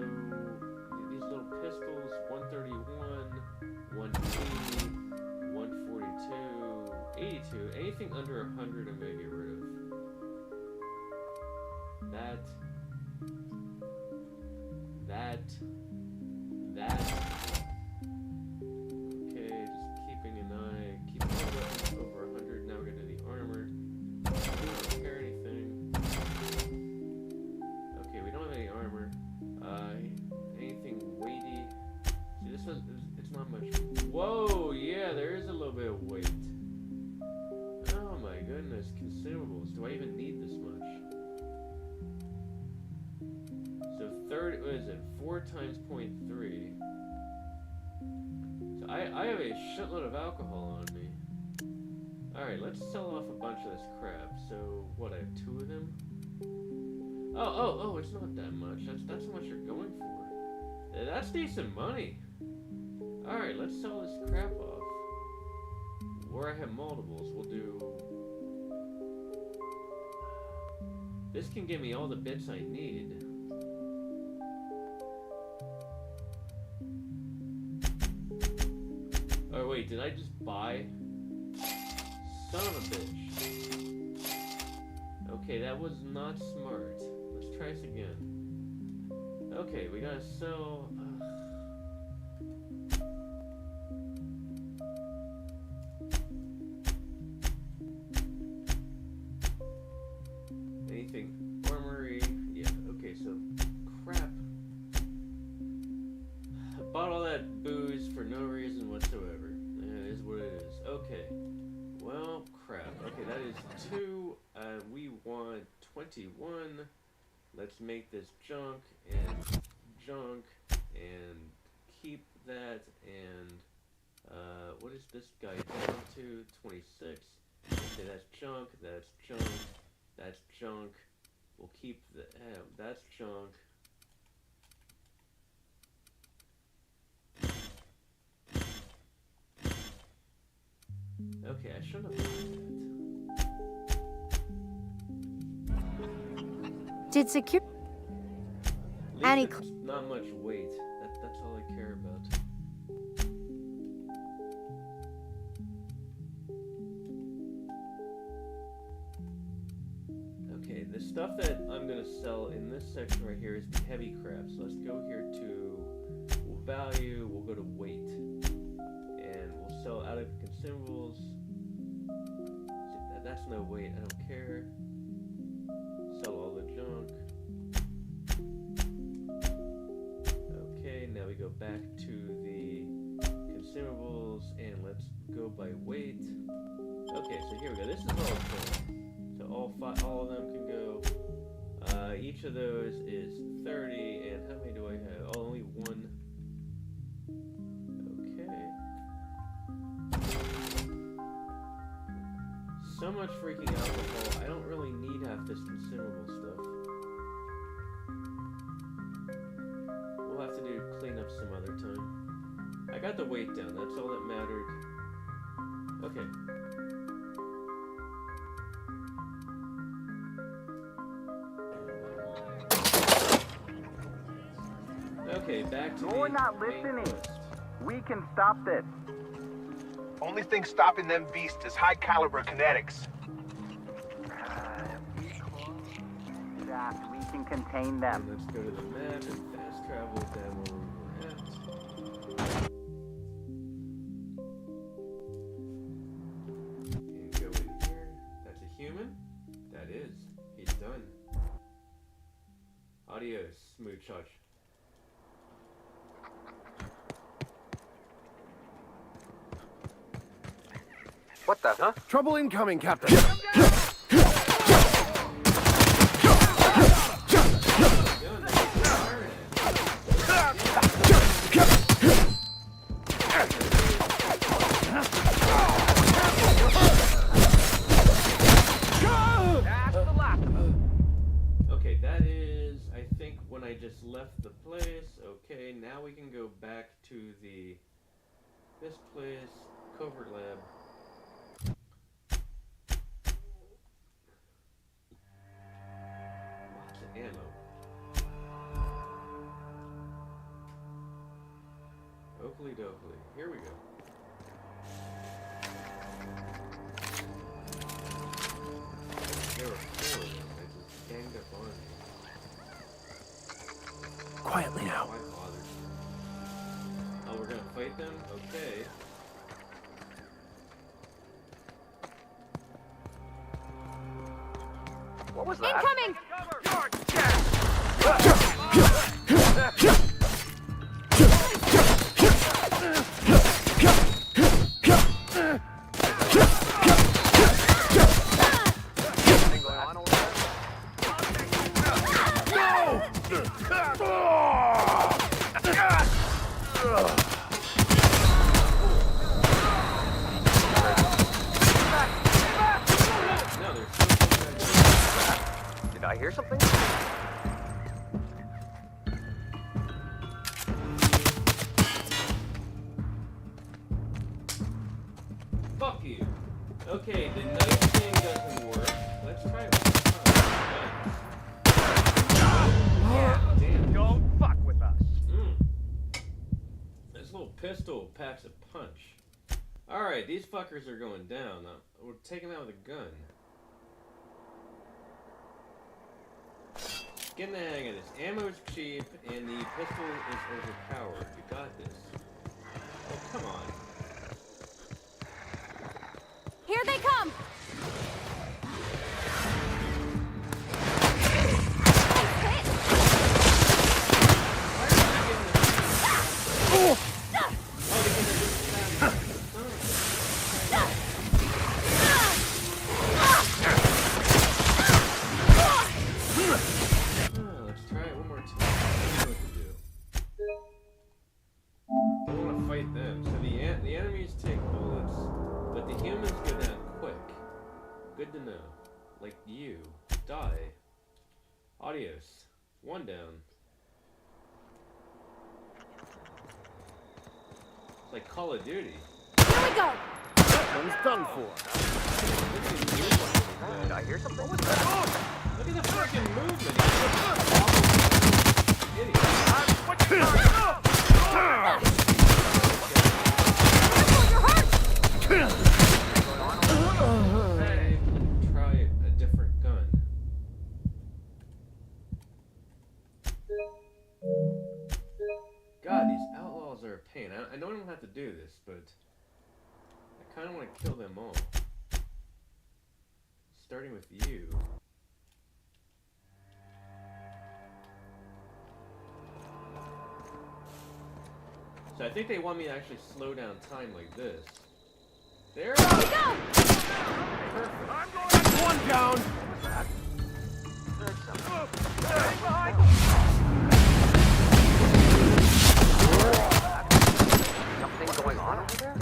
these little pistols, 131, 180, 142, 82. Anything under 100 I'm gonna get rid of. That. Okay, just keeping an eye. Keep all the weapons over 100. Now we're gonna do the armored. We don't repair anything. Okay, we don't have any armor. Anything weighty. See, this one, it's not much. Whoa, yeah, there is a little bit of weight. Oh my goodness, consumables. Do I even need this much? So what is it? 4 times 0.3. So I have a shitload of alcohol on me. Alright, let's sell off a bunch of this crap. So, what, I have 2 of them? Oh, it's not that much. That's how much you're going for. That's decent money. Alright, let's sell this crap off. Where I have multiples, we'll do... This can give me all the bits I need. Oh wait, did I just buy? Son of a bitch. Okay, that was not smart. Let's try this again. Okay, we gotta sell... Anything armory? Yeah, okay, so crap. I bought all that booze for no reason whatsoever. It is what it is. Okay. Well, crap. Okay, that is 2. We want 21. Let's make this junk and keep that and what is this guy down to? 26. Okay, that's junk, that's junk, that's junk. We'll keep the that's junk. Okay, I shouldn't have done that. Did secure. Annie. Not much weight. That's all I care about. Okay, the stuff that I'm gonna sell in this section right here is the heavy crap. So let's go here to value. We'll go to weight, and we'll sell out of consumables. That's no weight. I don't care. Sell all the junk. Okay, now we go back to the consumables and let's go by weight. Okay, so here we go. This is all junk. So all of them can go. Each of those is 30, and how many do I have? Oh, only one. Okay. So much freaking alcohol. I don't really need half this consumable stuff. We'll have to do cleanup some other time. I got the weight down. That's all that mattered. Okay. Okay, back to You're not listening. We can stop this. Only thing stopping them beasts is high caliber kinetics. That we can contain them. Let's go to the map and fast travel down where we were at. And go in here. That's a human? That is. He's done. Adios, smoochach. What the, huh? Trouble incoming, Captain. Okay, that is, I think, when I just left the place. Okay, now we can go back to this place, Covert Lab. Lots of ammo. Oakley dokley. Here we go. There were 4 of them. I just ganged up on me. Quietly now. Why bother? Oh, we're gonna fight them? Okay. What was that? Incoming! Did I hear something? Fuck you. Okay, the knife thing doesn't work. Let's try it one more time. Damn. Don't fuck with us. This little pistol packs a punch. Alright, these fuckers are going down. We're taking out with a gun. Get in the hang of this. Ammo's cheap, and the pistol is overpowered. You got this. Oh, come on. Here they come! Let's try it one more time. I know what to do. I want to fight them. So the enemies take bullets, but the humans go down quick. Good to know. Like you. Die. Adios. 1 down. It's like Call of Duty. Here we go! That one's done for. Did I hear something? What was that? Look at the fucking movement. Try a different gun. God, these outlaws are a pain. I know I don't have to do this, but I kind of want to kill them all. Starting with you. So I think they want me to actually slow down time like this. There we go! Perfect. One down! Something going on over there?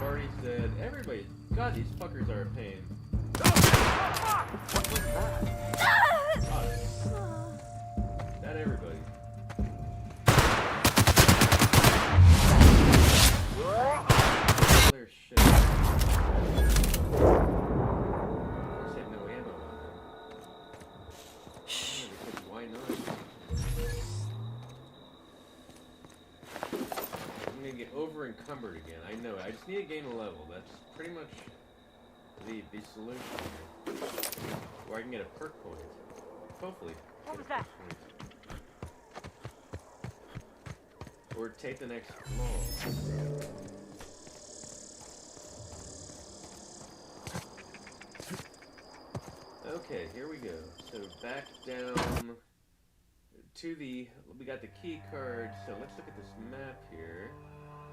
Barty said, everybody, God, these fuckers are a pain. What was that? Us. Not everybody. Clear shit. Of course, I have no ammo on them. Yeah, because why not? I'm gonna get over encumbered again. I know. I just need to gain a level. That's pretty much the solution here. Or I can get a perk point. Hopefully. What was that? Or take the next mall. Okay, here we go. So back down to the, we got the key card. So let's look at this map here.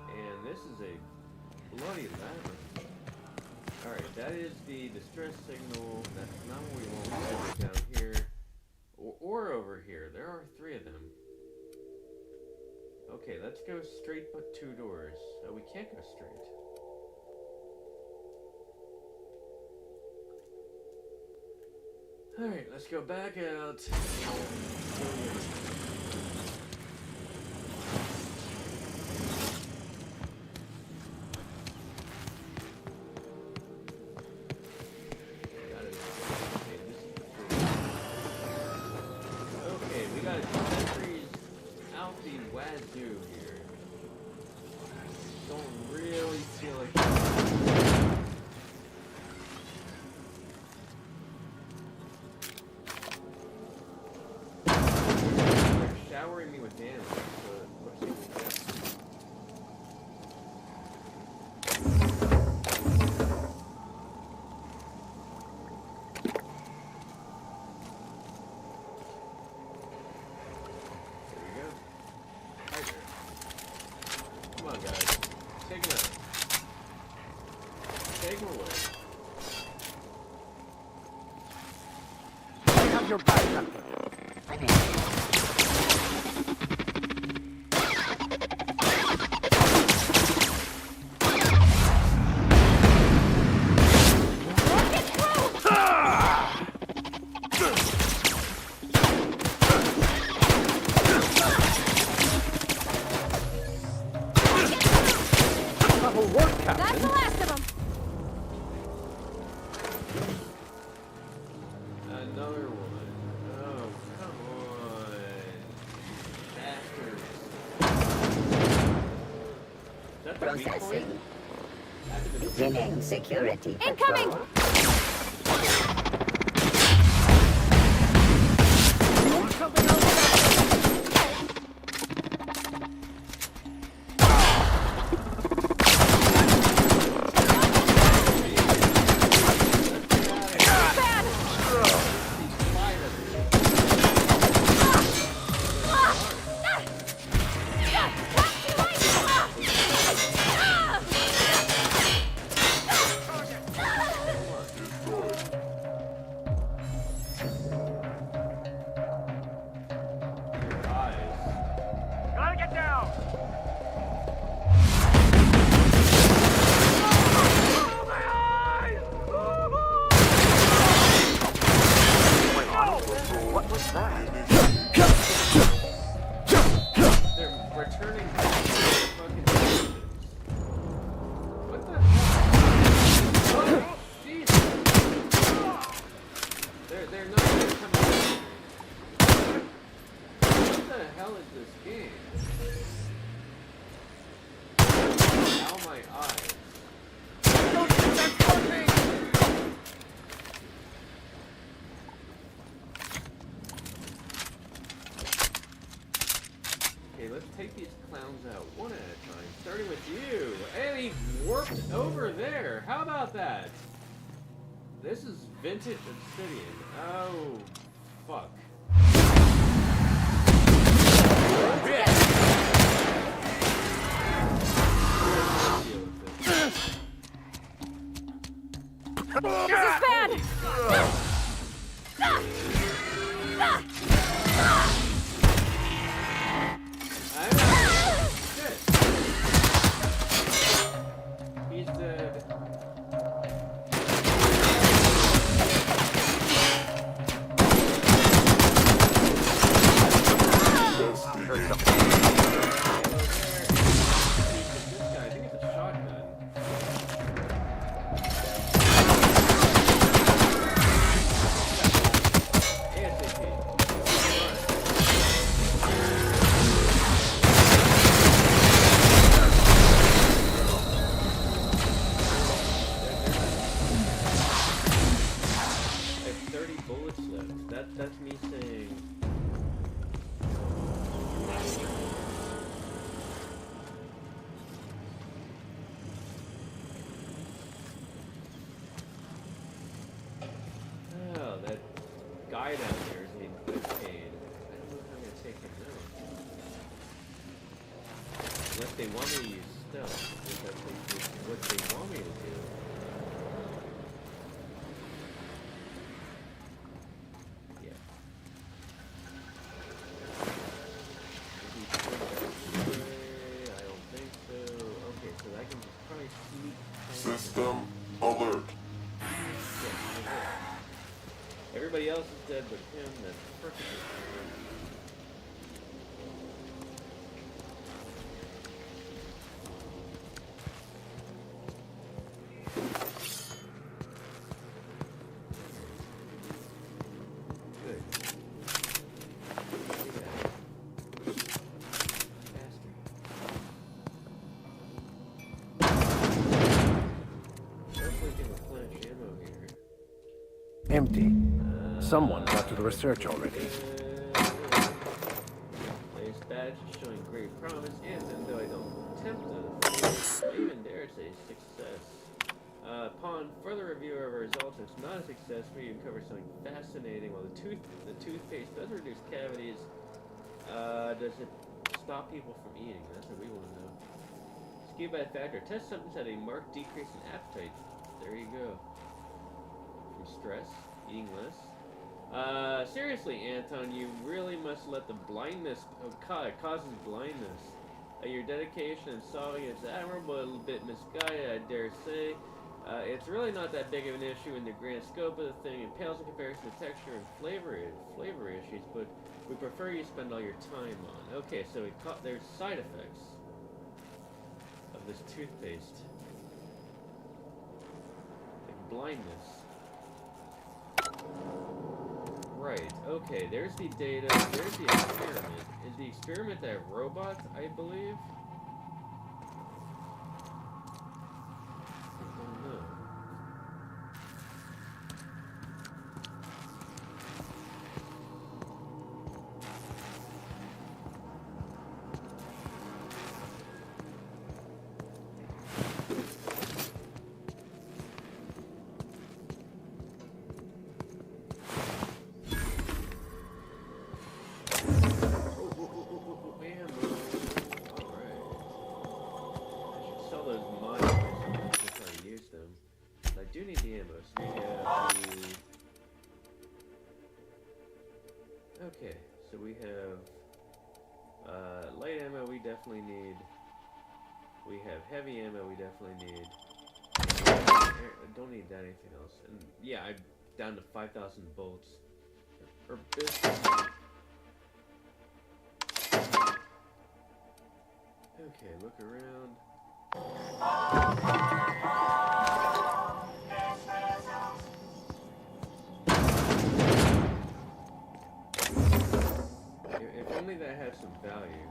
And this is a bloody labyrinth. Alright, that is the distress signal. That's not what we want. We want down here. Or over here. There are 3 of them. Okay, let's go straight but 2 doors. Oh, we can't go straight. Alright, let's go back out. Okay, we got sentries out the wazoo here. Don't really feel like... They're showering me with damage, so let's see what we get. There we go. Hi there. Come on, guys. Take him out. Take him away. I have your back, Captain. That'll work, Captain. That's the last of them. Another one. Oh, come on. Bastards. Is that the weak point? Processing. Beginning security Incoming! patrol. Gotta get down! What was that? They're returning to their fucking positions. What the hell? Oh, Jesus! They're not gonna come out. What the hell is this game? Ow, my eyes. Okay, let's take these clowns out one at a time, starting with you. And he warped over there. How about that? This is vintage obsidian. Oh, fuck. This is bad! He's dead. That's me saying. Oh, that guy down there is named Good Pain. I don't know if I'm gonna take him now. Unless they want me to use stealth, if that's what they want me to do. System alert. Everybody else is dead but him, that's perfectly fine. Empty. Someone got to the research already. Latest badge is showing great promise, and though I don't attempt to, I even dare say success. Upon further review of our results, it's not a success. We uncover something fascinating. While the toothpaste does reduce cavities, does it stop people from eating? That's what we want to know. Ski by factor. Test substance had a marked decrease in appetite. There you go. From stress, eating less. Seriously, Anton, you really must let the blindness it causes blindness. Your dedication in solving it is admirable, a little bit misguided, I dare say. It's really not that big of an issue in the grand scope of the thing. It pales in comparison to texture and flavor issues, but we prefer you spend all your time on. Okay, so there's side effects of this toothpaste. Like blindness. Right, okay, there's the data, there's the experiment. Is the experiment that robot, I believe? I don't know. Okay, so we have light ammo we definitely need. We have heavy ammo we definitely need. I don't need that, anything else. And yeah, I'm down to 5,000 bolts. Or okay, look around. If only that had some value.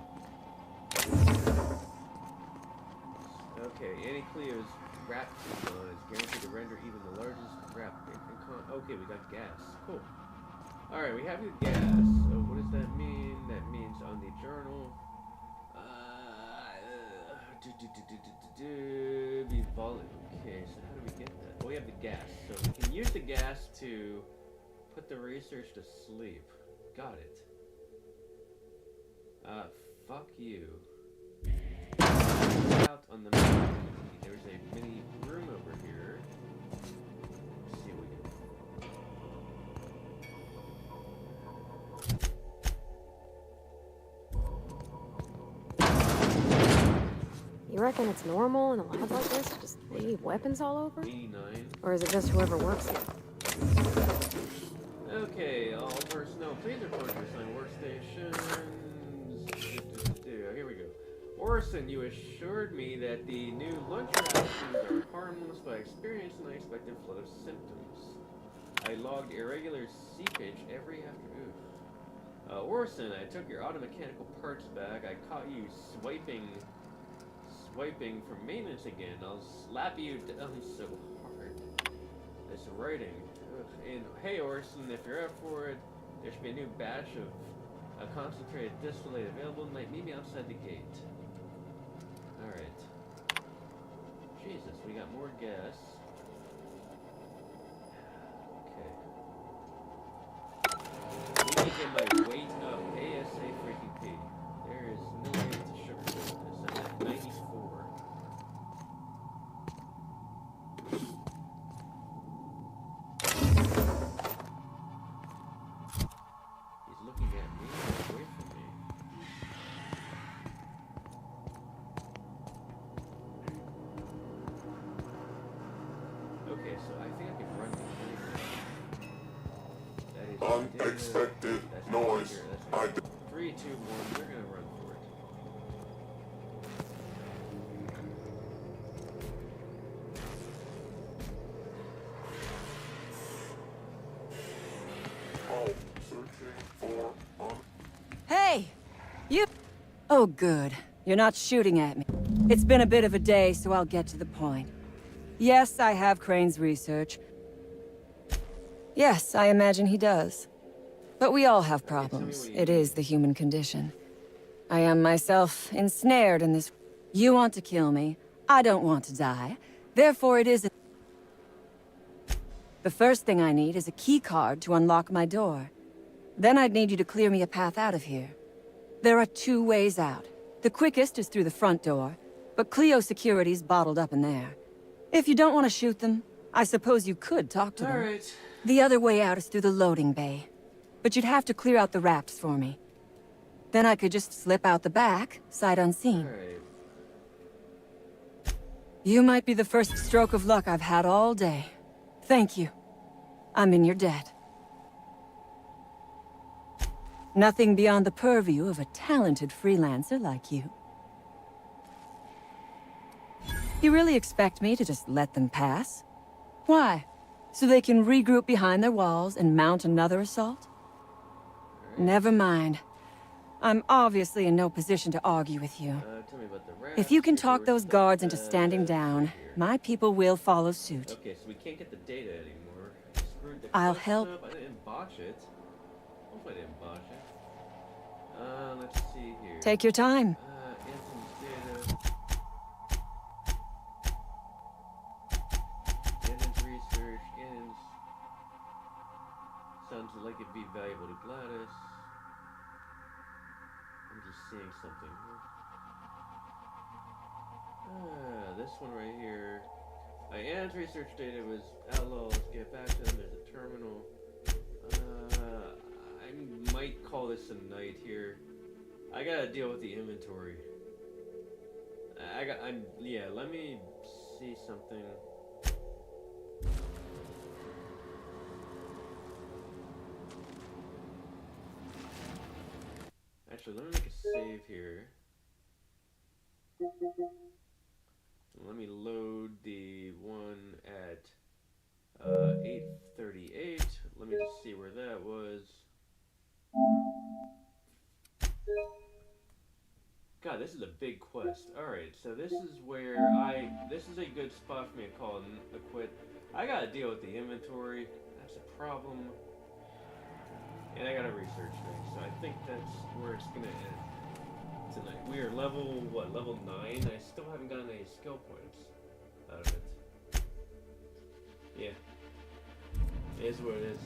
Okay, Annie Cleo's wrap coupon is guaranteed to render even the largest wrap. Okay, we got gas. Cool. Alright, we have the gas. So what does that mean? That means on the journal. Be volume. Okay, so how do we get that? Well, we have the gas, so we can use the gas to put the research to sleep. Got it. Fuck you. Out on the map. There's a mini room over here. Let's see what we You reckon it's normal in a lab like this to just leave weapons all over? 89. Or is it just whoever works here? Okay, all personnel, please report to assigned workstations. Here we go. Orson, you assured me that the new lunch rations are harmless, but I experienced an unexpected flood of symptoms. I logged irregular seepage every afternoon. Orson, I took your automechanical parts back. I caught you swiping for maintenance again. I'll slap you down so hard. This writing. Ugh. And hey Orson, if you're up for it, there should be a new batch of a concentrated distillate available tonight. Meet me outside the gate. Alright. Jesus, we got more gas. Okay. We need to get my weight up. ASA freaking P. There is no way to sugarcoat this. I'm at 94. He's looking at me, away from me. Okay, so I think I can run the Unexpected noise. 3, 2, 1, we're gonna run for it. Oh, searching for Hey! You... Oh, good. You're not shooting at me. It's been a bit of a day, so I'll get to the point. Yes, I have Crane's research. Yes, I imagine he does. But we all have problems. It is the human condition. I am myself ensnared in this... You want to kill me. I don't want to die. Therefore, it is... The first thing I need is a key card to unlock my door. Then I'd need you to clear me a path out of here. There are 2 ways out. The quickest is through the front door, but Cleo Security's bottled up in there. If you don't want to shoot them, I suppose you could talk to them. Alright. The other way out is through the loading bay. But you'd have to clear out the rafts for me. Then I could just slip out the back, sight unseen. Alright. You might be the first stroke of luck I've had all day. Thank you. I'm in your debt. Nothing beyond the purview of a talented freelancer like you. You really expect me to just let them pass? Why? So they can regroup behind their walls and mount another assault? Never mind. I'm obviously in no position to argue with you. Tell me about the If you can talk those guards into standing down, my people will follow suit. Okay, so we can't get the data anymore. Screwed the I'll quest help. up. I didn't botch it. Hopefully I didn't botch it. Let's see here. Take your time. Anthony's data. Gannon's research. Gannon's... Sounds like it'd be valuable to Gladys. I'm just seeing something here. This one right here. Ann's research data was outlaw. Let's get back to them. There's a terminal. I might call this a night here. I gotta deal with the inventory. Yeah, let me see something. Actually, let me make a save here. Let me load the one at 8:38. Let me just see where that was. God, this is a big quest. Alright, so this is where this is a good spot for me to call a quit. I gotta deal with the inventory. That's a problem. And I gotta research things, so I think that's where it's gonna end. tonight. We are level, what, level 9? I still haven't gotten any skill points out of it. Yeah. It is what it is.